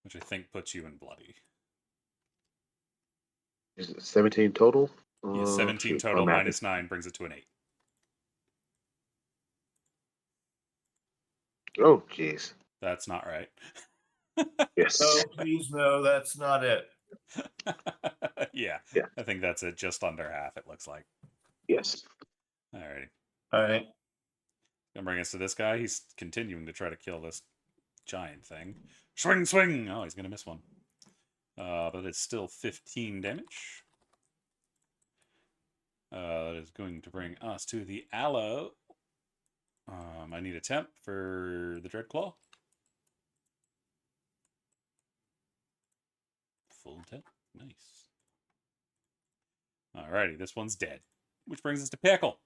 Which I think puts you in bloody. Is it 17 total? Yeah, 17 shoot, my total math minus is- 9 brings it to an 8. Oh, jeez. That's not right. Yes. No, please, no, that's not it. Yeah, Yeah. I think that's it. Just under half, it looks like. Yes. Alrighty. All right. Gonna bring us to this guy. He's continuing to try to kill this giant thing. Swing, swing! Oh, he's gonna miss one. But it's still 15 damage. That is going to bring us to the aloe. I need a temp for the Dreadclaw. Full temp. Nice. Alrighty, this one's dead. Which brings us to Pickle.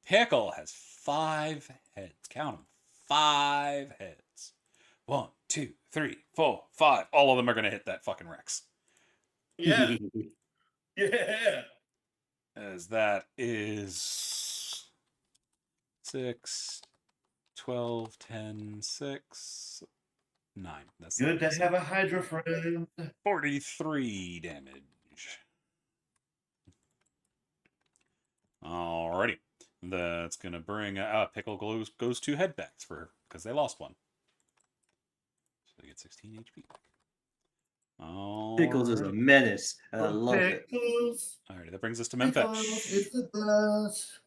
Pickle has 5 heads. Count them. 5 heads. 1, 2, 3, 4, 5. All of them are going to hit that fucking Rex. Yeah. Yeah. As that is 6, 12, 10, 6, 9. That's Good to 11, have a Hydra friend. 43 damage. Alrighty. That's going to bring Pickle goes 2 headbacks for her because they lost one. So they get 16 HP back. Pickles is a menace. I love it. Pickles. Alrighty, that brings us to Pickles, Memphash. it's the best.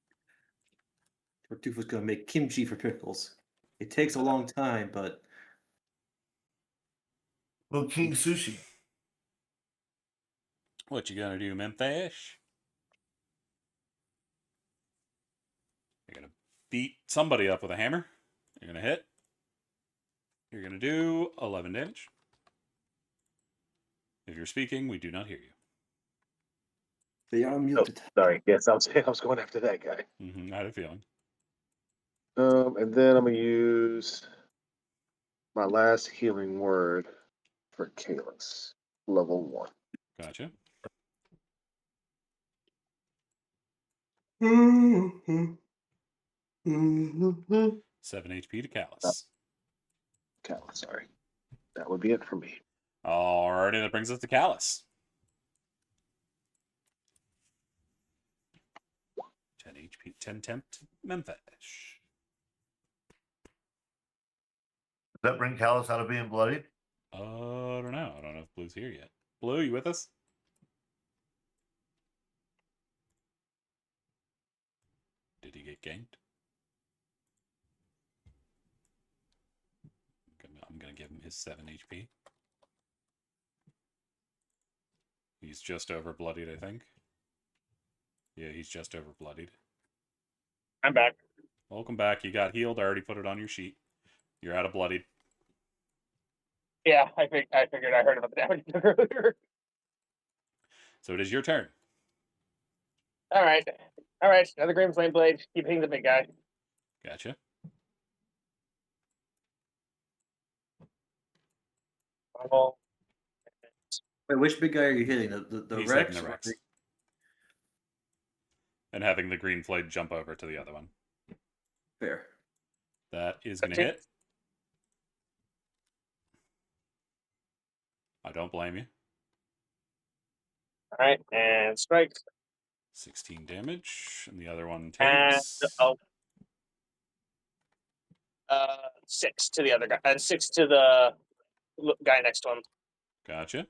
Tartufo's gonna make kimchi for Pickles. It takes a long time, but Little King Sushi. What you gonna do, Memphash? You're gonna beat somebody up with a hammer. You're gonna hit. You're gonna do 11 damage. If you're speaking, we do not hear you. they are muted. Sorry. Yes, I was going after that guy. I had a feeling. And then I'm gonna use my last healing word for Kalis, level 1. Gotcha. 7 HP to Callus. Kalis, sorry. That would be it for me. Alrighty, that brings us to Callus. 10 HP, 10 temp to Memphash. Does that bring Callus out of being bloodied? I don't know. I don't know if Blue's here yet. Blue, you with us? Did he get ganked? I'm gonna give him his 7 HP. He's just over bloodied, I think. Yeah, he's just over bloodied. I'm back. Welcome back. You got healed. I already put it on your sheet. You're out of bloodied. Yeah, I figured I heard about the damage earlier. So it is your turn. All right. Another Grim Flame Blade. Keep hitting the big guy. Gotcha. Wait, which big guy are you hitting? The He's Rex? hitting the Rex. and having the green blade jump over to the other one. Fair. That is going to 13. hit. I don't blame you. All right, and strike. 16 damage, and the other one And takes. 6 to the other guy, and 6 to the guy next to him. Gotcha.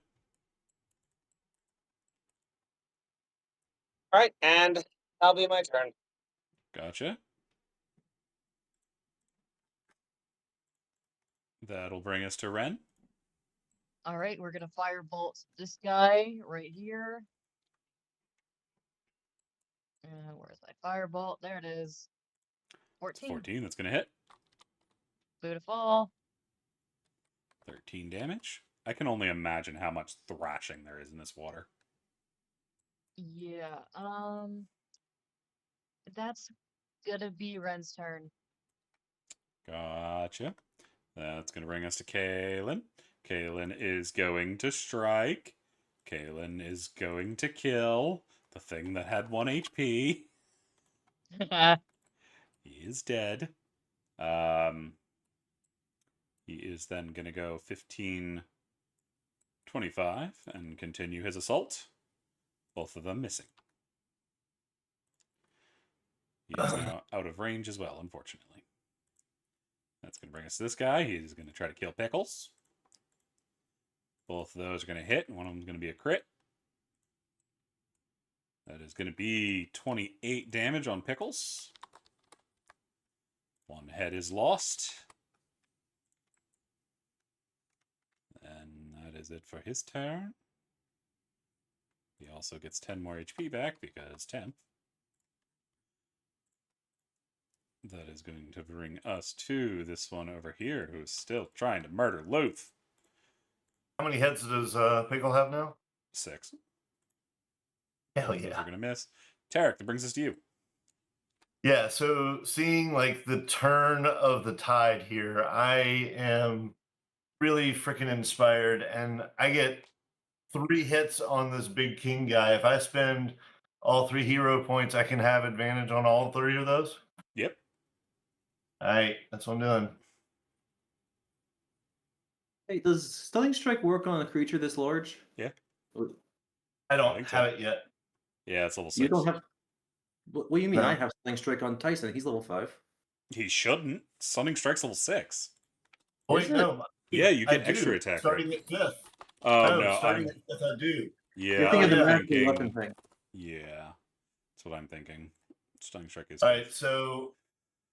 All right, and that'll be my turn. Gotcha. That'll bring us to Ren. All right, we're gonna firebolt this guy right here. Where's my firebolt? There it is. 14. 14, that's going to hit. Beautiful. 13 damage. I can only imagine how much thrashing there is in this water. Yeah. That's gonna be Ren's turn. Gotcha. That's going to bring us to Kaylin. Kaylin is going to strike. Kaylin is going to kill the thing that had 1 HP. He is dead. He is then going to go 15, 25 and continue his assault. Both of them missing. He is now out of range as well, unfortunately. That's going to bring us to this guy. He's going to try to kill Pickles. Both of those are going to hit, and one of them is going to be a crit. That is going to be 28 damage on Pickles. One head is lost. And that is it for his turn. He also gets 10 more HP back because temp. That is going to bring us to this one over here who's still trying to murder Luth. How many heads does Pickle have now? 6. Hell Those are yeah. going to miss. Tarek, that brings us to you. Yeah, so seeing like the turn of the tide here, I am really freaking inspired, and I get 3 hits on this big king guy. If I spend all 3 hero points, I can have advantage on all 3 of those. Yep. All right, that's what I'm doing. Hey, does Stunning Strike work on a creature this large? Yeah. I don't think have so. it yet. Yeah, it's level 6. You don't have. What do you mean? No. I have Stunning Strike on Tyson. He's level 5. He shouldn't. Stunning Strike's level 6. Oh, Is wait, it? no. Yeah, you I get extra do, attack. starting at 5th. Oh, No, no. starting at 5th, I do. Yeah, You're thinking I'm the yeah. magical thinking. weapon thing. Yeah. That's what I'm thinking. Stunning Strike is. All right, so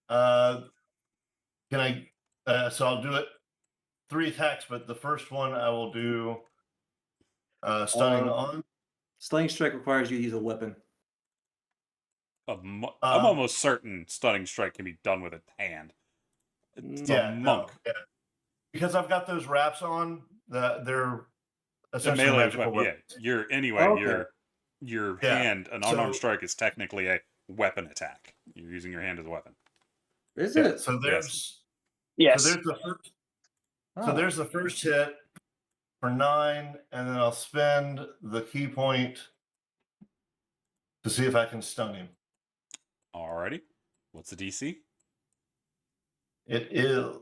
can I? So I'll do it 3 attacks, but the first one I will do stunning on. Stunning Strike requires you to use a weapon. I'm almost certain Stunning Strike can be done with a hand. It's a monk. No, yeah. Because I've got those wraps on. They're A essentially melee magical weapon. weapons. Yeah. Anyway, Okay. your Yeah, hand, an unarmed so- strike is technically a weapon attack. You're using your hand as a weapon. Is Yeah, it? so there's Yes. so there's the first Oh. so there's the first hit for 9, and then I'll spend the key point to see if I can stun him. Alrighty. What's the DC? It is.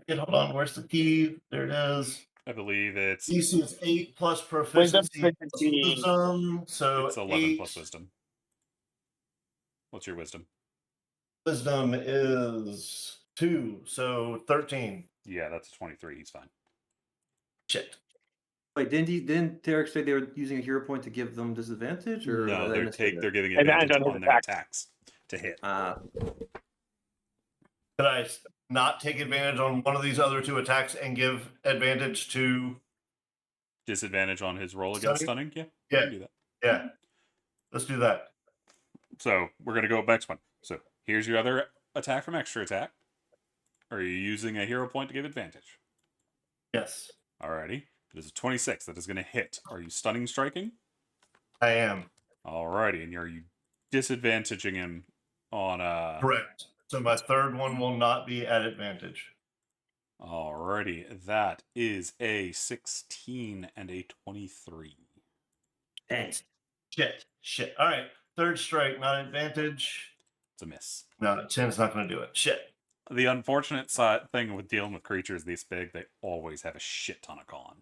Hold on, where's the key? There it is. I believe it's DC is 8 plus Wisdom, proficiency. plus proficiency. wisdom, so 11 8. plus wisdom. What's your wisdom? Wisdom is 2, so 13. Yeah, that's a 23. He's fine. Shit. Wait, didn't Tarek say they were using a hero point to give them disadvantage? Or No, did I mishear that? they're giving Advantage advantage on his on their attacks. attacks to hit. Could I not take advantage on one of these other 2 attacks and give advantage to? Disadvantage on his roll against stunning? Yeah, Yeah. you can do that. Yeah. Let's do that. So we're gonna go next one. So here's your other attack from extra attack. Are you using a hero point to give advantage? Yes, Alrighty. It is a 26 that is gonna hit. Are you stunning striking? I am. Alrighty, and are you disadvantaging him on Correct. So my third one will not be at advantage. Alrighty, that is a 16 and a 23. Dang. Shit. All right. Third strike, not advantage. It's a miss. No, 10's not going to do it. Shit. The unfortunate thing with dealing with creatures this big, they always have a shit ton of con.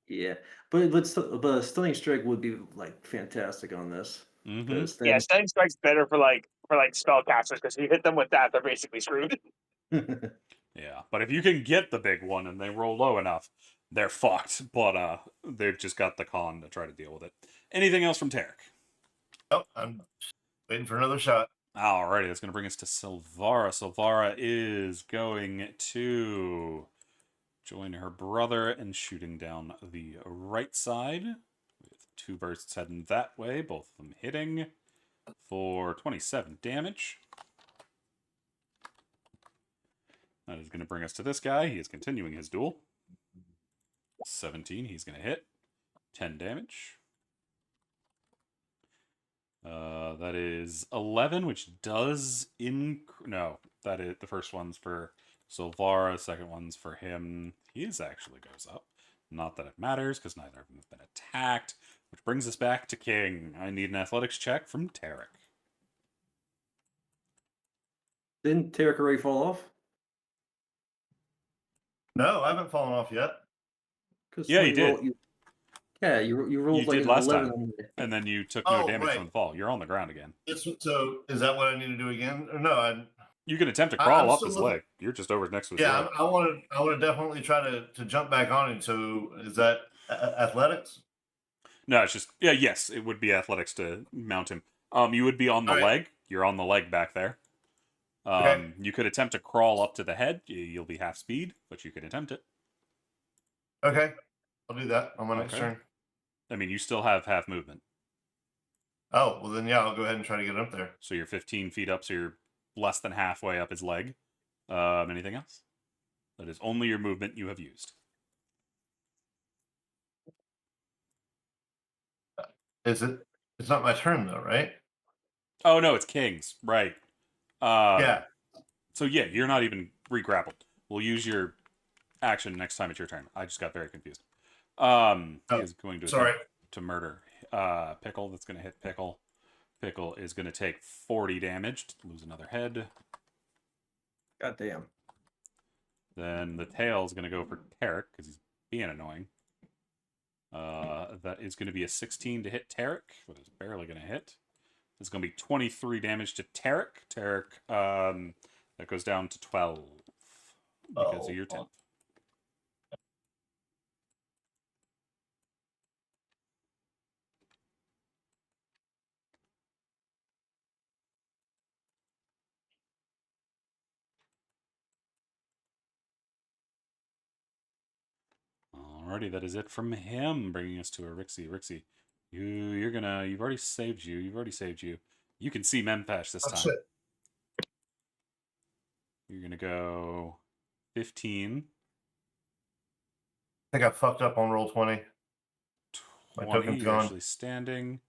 Yeah, but a stunning strike would be like fantastic on this. Mm-hmm. Because Yeah, then Stunning Strike's better for spellcasters because if you hit them with that, they're basically screwed. Yeah, but if you can get the big one and they roll low enough, they're fucked. But they've just got the con to try to deal with it. Anything else from Tarek? Oh, I'm waiting for another shot. Alrighty, that's going to bring us to Silvara. Silvara is going to join her brother and shooting down the right side with 2 bursts heading that way, both of them hitting for 27 damage. That is going to bring us to this guy. He is continuing his duel. 17, he's going to hit. 10 damage. That is 11, which does no, that is the first one's for Silvara, second one's for him. His actually goes up. Not that it matters, because neither of them have been attacked. Which brings us back to King. I need an athletics check from Tarek. didn't Tarek already fall off? No, I haven't fallen off yet. Yeah, you did. You rolled You like did an last 11. time. And then you took no Oh, damage right. from the fall. You're on the ground again. So is that what I need to do again? Or no, You can attempt to crawl I'm up still his looking- leg. You're just over next to his yeah, leg. I want to definitely try to jump back on him. So is that athletics? No, it's just yes, it would be athletics to mount him. You would be on the All right. leg. You're on the leg back there. Okay. You could attempt to crawl up to the head. You'll be half speed, but you could attempt it. Okay, I'll do that on my next Okay. turn. I mean, you still have half movement, Oh, well then, yeah, I'll go ahead and try to get up there. so you're 15 feet up, so you're less than halfway up his leg. Anything else? That is only your movement you have used. Is it? It's not my turn though, right? Oh no, it's King's, right? Yeah. So yeah, you're not even re-grappled. We'll use your action next time it's your turn. I just got very confused. He is going to Sorry. attempt to murder Pickle. That's going to hit Pickle. Pickle is going to take 40 damage, lose another head. God damn. Then the tail is going to go for Tarek because he's being annoying. That is going to be a 16 to hit Tarek, but it's barely going to hit. It's going to be 23 damage to Tarek. Tarek, that goes down to 12 because of your temp. Alrighty, that is it from him, bringing us to a Rixie. Rixie, you've already saved you. You can see Mempesh this time. Shit. You're gonna go 15. I think I fucked up on roll 20. My 20, token's you're gone. actually standing.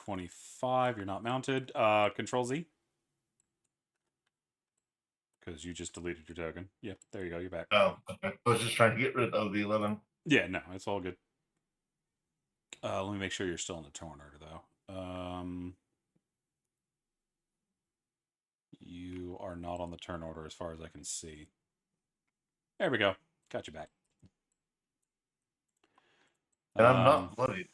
25, you're not mounted. Control Z. Because you just deleted your token. Yep, there you go, you're back. Oh, okay. I was just trying to get rid of the 11. Yeah, no, it's all good. Let me make sure you're still in the turn order, though. You are not on the turn order as far as I can see. There we go. Got you back. And I'm not bloody.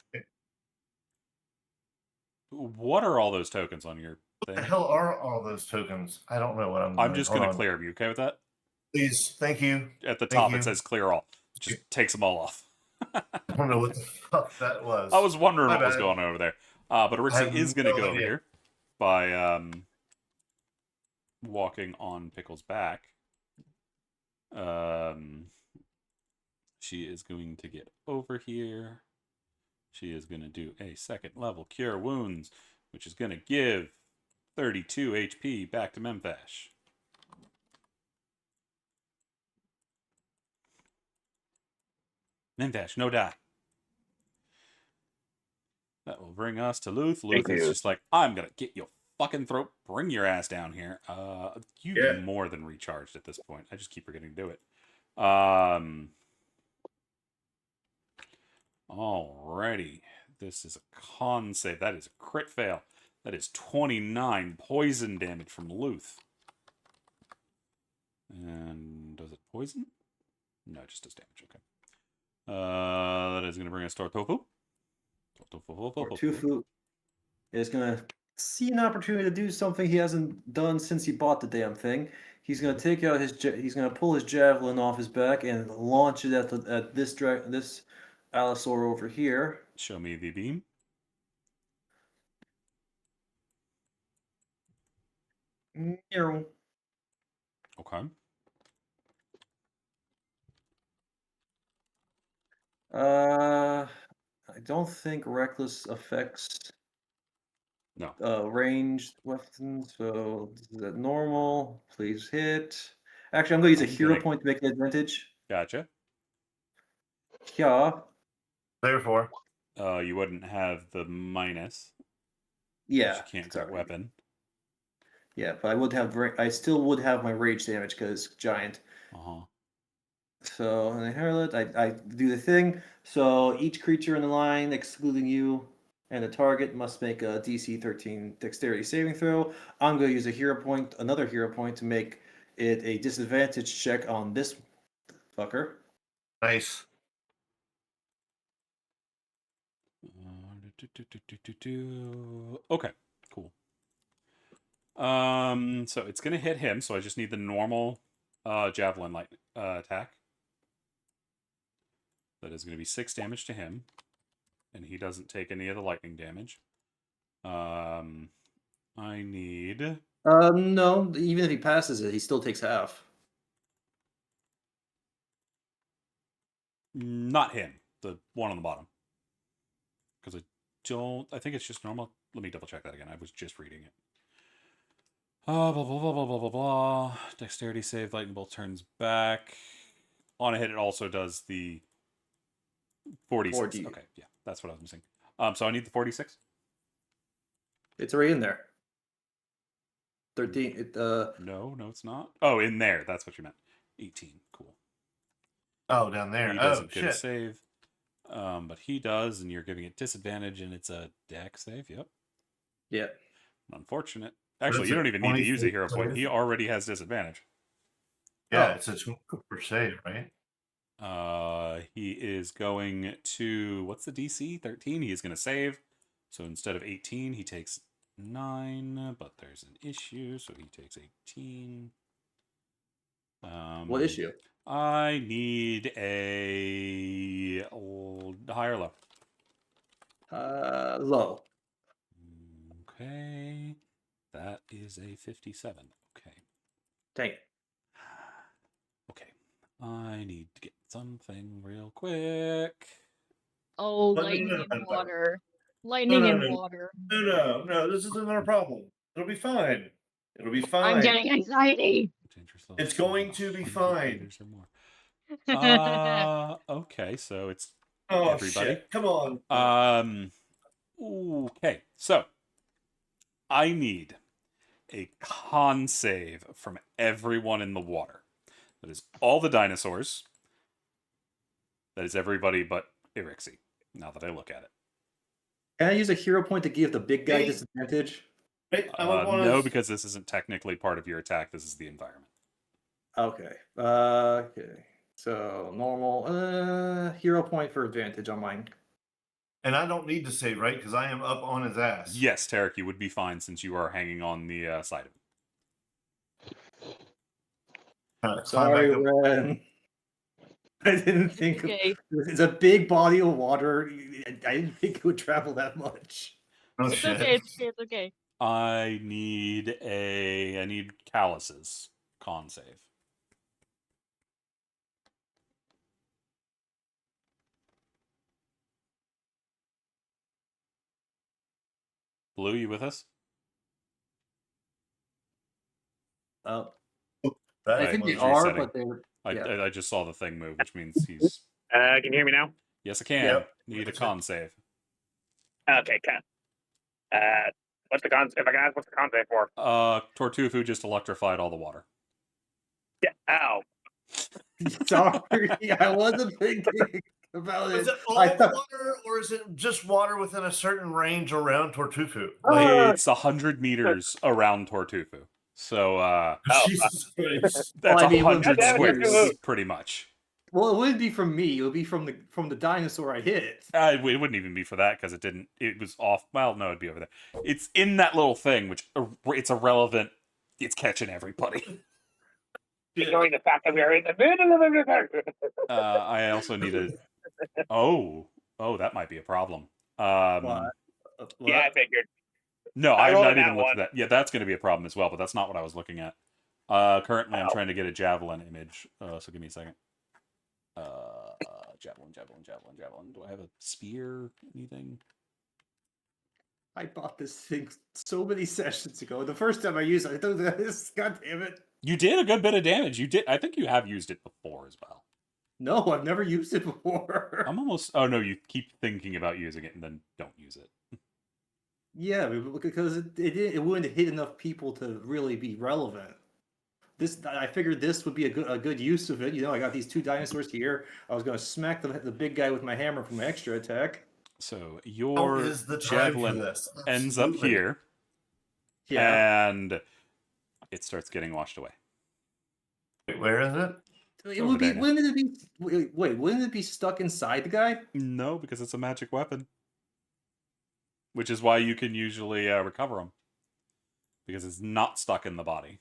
What are all those tokens on your What the thing? hell are all those tokens? I don't know what I'm I'm doing. just Hold going to on. clear them. You okay with that? Please, thank you. At the Thank top, you. it says clear all. Just takes them all off. I don't know what the fuck that was. I was wondering My what was bad. going on over there. But I Arixie have is going to no go over idea. here by walking on Pickle's back. She is going to get over here. She is going to do a second level Cure Wounds, which is going to give 32 HP back to Mempesh. Mempesh, no die. That will bring us to Luth. Luth is just like, I'm going to get your fucking throat. Bring your ass down here. You've more than recharged at this point. I just keep forgetting to do it. Alrighty. This is a con save. That is a crit fail. That is 29 poison damage from Luth. And does it poison? No, it just does damage. Okay. That is going to bring us Tortofu. Tufu is going to see an opportunity to do something he hasn't done since he bought the damn thing. He's going to take out he's going to pull his javelin off his back and launch it at this Allosaur over here. Show me the beam. Meow. Okay. I don't think reckless affects No. ranged weapons, so this is at normal. Please hit. Actually, I'm going to use a hero point to make an advantage. Gotcha. Yeah. Therefore, You wouldn't have the minus. Yeah. You can't get weapon. Yeah, but I would have. I still would have my rage damage because giant. So, and I harlot, I do the thing. So each creature in the line, excluding you and the target, must make a DC 13 Dexterity saving throw. I'm going to use another hero point, to make it a disadvantage check on this fucker. nice. Okay, cool. So it's gonna hit him. So I just need the normal javelin light attack. That is going to be 6 damage to him, and he doesn't take any of the lightning damage. I need... No, even if he passes it, he still takes half. Not him, the one on the bottom. Because I think it's just normal. Let me double check that again. I was just reading it. Blah, blah, blah, blah, blah, blah, blah, blah. Dexterity save, lightning bolt turns back. On a hit, it also does the 46. 4D. Okay, yeah, that's what I was missing. So I need the 46. It's already in there. 13. No, it's not. Oh, in there. That's what you meant. 18. Cool. Oh, down there. He Oh, doesn't get a shit. save. But he does, and you're giving it disadvantage, and it's a dex save. Yep. Yeah. Unfortunate. Actually, That's you a don't even need to use a 26 hero point. save. He already has disadvantage. Yeah, it's a 24 save, right? He is going to... What's the DC? 13. He is going to save. So instead of 18, he takes 9. But there's an issue, so he takes 18. What issue? I need a high or low. Low. Okay. That is a 57. Okay. Dang it. Okay. I need to get something real quick. Oh, No, no, lightning no, no, and no. water. Lightning no, and no. water. No, this isn't our problem. It'll be fine. It'll be fine. I'm getting anxiety. It's going to be fine. Or more. Okay, so it's Oh, everybody. shit. Come on. Okay, so I need a con save from everyone in the water. That is all the dinosaurs. That is everybody but Irixie, now that I look at it. Can I use a hero point to give the big guy Hey. disadvantage? Right, I would wanna- No, because this isn't technically part of your attack. This is the environment. Okay. Okay. So normal. Hero point for advantage on mine. And I don't need to save, right? Because I am up on his ass. Yes, Tarek, you would be fine since you are hanging on the side of him. Sorry, Ren. I didn't think Okay. it's a big body of water. I didn't think it would travel that much. Oh, It's shit. okay. It's okay. It's okay. I need Callus's con save. Blue, you with us? Oh. That I think was they are, resetting. but they're. I just saw the thing move, which means he's... Can you hear me now? Yes, I can. Yep. Need a con save. Okay, what's the con? If I can ask, what's the con save for? Tortufu just electrified all the water. Yeah. Ow. Sorry, I wasn't thinking. about Is it. it all I thought, water, or is it just water within a certain range around Tortufu? It's 100 meters around Tortufu. So Jesus Christ! well, that's I mean, when 100 Goddamn it, squares, Tortufu. pretty much. well, it wouldn't be from me. It would be from the dinosaur I hit. It wouldn't even be for that because it didn't. It was off. Well, no, it'd be over there. It's in that little thing, which it's irrelevant. It's catching everybody. Ignoring the fact that we are in the middle of everything. I also need a. Oh, that might be a problem. What? Yeah, I figured. No, I I've rolled not a nat even looked at one. that. Yeah, that's going to be a problem as well, but that's not what I was looking at. Currently, I'm Oh. trying to get a javelin image. So give me a second. Javelin. Do I have a spear? Anything? I bought this thing so many sessions ago. The first time I used it, I thought this. God damn it! You did a good bit of damage. You did. I think you have used it before as well. No, I've never used it before. I'm almost. Oh no, you keep thinking about using it and then don't use it. Yeah, because it wouldn't hit enough people to really be relevant. I figured this would be a good use of it. You know, I got these two dinosaurs here. I was going to smack the big guy with my hammer for my extra attack. So Now your is the time for javelin this. ends up Absolutely. here, Yeah. and it starts getting washed away. Wait, where is it? It over would be. there now. Wouldn't it be? Wait, wouldn't it be stuck inside the guy? No, because it's a magic weapon, which is why you can usually recover them, because it's not stuck in the body.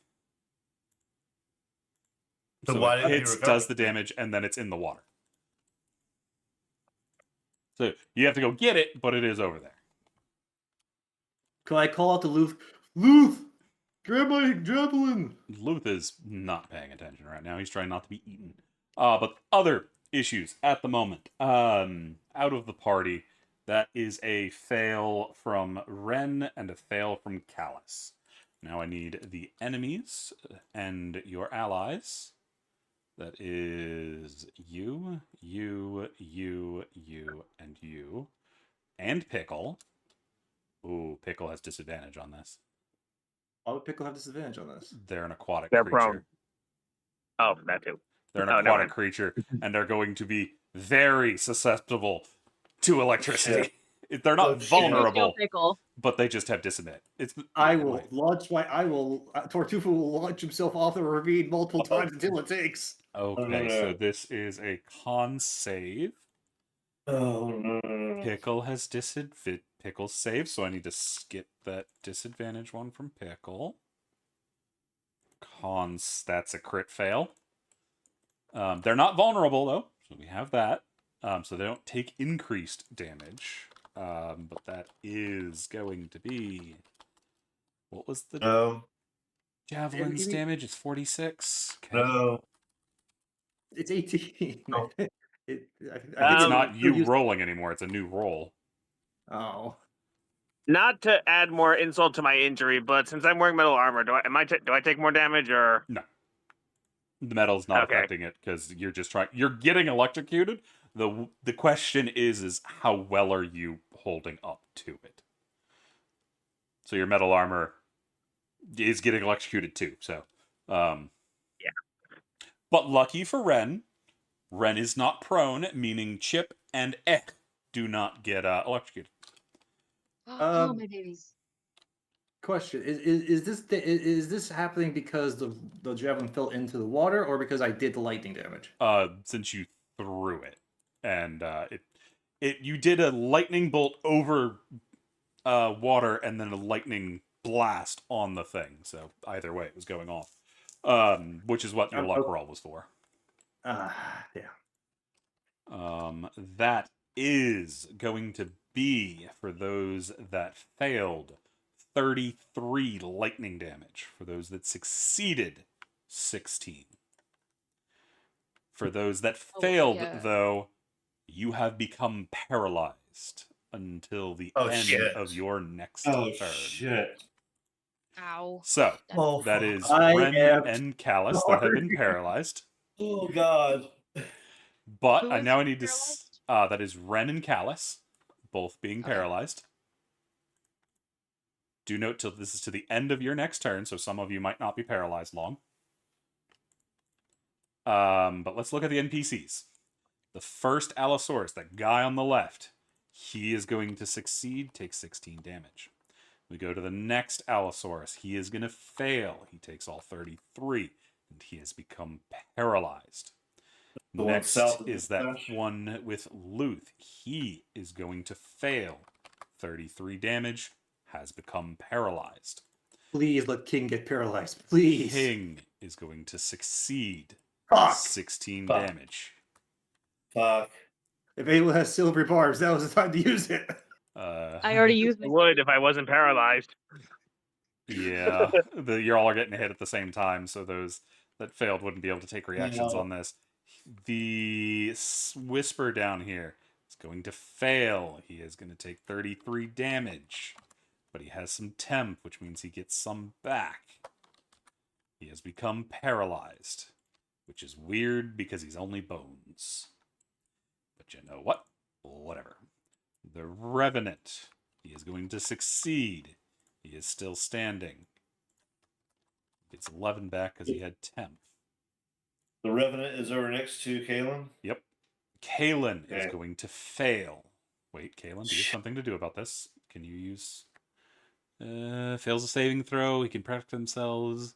So So why it did you hits, recover does it? the damage, and then it's in the water. So you have to go get it, but it is over there. Can I call out to Luth? Luth, grab my javelin. Luth is not paying attention right now. He's trying not to be eaten. But other issues at the moment. Out of the party, that is a fail from Ren and a fail from Callus. Now I need the enemies and your allies. That is you, and you. And Pickle. Ooh, Pickle has disadvantage on this. Why would Pickle have disadvantage on this? They're an aquatic They're creature. prone. Oh, that too. They're an Oh, never aquatic mind. creature, and they're going to be very susceptible to electricity. They're not Oh, shit. vulnerable, Pickle. but they just have disadvantage. I will launch my. Tortufa will launch himself off the ravine multiple times until it takes. Okay, no. so this is a con save. Oh no. Pickle has Pickle save, so I need to skip that disadvantage one from Pickle. Cons, that's a crit fail. They're not vulnerable though, so we have that. So they don't take increased damage. But that is going to be, what was the No. javelin's damage? It's 46. Okay. No. It's 18. Oh. I It's think not you rolling anymore. It's a new roll. Oh. Not to add more insult to my injury, but since I'm wearing metal armor, do I take more damage or? No. The metal's not Okay. affecting it because you're just trying. You're getting electrocuted. The question is how well are you holding up to it? So your metal armor is getting electrocuted too. So, Yeah. But lucky for Ren is not prone, meaning Chip and Ek do not get electrocuted. Oh, my babies. Question: Is this happening because the javelin fell into the water, or because I did the lightning damage? Since you threw it, and you did a lightning bolt over water, and then a lightning blast on the thing. So either way, it was going off. Which is what your luck roll was for. Yeah. That is going to be, for those that failed, 33 lightning damage. For those that succeeded, 16. For those that failed, though, you have become paralyzed until the end of your next turn. Shit. Ow. So, that is Ren and Callus that have been paralyzed. Oh god. But Who is now I need paralyzed? to. That is Ren and Callus, both being Okay. paralyzed. Do note till this is to the end of your next turn, so some of you might not be paralyzed long. But let's look at the NPCs. The first Allosaurus, that guy on the left, he is going to succeed, take 16 damage. We go to the next Allosaurus. He is going to fail. He takes all 33, and he has become paralyzed. The one Next south of is the that flash. one with Luth. He is going to fail. 33 damage, has become paralyzed. Please let King get paralyzed. Please. King is going to succeed. Fuck. 16 Fuck. damage. Fuck. If anyone has silver barbs, that was the time to use it. I already used I my. would if I wasn't paralyzed. Yeah, you're all getting hit at the same time, so those that failed wouldn't be able to take reactions Yeah. on this. The Whisper down here is going to fail. He is going to take 33 damage, but he has some temp, which means he gets some back. He has become paralyzed, which is weird because he's only bones. But you know what? Whatever. The Revenant, he is going to succeed. He is still standing. Gets 11 back because he had temp. The Revenant is over next to Kalen. Yep. Kalen is Okay. going to fail. Wait, Kalen, do you have something to do about this? Can you use... fails a saving throw. He can protect themselves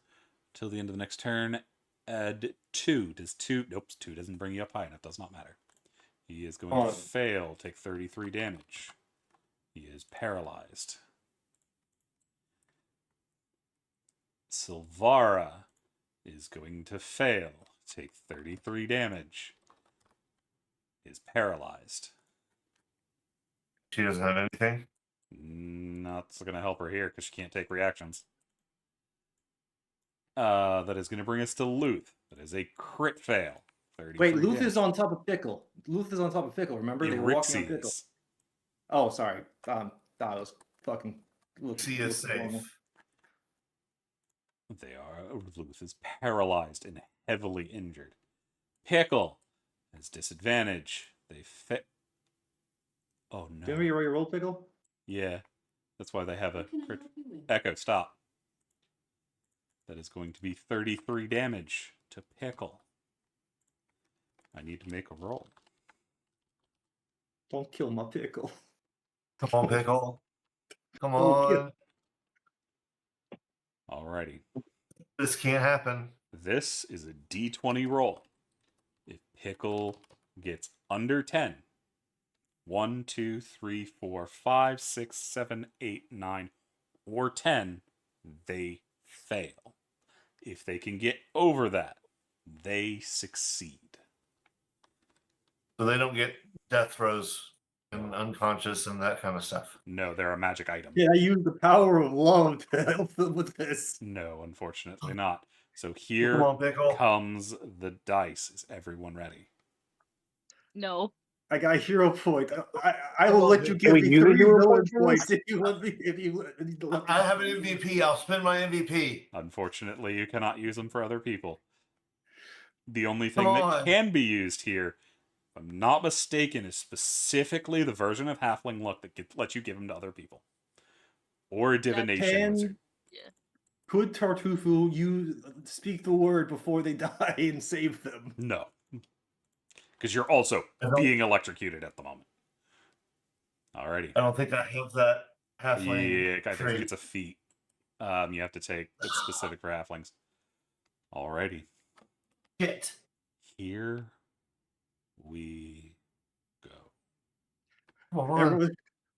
till the end of the next turn. Add 2. Does 2... Nope, 2 doesn't bring you up high enough. Does not matter. He is going to fail. Take 33 damage. He is paralyzed. Silvara is going to fail. Take 33 damage. Is paralyzed. She doesn't have anything. Not going to help her here because she can't take reactions. That is going to bring us to Luth. That is a crit fail. Wait, Luth is on top of Pickle. Luth is on top of Pickle. Remember, they were walking on Pickle. Erixius. Oh, sorry. I was fucking. She is safe. They are. Luth is paralyzed and heavily injured. Pickle has disadvantage. They fit. Oh no. Remember you roll Pickle? Yeah. That's why they have a What can I crit. help you with? Echo, stop. That is going to be 33 damage to Pickle. I need to make a roll. Don't kill my Pickle. Come on, Pickle. Come Oh, yeah. on. Alrighty. This can't happen. This is a d20 roll. If Pickle gets under 10, 1, 2, 3, 4, 5, 6, 7, 8, 9, or 10, they fail. If they can get over that, they succeed. So they don't get death throws and unconscious and that kind of stuff. No, they're a magic item. Yeah, I use the power of love to help them with this. No, unfortunately not. So here Come on, Pickle. comes the dice. Is everyone ready? No. I got a hero point. I will Come on, let you Pickle. give Wait, me you 3 were villain punching points this? if you let me. I have an MVP. I'll spend my MVP. Unfortunately, you cannot use them for other people. The only thing Come that on. can be used here, if I'm not mistaken, is specifically the version of Halfling Luck that lets you give them to other people. Or a divination wizard. Could Tartuffu speak the word before they die and save them? No. Because you're also being electrocuted at the moment. Alrighty. I don't think I have that halfling. Yeah, I think trait. it's a feat. You have to take it's specific for halflings. Alrighty. Shit. Here we go. Come on.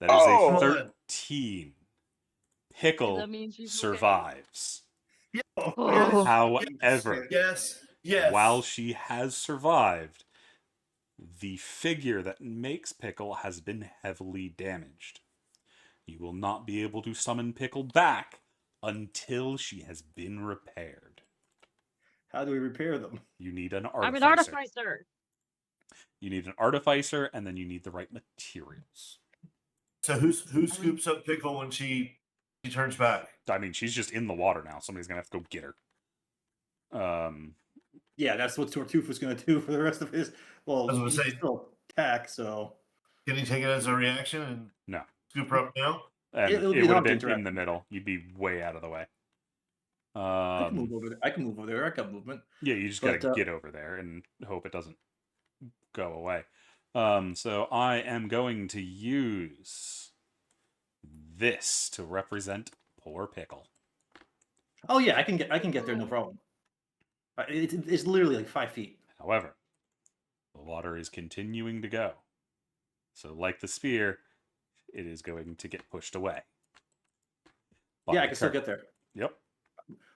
That is Oh! a 13. Pickle That means she's okay. survives. Oh. However, Yes. Yes. while she has survived, the figure that makes Pickle has been heavily damaged. You will not be able to summon Pickle back until she has been repaired. How do we repair them? You need an artificer. I'm an artificer. You need an artificer, and then you need the right materials. So who scoops up Pickle when she turns back? I mean, she's just in the water now. Somebody's gonna have to go get her. Yeah, that's what Tartuffu's going to do for the rest of his. Well, I was he gonna can say- still attack, so. Can he take it as a reaction and No. scoop her up now? And It'll be it would have an been interaction. in the middle. You'd be way out of the way. I can move over there. I can move over there. I got movement. Yeah, you just But, gotta get over there and hope it doesn't go away. So I am going to use this to represent poor Pickle. Oh yeah, I can get there, no problem. It's literally like 5 feet. However, the water is continuing to go. So, like the spear, it is going to get pushed away. Yeah, I can still get there. Yep.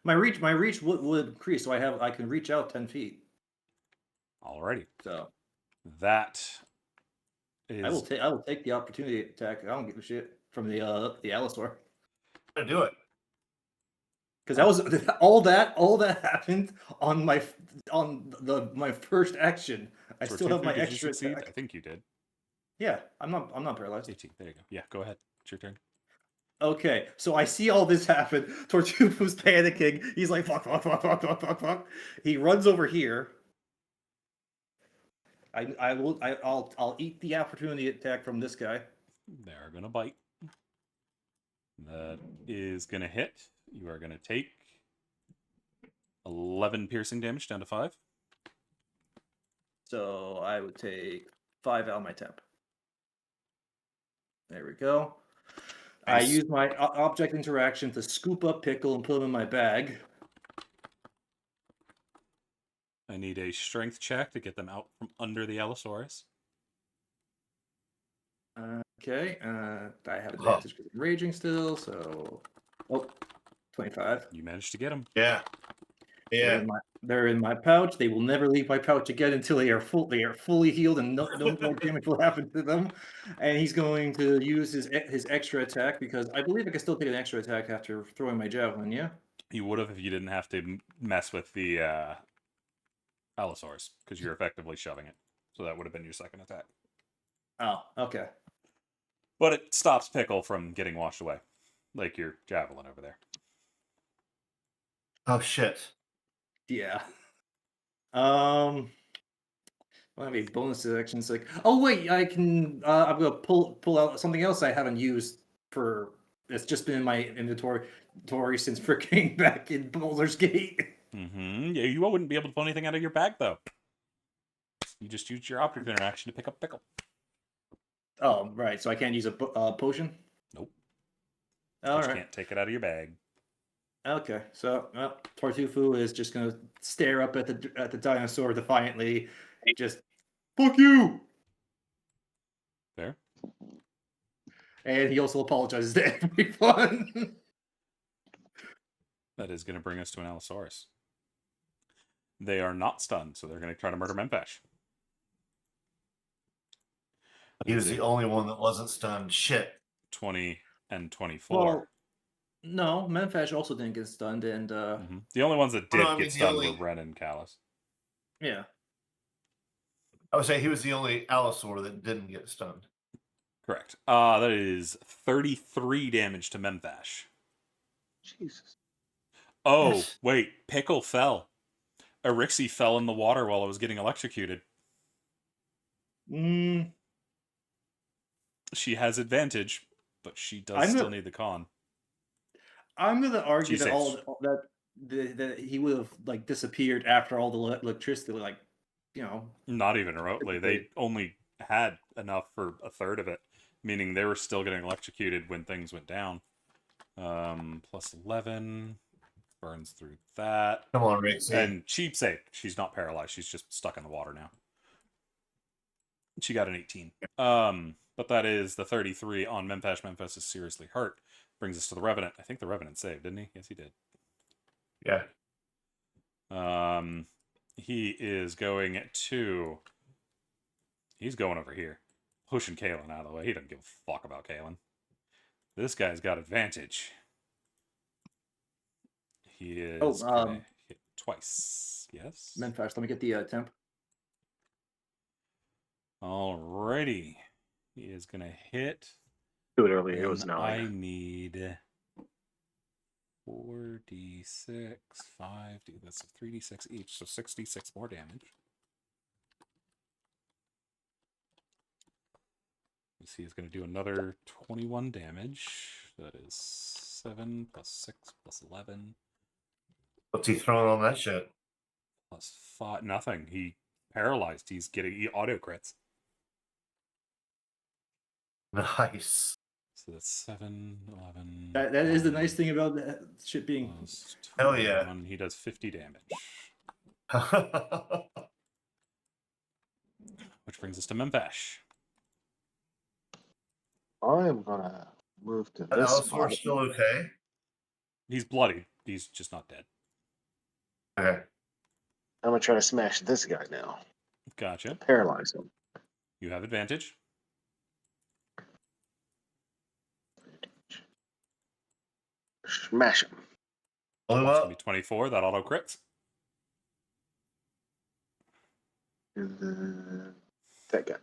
My reach would increase, so I can reach out 10 feet. Alrighty. So that is. I will take the opportunity attack. I don't give a shit from the Allosaur. To do it. Because that was all that happened on my first action. I still have my Did extra you succeed? attack. I think you did. Yeah, I'm not paralyzed. 18. There you go. Yeah, go ahead. It's your turn. Okay, so I see all this happen. Tortufu's panicking. He's like, fuck, fuck, fuck, fuck, fuck, fuck, fuck. He runs over here. I'll eat the opportunity attack from this guy. They're gonna bite. That is gonna hit. You are gonna take 11 piercing damage down to 5. So I would take 5 out of my temp. There we go. Nice. I use my object interaction to scoop up Pickle and put him in my bag. I need a strength check to get them out from under the Allosaurus. Okay, I have advantage because I'm raging still, so... Oh, 25. You managed to get them. Yeah. Yeah. They're in my pouch. They will never leave my pouch again until they are fully healed and no more damage will happen to them. And he's going to use his extra attack because I believe I can still take an extra attack after throwing my javelin. Yeah. You would have if you didn't have to mess with the Allosaurus because you're effectively shoving it. So that would have been your second attack. Oh, okay. But it stops Pickle from getting washed away, like your javelin over there. Oh shit. Yeah. Well, I mean, bonus actions like, oh wait, I can. I'm gonna pull out something else I haven't used for. It's just been in my inventory since freaking back in Boulder's Gate. Mm-hmm. Yeah, you wouldn't be able to pull anything out of your bag though. You just used your object interaction to pick up Pickle. Oh, right. So I can't use a potion. Nope. All You right. can't take it out of your bag. Okay. So Tartufu is just gonna stare up at the dinosaur defiantly, just fuck you. Fair. And he also apologizes to everyone. That is going to bring us to an Allosaurus. They are not stunned, so they're going to try to murder Mempesh. He was the only one that wasn't stunned. Shit. 20 and 24. Well, no, Memphis also didn't get stunned, and The only ones that did I mean, get stunned were Ren and Callus. yeah. I would say he was the only Allosaur that didn't get stunned. Correct. That is 33 damage to Memphis. Jesus. Oh, Yes. wait. Pickle fell. Erixie fell in the water while I was getting electrocuted. She has advantage, but she does still need the con. I'm gonna argue She's that that he would have like disappeared after all the electricity, like, you know. Not even remotely. They only had enough for a third of it, meaning they were still getting electrocuted when things went down. Plus 11 burns through that. Come on, Rick. And cheap sake, she's not paralyzed. She's just stuck in the water now. She got an 18. But that is the 33 on Memphis. Memphis is seriously hurt. Brings us to the Revenant. I think the Revenant saved, didn't he? Yes, he did. Yeah. He is going to... He's going over here. Pushing Kalen out of the way. He doesn't give a fuck about Kalen. This guy's got advantage. He is gonna hit twice. Yes? Memphis, let me get the temp. Alrighty. He is going to hit. Do it earlier. It was And 9. I need 4d6, 5, that's 3d6 each, so 66 more damage. He is going to do another 21 damage. That is 7 plus 6 plus 11 What's he throwing on that shit? plus 5. Nothing. He paralyzed. He's getting auto crits. Nice. So that's 7, 11. That is the nice thing about that shit being. plus Hell yeah. 21. He does 50 damage. Which brings us to Mempesh. I am gonna move to this Alice, spot. still okay? He's bloody. He's just not dead. Okay. I'm gonna try to smash this guy now. Gotcha. Paralyze him. You have advantage. Smash him. Blew That's gonna up. be 24. That auto crits. That guy.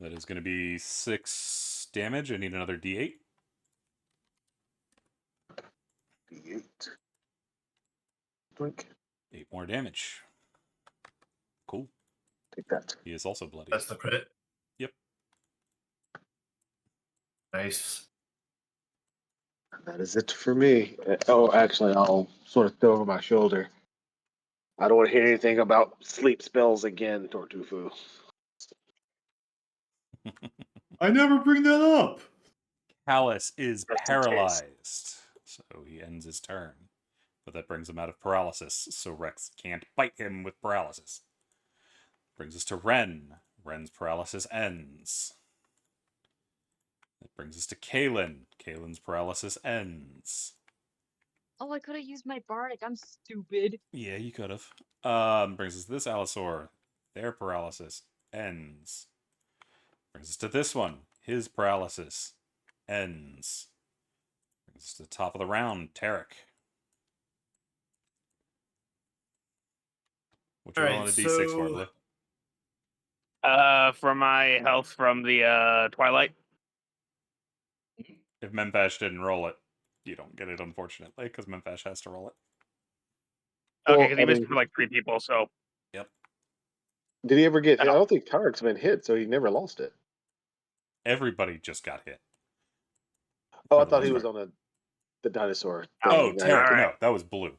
That is going to be 6 damage. I need another D8. D8. Blink. 8 more damage. Cool. Take that. He is also bloody. That's the crit. Yep. Nice. That is it for me. Oh, actually, I'll sort of throw over my shoulder. I don't want to hear anything about sleep spells again, Tortufu. I never bring that up. Callus is Just in case. paralyzed. So he ends his turn. But that brings him out of paralysis. So Rex can't bite him with paralysis. Brings us to Ren. Ren's paralysis ends. That brings us to Kaelin. Kaelin's paralysis ends. Oh, I could have used my bardic. I'm stupid. Yeah, you could have. Brings us to this Allosaur. Their paralysis ends. Brings us to this one. His paralysis ends. Brings us to the top of the round. Tarek. What you All right, rolling a D6 for, so- Blue? For my health from the Twilight. If Mempesh didn't roll it, you don't get it, unfortunately, because Mempesh has to roll it. Okay, Well, because he I missed mean- for like 3 people, so. Did he ever get hit? Oh. I don't think Tarek's been hit, so he never lost it. Everybody just got hit. Oh, For I the thought most he was part. on the dinosaur. Oh, thing. Tarek. Alright. No, that was Blue.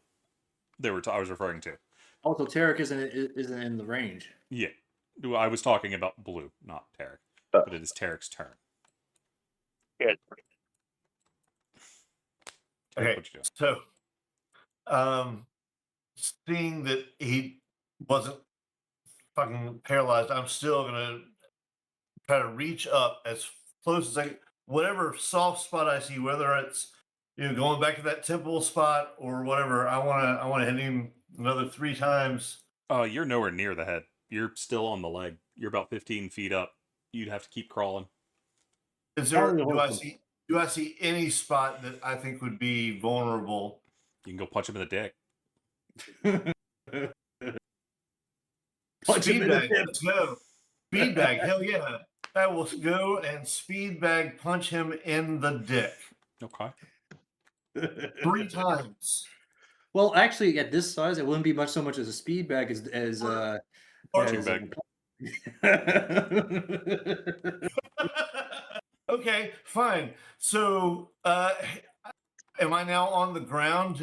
I was referring to. Also, Tarek isn't in the range. Yeah. I was talking about Blue, not Tarek. Oh. But it is Tarek's turn. Good. Tarek, Okay, what you doing? so, seeing that he wasn't fucking paralyzed, I'm still gonna try to reach up as close as whatever soft spot I see, whether it's going back to that temple spot or whatever. I wanna hit him another 3 times. You're nowhere near the head. You're still on the leg. You're about 15 feet up. You'd have to keep crawling. Is there? Probably Do I awesome. see any spot that I think would be vulnerable? You can go punch him in the dick. Punch him Speed in the bag, hip. let's go. Speed bag, hell yeah. I will go and speed bag punch him in the dick Okay. 3 times. Well, actually, at this size, it wouldn't be much so much as a speed bag as Punching as bag. Okay, fine. So, am I now on the ground?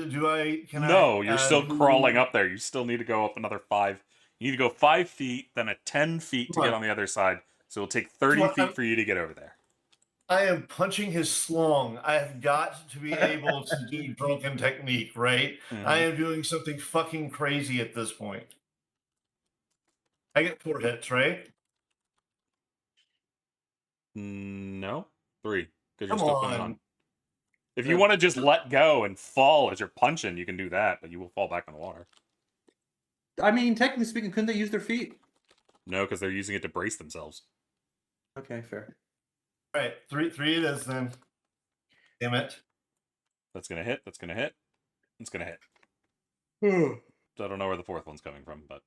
No, you're still do- crawling up there. You still need to go up another 5. You need to go 5 feet, then a 10 feet to Come get on. on the other side. So it'll take 30 Come on, feet for you to get over there. I am punching his slong. I have got to be able to do drunken technique, right? Mhm. I am doing something fucking crazy at this point. I get 4 hits, right? No, 3. Because you're Come still clinging on. on. If you want to just let go and fall as you're punching, you can do that, but you will fall back in the water. I mean, technically speaking, couldn't they use their feet? No, because they're using it to brace themselves. Okay, fair. All right, 3 it is then. Damn it. That's going to hit. That's going to hit. It's going to hit. So I don't know where the 4th one's coming from, but...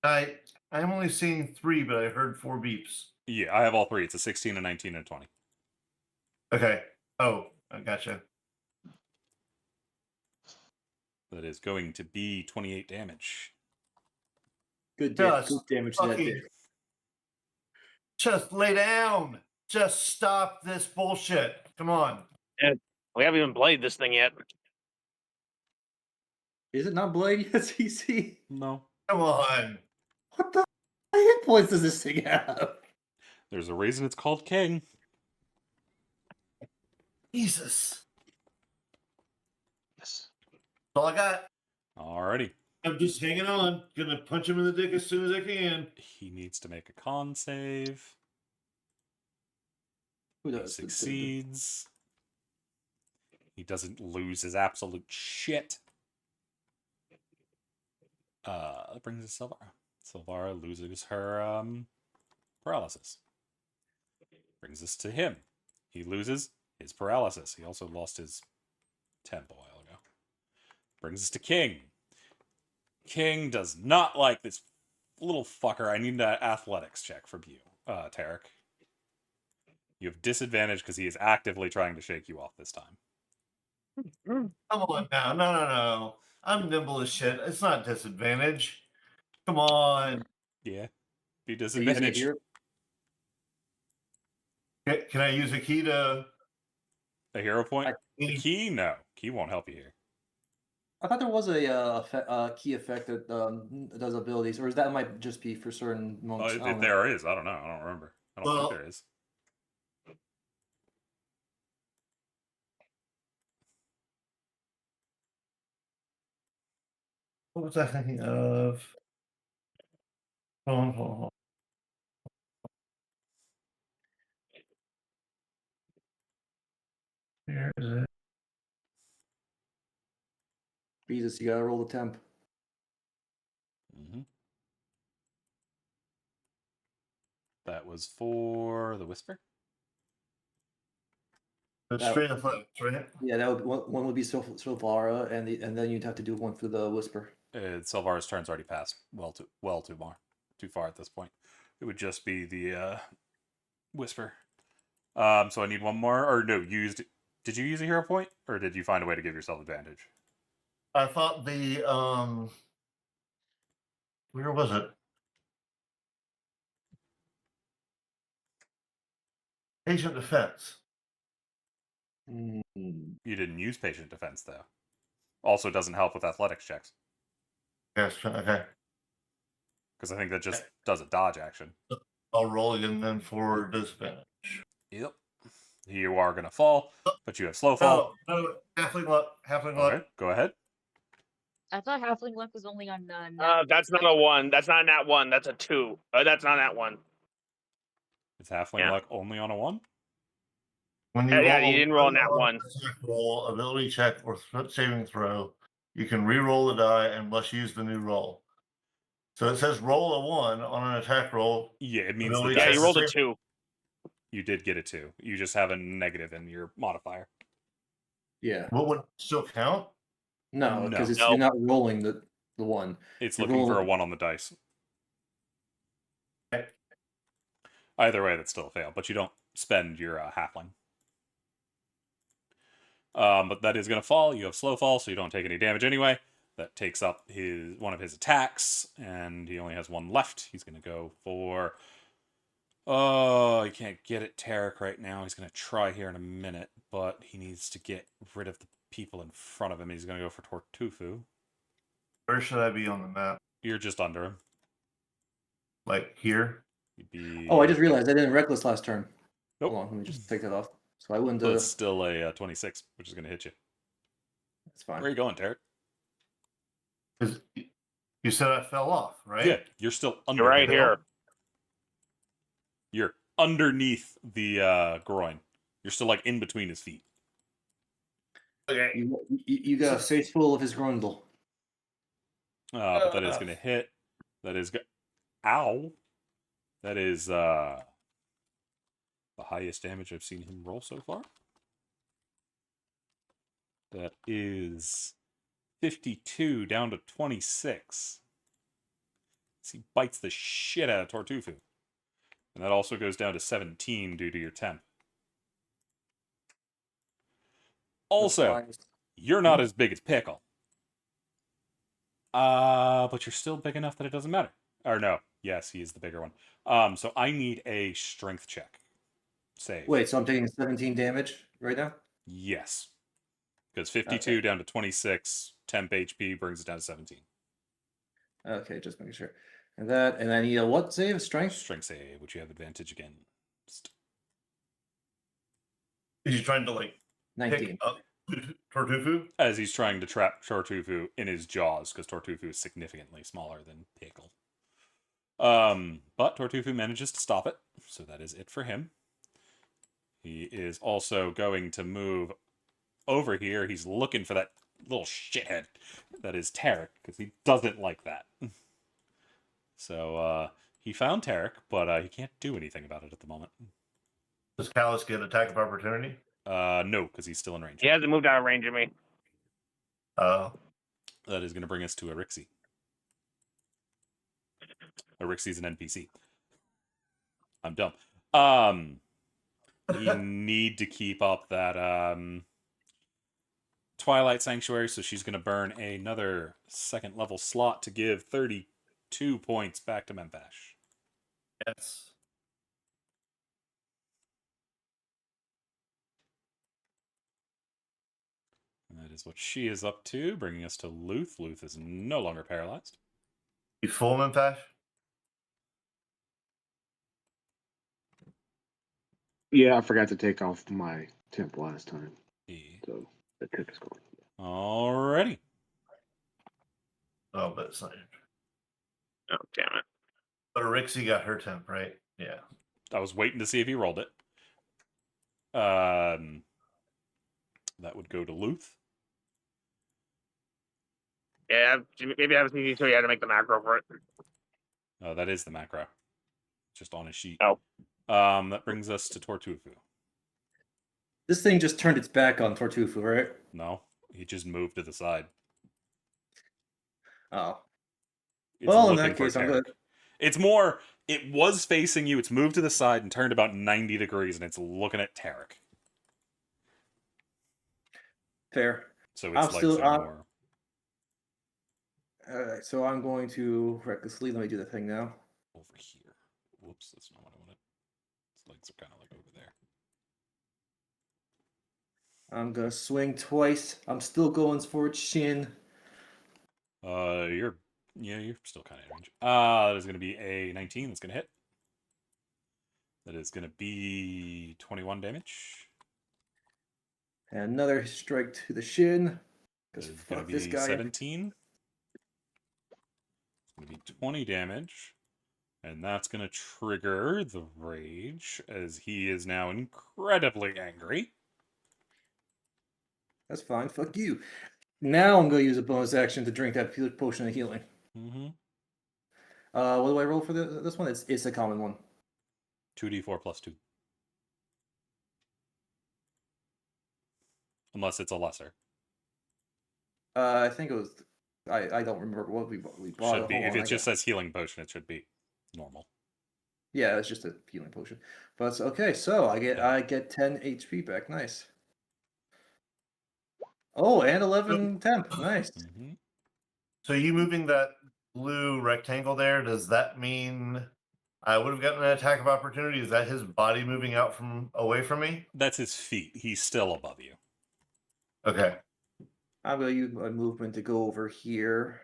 I'm only seeing 3, but I heard 4 beeps. Yeah, I have all 3. It's a 16, a 19, and a 20. Okay. Oh, I gotcha. That is going to be 28 damage. Good, Just good damage to that fucking- dick. Just lay down. Just stop this bullshit. Come on. We haven't even played this thing yet. Is it not bloody yet, CC? No. Come on. What the hit points does this thing have? There's a reason it's called King. Jesus. Yes. That's all I got. Alrighty. I'm just hanging on. Gonna punch him in the dick as soon as I can. He needs to make a con save. Who He does? succeeds. He doesn't lose his absolute shit. That brings us Silvara. Silvara loses her paralysis. Brings us to him. He loses his paralysis. He also lost his temp a while ago. Brings us to King. King does not like this little fucker. I need an athletics check from you, Tarek. You have disadvantage because he is actively trying to shake you off this time. Come on now. No. I'm nimble as shit. It's not disadvantage. Come on. Yeah. Be You're using a disadvantage. hero? Can I use a key to... A hero point? A I- key? No. Key won't help you here. I thought there was a key effect that does abilities, or that might just be for certain monks. I don't know. There is. I don't know. I don't remember. I don't think Well- there is. What was I thinking of? Hold on. Where is it? Jesus, you gotta roll the temp. Mm-hmm. That was for the Whisper? It's That- straight athletics, right? Yeah, that would one would be Silvara, and then you'd have to do one for the Whisper. Silvara's turn's already passed. Too far at this point. It would just be the Whisper. So I need one more. Or no, did you use a hero point? Or did you find a way to give yourself advantage? I thought the where was it? Patient defense. You didn't use patient defense, though. Also doesn't help with athletics checks. Yes, okay. Because I think that just does a dodge action. I'll roll again then for disadvantage. Yep. You are going to fall, but you have slow fall. No, halfling luck. Okay, go ahead. I thought halfling luck was only on That's not a 1. That's not nat 1. That's a 2. That's not nat 1. It's halfling Yeah. luck only on a 1? When you Yeah, roll you didn't roll nat 1. attack roll, ability check, or saving throw, you can re-roll the die and must use the new roll. So it says roll a 1 on an attack roll. Yeah, it means Ability the Yeah, dice. you rolled a 2. You did get a 2. You just have a negative in your modifier. Yeah. What would still count? No, No. because No. you're not rolling the one. It's You looking for a roll- 1 on the dice. Okay. Either way, that's still a fail, but you don't spend your halfling. But that is going to fall. You have slow fall, so you don't take any damage anyway. That takes up one of his attacks, and he only has one left. He's going to go for... Oh, he can't get at Tarek right now. He's going to try here in a minute, but he needs to get rid of the people in front of him. He's going to go for Tortufu. Where should I be on the map? You're just under him. Like here? You'd be... Oh, I just realized I didn't reckless last turn. Nope. Hold on, let me just take that off. So I wouldn't. But it's still a 26, which is going to hit you. That's fine. Where are you going, Tarek? Because you said I fell off, right? Yeah, you're still under You're right him. here. You're underneath the groin. You're still like in between his feet. Okay. You got a face full of his grundle. But that is going to hit. That is... Ow! That is the highest damage I've seen him roll so far. That is 52 down to 26. He bites the shit out of Tortufu. And that also goes down to 17 due to your temp. Also, you're not as big as Pickle. But you're still big enough that it doesn't matter. Or no, yes, he is the bigger one. So I need a strength check. Save. Wait, so I'm taking 17 damage right now? Yes. Because 52 down to 26, temp HP brings it down to 17. Okay, just making sure. And that, and I need a what save? Strength? Strength save, which you have advantage again. He's trying to like 19. pick up Tortufu. As he's trying to trap Tortufu in his jaws, because Tortufu is significantly smaller than Pickle. But Tortufu manages to stop it, so that is it for him. He is also going to move over here. He's looking for that little shithead that is Tarek, because he doesn't like that. So, he found Tarek, but he can't do anything about it at the moment. Does Callus get attack of opportunity? No, because he's still in range. He hasn't moved out of range of me. That is going to bring us to Erixi. Erixi's an NPC. I'm dumb. We need to keep up that Twilight Sanctuary, so she's going to burn another second level slot to give 32 points back to Memfash. Yes. And that is what she is up to, bringing us to Luth. Luth is no longer paralyzed. You full Memfash? Yeah, I forgot to take off my temp last time, so the temp is gone. Alrighty. Oh, but it's not. Oh, damn it. But Rixie got her temp, right? Yeah. I was waiting to see if he rolled it. That would go to Luth. Yeah, maybe I was thinking so you had to make the macro for it. That is the macro. Just on his sheet. Oh. That brings us to Tortufu. This thing just turned its back on Tortufu, right? No, he just moved to the side. Oh. It's Well, in looking that for case, I'm Tarek. good. It's more, it was facing you, it's moved to the side and turned about 90 degrees, and it's looking at Tarek. Fair. So its I'm legs still are more... Alright, so I'm going to recklessly, let me do the thing now. over here. Whoops, that's not what I wanted. Its legs are kind of like over there. I'm gonna swing twice. I'm still going for its shin. You're still kind of in range. That is going to be a 19. That's going to hit. That is going to be 21 damage. And another strike to the shin. That Because is going fuck to this be guy. 17. It's going to be 20 damage. And that's going to trigger the rage, as he is now incredibly angry. That's fine. Fuck you. Now I'm going to use a bonus action to drink that potion of healing. Mm-hmm. What do I roll for this one? It's a common one. 2d4 plus 2. Unless it's a lesser. I think it was. I don't remember what we bought. Should be. Hold If on, it just says healing potion, it should be normal. Yeah, it's just a healing potion. But it's okay. So I get 10 HP back. Nice. Oh, and 11 temp. Nice. Mm-hmm. So you moving that blue rectangle there, does that mean I would have gotten an attack of opportunity? Is that his body moving out from away from me? That's his feet. He's still above you. Okay. I'm going to use my movement to go over here.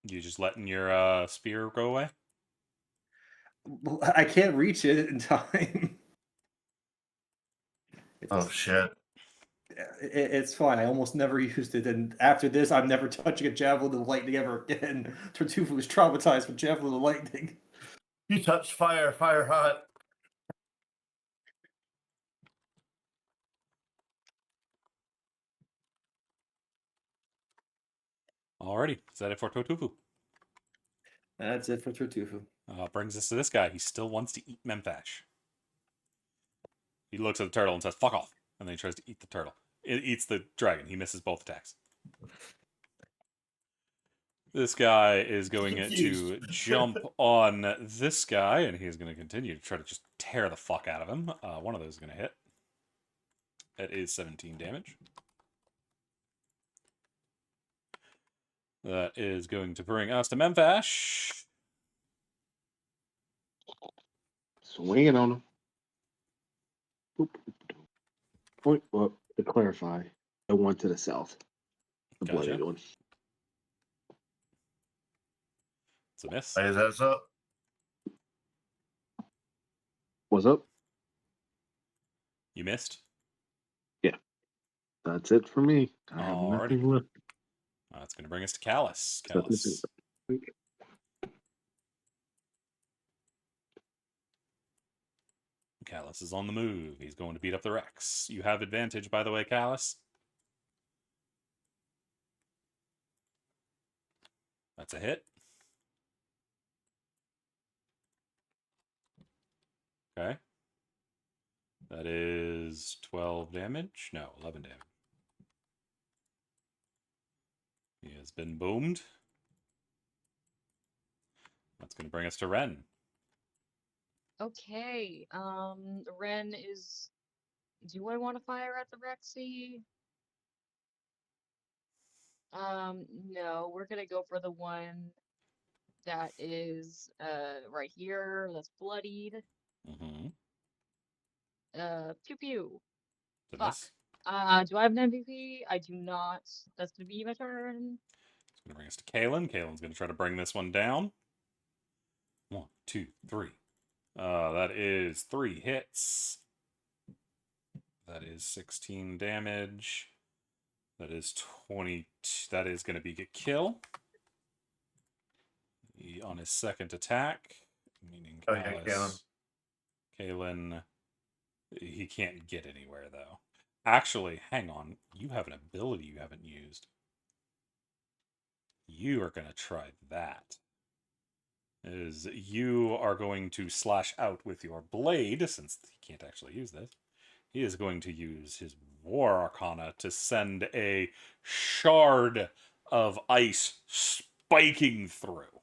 You just letting your spear go away? I can't reach it in time. Oh shit. It's fine. I almost never used it, and after this, I'm never touching a javelin of lightning ever again. Tartuffe was traumatized with javelin of lightning. You touched fire, fire hot. Alrighty. Is that it for Totufu? That's it for Tartuffe. Brings us to this guy. He still wants to eat Memfash. He looks at the turtle and says, fuck off. And then he tries to eat the turtle. It eats the dragon. He misses both attacks. This guy is going to jump on this guy, and he's going to continue to try to just tear the fuck out of him. One of those is going to hit. That is 17 damage. That is going to bring us to Memfash. Swinging on him. Point, well, to clarify, The one to the south. The Gotcha. bloodied one. It's a miss. Is that up? What's up? You missed. That's it for me. I have Alrighty. nothing left. That's going to bring us to Callus. Except Callus. Callus is on the move. He's going to beat up the Rex. You have advantage, by the way, Callus. That's a hit. Okay. That is 12 damage. No, 11 damage. He has been boomed. That's going to bring us to Ren. Okay. Ren is. Do I want to fire at the Rexy? No, we're gonna go for the one that is right here. That's bloodied. Mm-hmm. Pew pew. The Fuck. miss. Do I have an MVP? I do not. That's gonna be my turn. It's going to bring us to Kalen. Kalen's going to try to bring this one down. 1, 2, 3. That is 3 hits. That is 16 damage. That is 20. That is going to be a kill. On his second attack, meaning Callus. Kalen, he can't get anywhere, though. Actually, hang on. You have an ability you haven't used. You are going to try that. You are going to slash out with your blade, since he can't actually use this. He is going to use his War Arcana to send a shard of ice spiking through.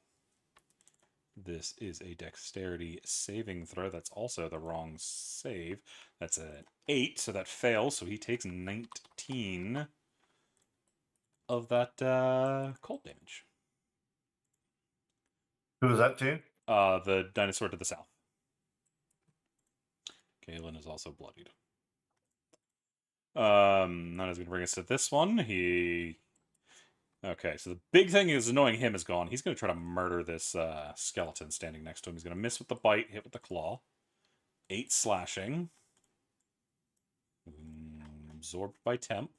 This is a dexterity saving throw. That's also the wrong save. That's an 8, so that fails. So he takes 19 of that cold damage. Who was that to? The dinosaur to the south. Kalen is also bloodied. That is going to bring us to this one. Okay, so the big thing is annoying him is gone. He's going to try to murder this skeleton standing next to him. He's going to miss with the bite, hit with the claw. 8 slashing. Absorbed by temp.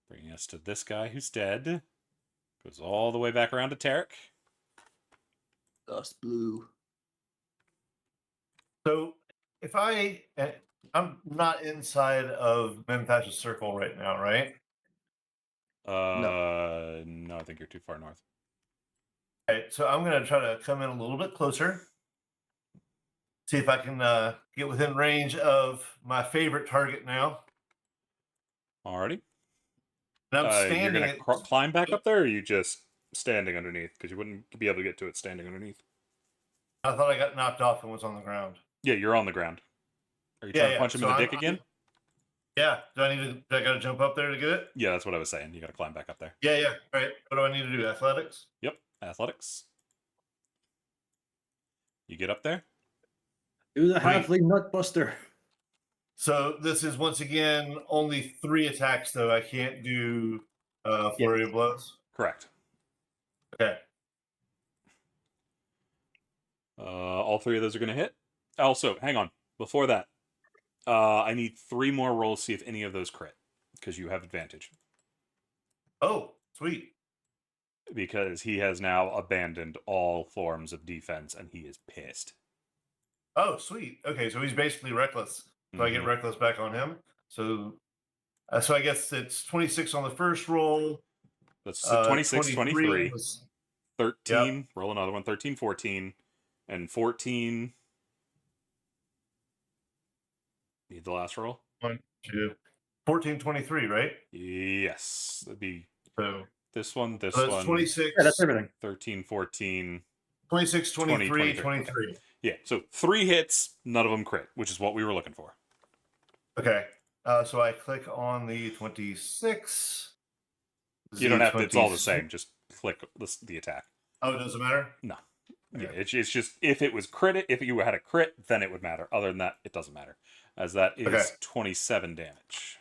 Bringing us to this guy who's dead. Goes all the way back around to Tarek. Dust blue. So if I'm not inside of Memphash's circle right now, right? No, I think you're too far north. Okay, so I'm gonna try to come in a little bit closer. See if I can get within range of my favorite target now. Alrighty. And I'm You're standing. going to climb back up there, or are you just standing underneath? Because you wouldn't be able to get to it standing underneath. I thought I got knocked off and was on the ground. Yeah, you're on the ground. Are you trying to punch him in the dick again? Yeah. Do I gotta jump up there to get it? Yeah, that's what I was saying. You got to climb back up there. Yeah. All right. What do I need to do? Athletics? Yep, athletics. You get up there? Do the Wait. halfling nutbuster. So this is once again only 3 attacks, though. I can't do flurry of blows. Correct. Okay. All 3 of those are going to hit. Also, hang on. Before that, I need 3 more rolls to see if any of those crit, because you have advantage. Oh, sweet. Because he has now abandoned all forms of defense, and he is pissed. Oh, sweet. Okay, so he's basically reckless. So I get reckless back on him. So I guess it's 26 on the first roll. That's 26, 23, was... 13. Yep. Roll another one. 13, 14, and 14. Need the last roll? 1, 2, 14, 23, right? Yes. That'd be So this one, this so that's one. 26. Yeah, that's everything. 13, 14. 26, 23, 23. 23. Yeah, so 3 hits, none of them crit, which is what we were looking for. Okay. So I click on the 26. You don't have to, it's all the same. Just click the attack. Oh, it doesn't matter? No. Okay. Yeah, it's just, if it was crit, if you had a crit, then it would matter. Other than that, it doesn't matter. as that is Okay. 27 damage.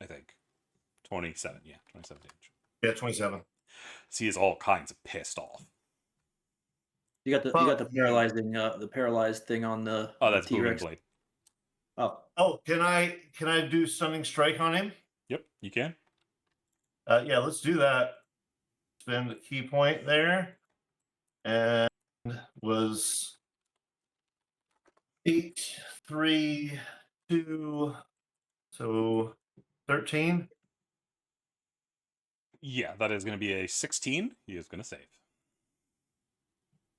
I think 27. Yeah, 27 damage. Yeah, 27. So he is all kinds of pissed off. You got the Fuck me. paralyzing the paralyzed thing on the Oh, that's T booming Rex. blade. Oh, Oh, can I do stunning strike on him? Yep, you can. Yeah, let's do that. Spend a key point there, and was 8, 3, 2, so 13. Yeah, that is going to be a 16. He is going to save.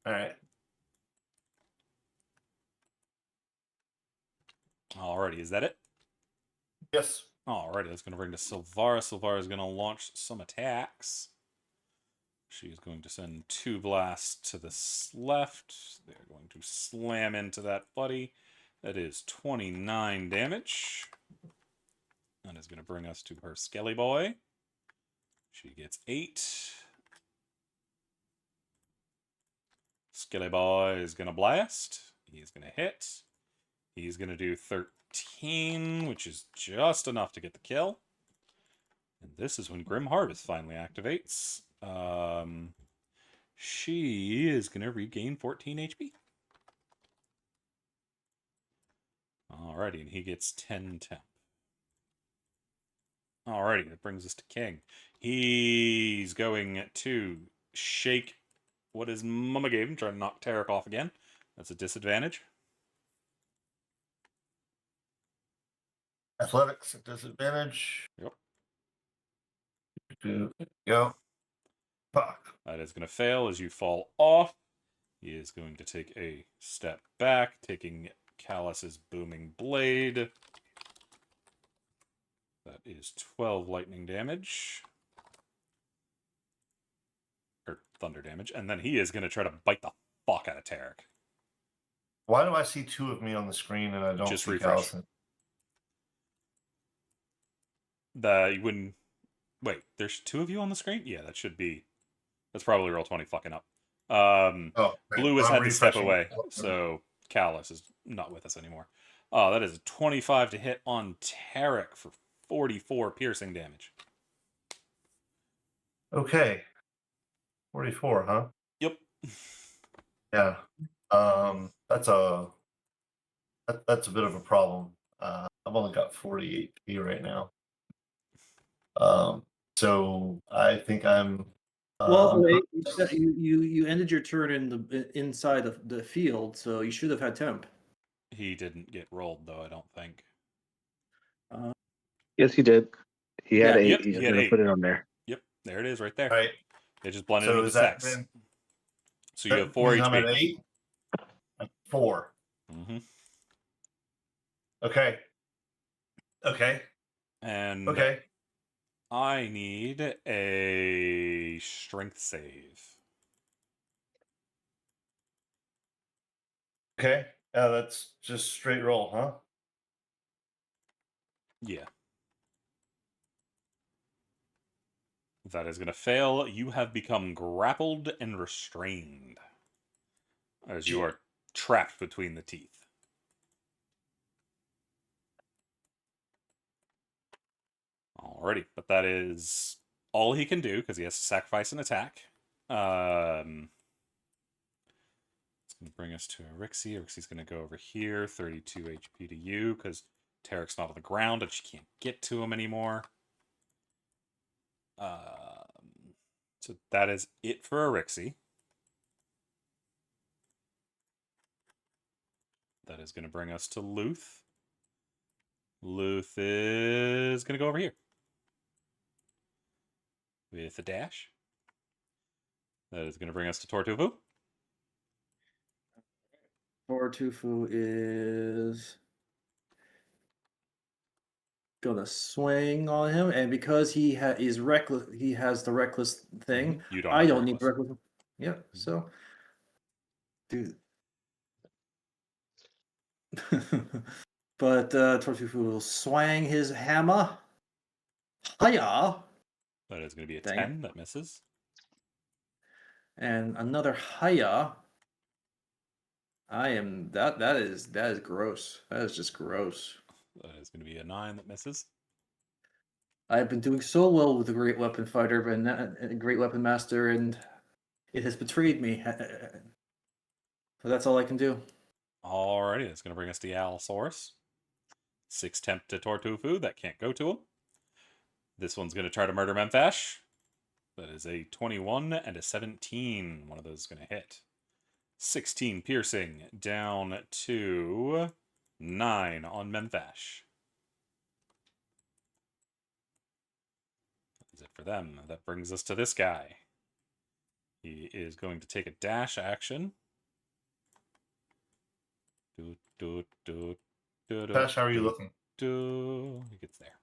All right. Alrighty, is that it? Yes. Alrighty, that's going to bring to Silvara. Silvara is going to launch some attacks. She is going to send 2 blasts to the left. They're going to slam into that buddy. That is 29 damage. That is going to bring us to her Skelly Boy. She gets 8. Skelly Boy is going to blast. He's going to hit. He's going to do 13, which is just enough to get the kill. And this is when Grim Harvest finally activates. She is going to regain 14 HP. Alrighty, and he gets 10 temp. Alrighty, that brings us to King. He's going to shake what his mama gave him, try to knock Tarek off again. That's a disadvantage. Athletics at disadvantage. Yep. Go. Fuck. That is going to fail as you fall off. He is going to take a step back, taking Callus's booming blade. That is 12 lightning damage. Or thunder damage. And then he is going to try to bite the fuck out of Tarek. Why do I see 2 of me on the screen and I don't Just see refresh. Allison? You wouldn't... Wait, there's 2 of you on the screen? Yeah, that should be... That's probably Roll20 fucking up. Blue has I'm had to step refreshing. away, so Callus is not with us anymore. That is a 25 to hit on Tarek for 44 piercing damage. Okay. 44, huh? Yep. Yeah. That's a bit of a problem. I've only got 40 HP right now. So I think I'm. well, wait. You ended your turn in the inside of the field, so you should have had temp. He didn't get rolled, though, I don't think. Yes, he did. He had Yeah. 8. Yep, He's he had going to 8. put it on there. Yep, there it is right there. All right. They just blended So in with is the that sex. then? So you have That 4 means HP. I'm at 8. I'm 4. Mm-hmm. Okay. Okay. And Okay. I need a strength save. Okay. That's just straight roll, huh? Yeah. That is going to fail. You have become grappled and restrained as you are trapped between the teeth. Alrighty, but that is all he can do because he has to sacrifice an attack. It's going to bring us to Erixie. Erixie's going to go over here, 32 HP to you because Tarek's not on the ground and she can't get to him anymore. So that is it for Erixie. That is going to bring us to Luth. Luth is going to go over here with a dash. That is going to bring us to Tortufu. Tortufu is gonna swing on him, and because he is reckless, he has the reckless thing. You don't. I don't need reckless. Yeah, so dude. But Tortufu will swang his hammer. Hiya! That is going to be a Dang 10. That misses. And another hiya. I am that is gross. That is just gross. That is going to be a 9 that misses. I've been doing so well with the Great Weapon Fighter and Great Weapon Master, and it has betrayed me. So that's all I can do. Alrighty, that's going to bring us to the Allosaurus. 6 temp to Tortufu. That can't go to him. This one's going to try to murder Memphash. That is a 21 and a 17. One of those is going to hit. 16 piercing down to 9 on Memphash. That's it for them. That brings us to this guy. He is going to take a dash action. Tash, how are you looking? He gets there.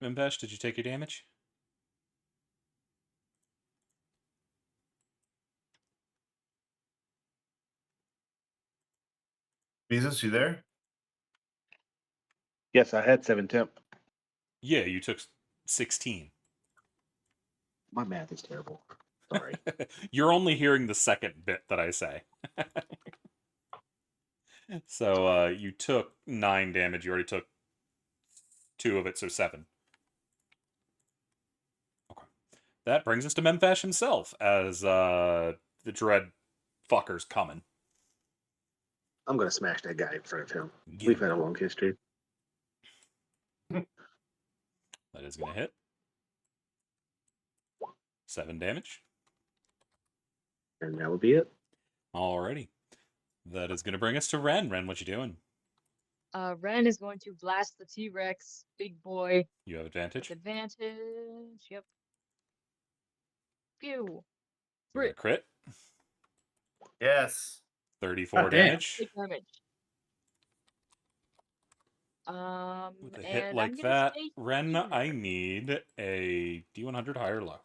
Memphash, did you take your damage? Jesus, you there? Yes, I had 7 temp. Yeah, you took 16. My math is terrible. Sorry. You're only hearing the second bit that I say. So you took 9 damage. You already took 2 of it, so 7. Okay. That brings us to Memphash himself as the dread fucker's coming. I'm going to smash that guy in front of him. Get We've him. had a long history. That is going to hit. 7 damage. And that would be it. Alrighty. That is going to bring us to Ren. Ren, what you doing? Ren is going to blast the T-Rex, big boy, You have with advantage. advantage. Yep. Pew. You got a crit. Yes. 34 God damn. damage. Big damage. With a hit and like I'm gonna that, stay Ren, here. I need a D100 high or low.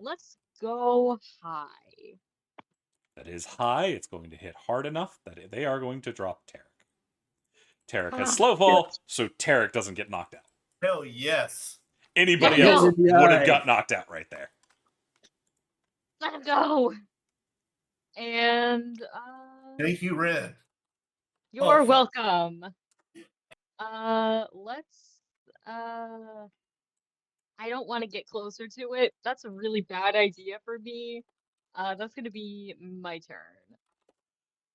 Let's go high. That is high. It's going to hit hard enough that they are going to drop Tarek. Tarek has slow fall, so Tarek doesn't get knocked out. Hell yes. Anybody Let him else go. would have got knocked out right there. Let him go. And Thank you, Ren. you're fuck. welcome. Let's I don't want to get closer to it. That's a really bad idea for me. That's gonna be my turn.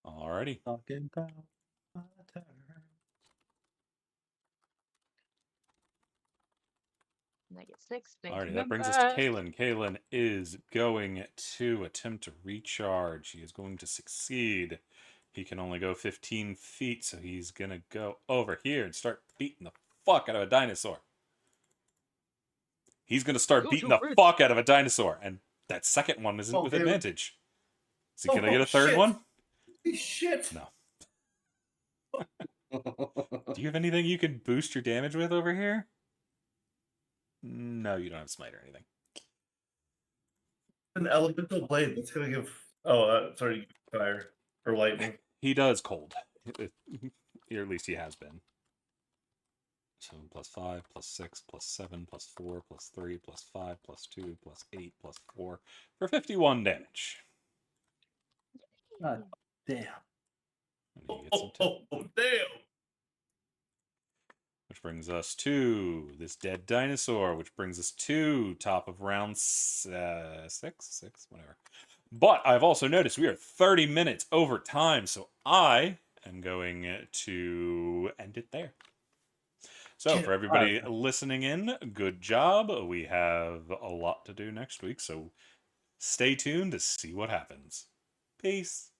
Alrighty. Talking about my turn. And I get 6. Thank Alrighty, you, that brings us to Memphis. Kalen. Kalen is going to attempt to recharge. He is going to succeed. He can only go 15 feet, so he's going to go over here and start beating the fuck out of a dinosaur. He's going to start Go beating to the it. fuck out of a dinosaur. And that second one isn't with Okay. advantage. Is he going to get a third shit. one? Holy shit. No. Do you have anything you can boost your damage with over here? No, you don't have smite or anything. An elemental blade. That's gonna give. Oh, sorry, fire or lightning. He does cold. Or at least he has been. 7 plus 5 plus 6 plus 7 plus 4 plus 3 plus 5 plus 2 plus 8 plus 4 for 51 damage. God damn. And he gets some Damn. which brings us to this dead dinosaur, which brings us to top of round 6, whatever. But I've also noticed we are 30 minutes over time, so I am going to end it there. So for everybody listening in, good job. We have a lot to do next week, so stay tuned to see what happens. Peace.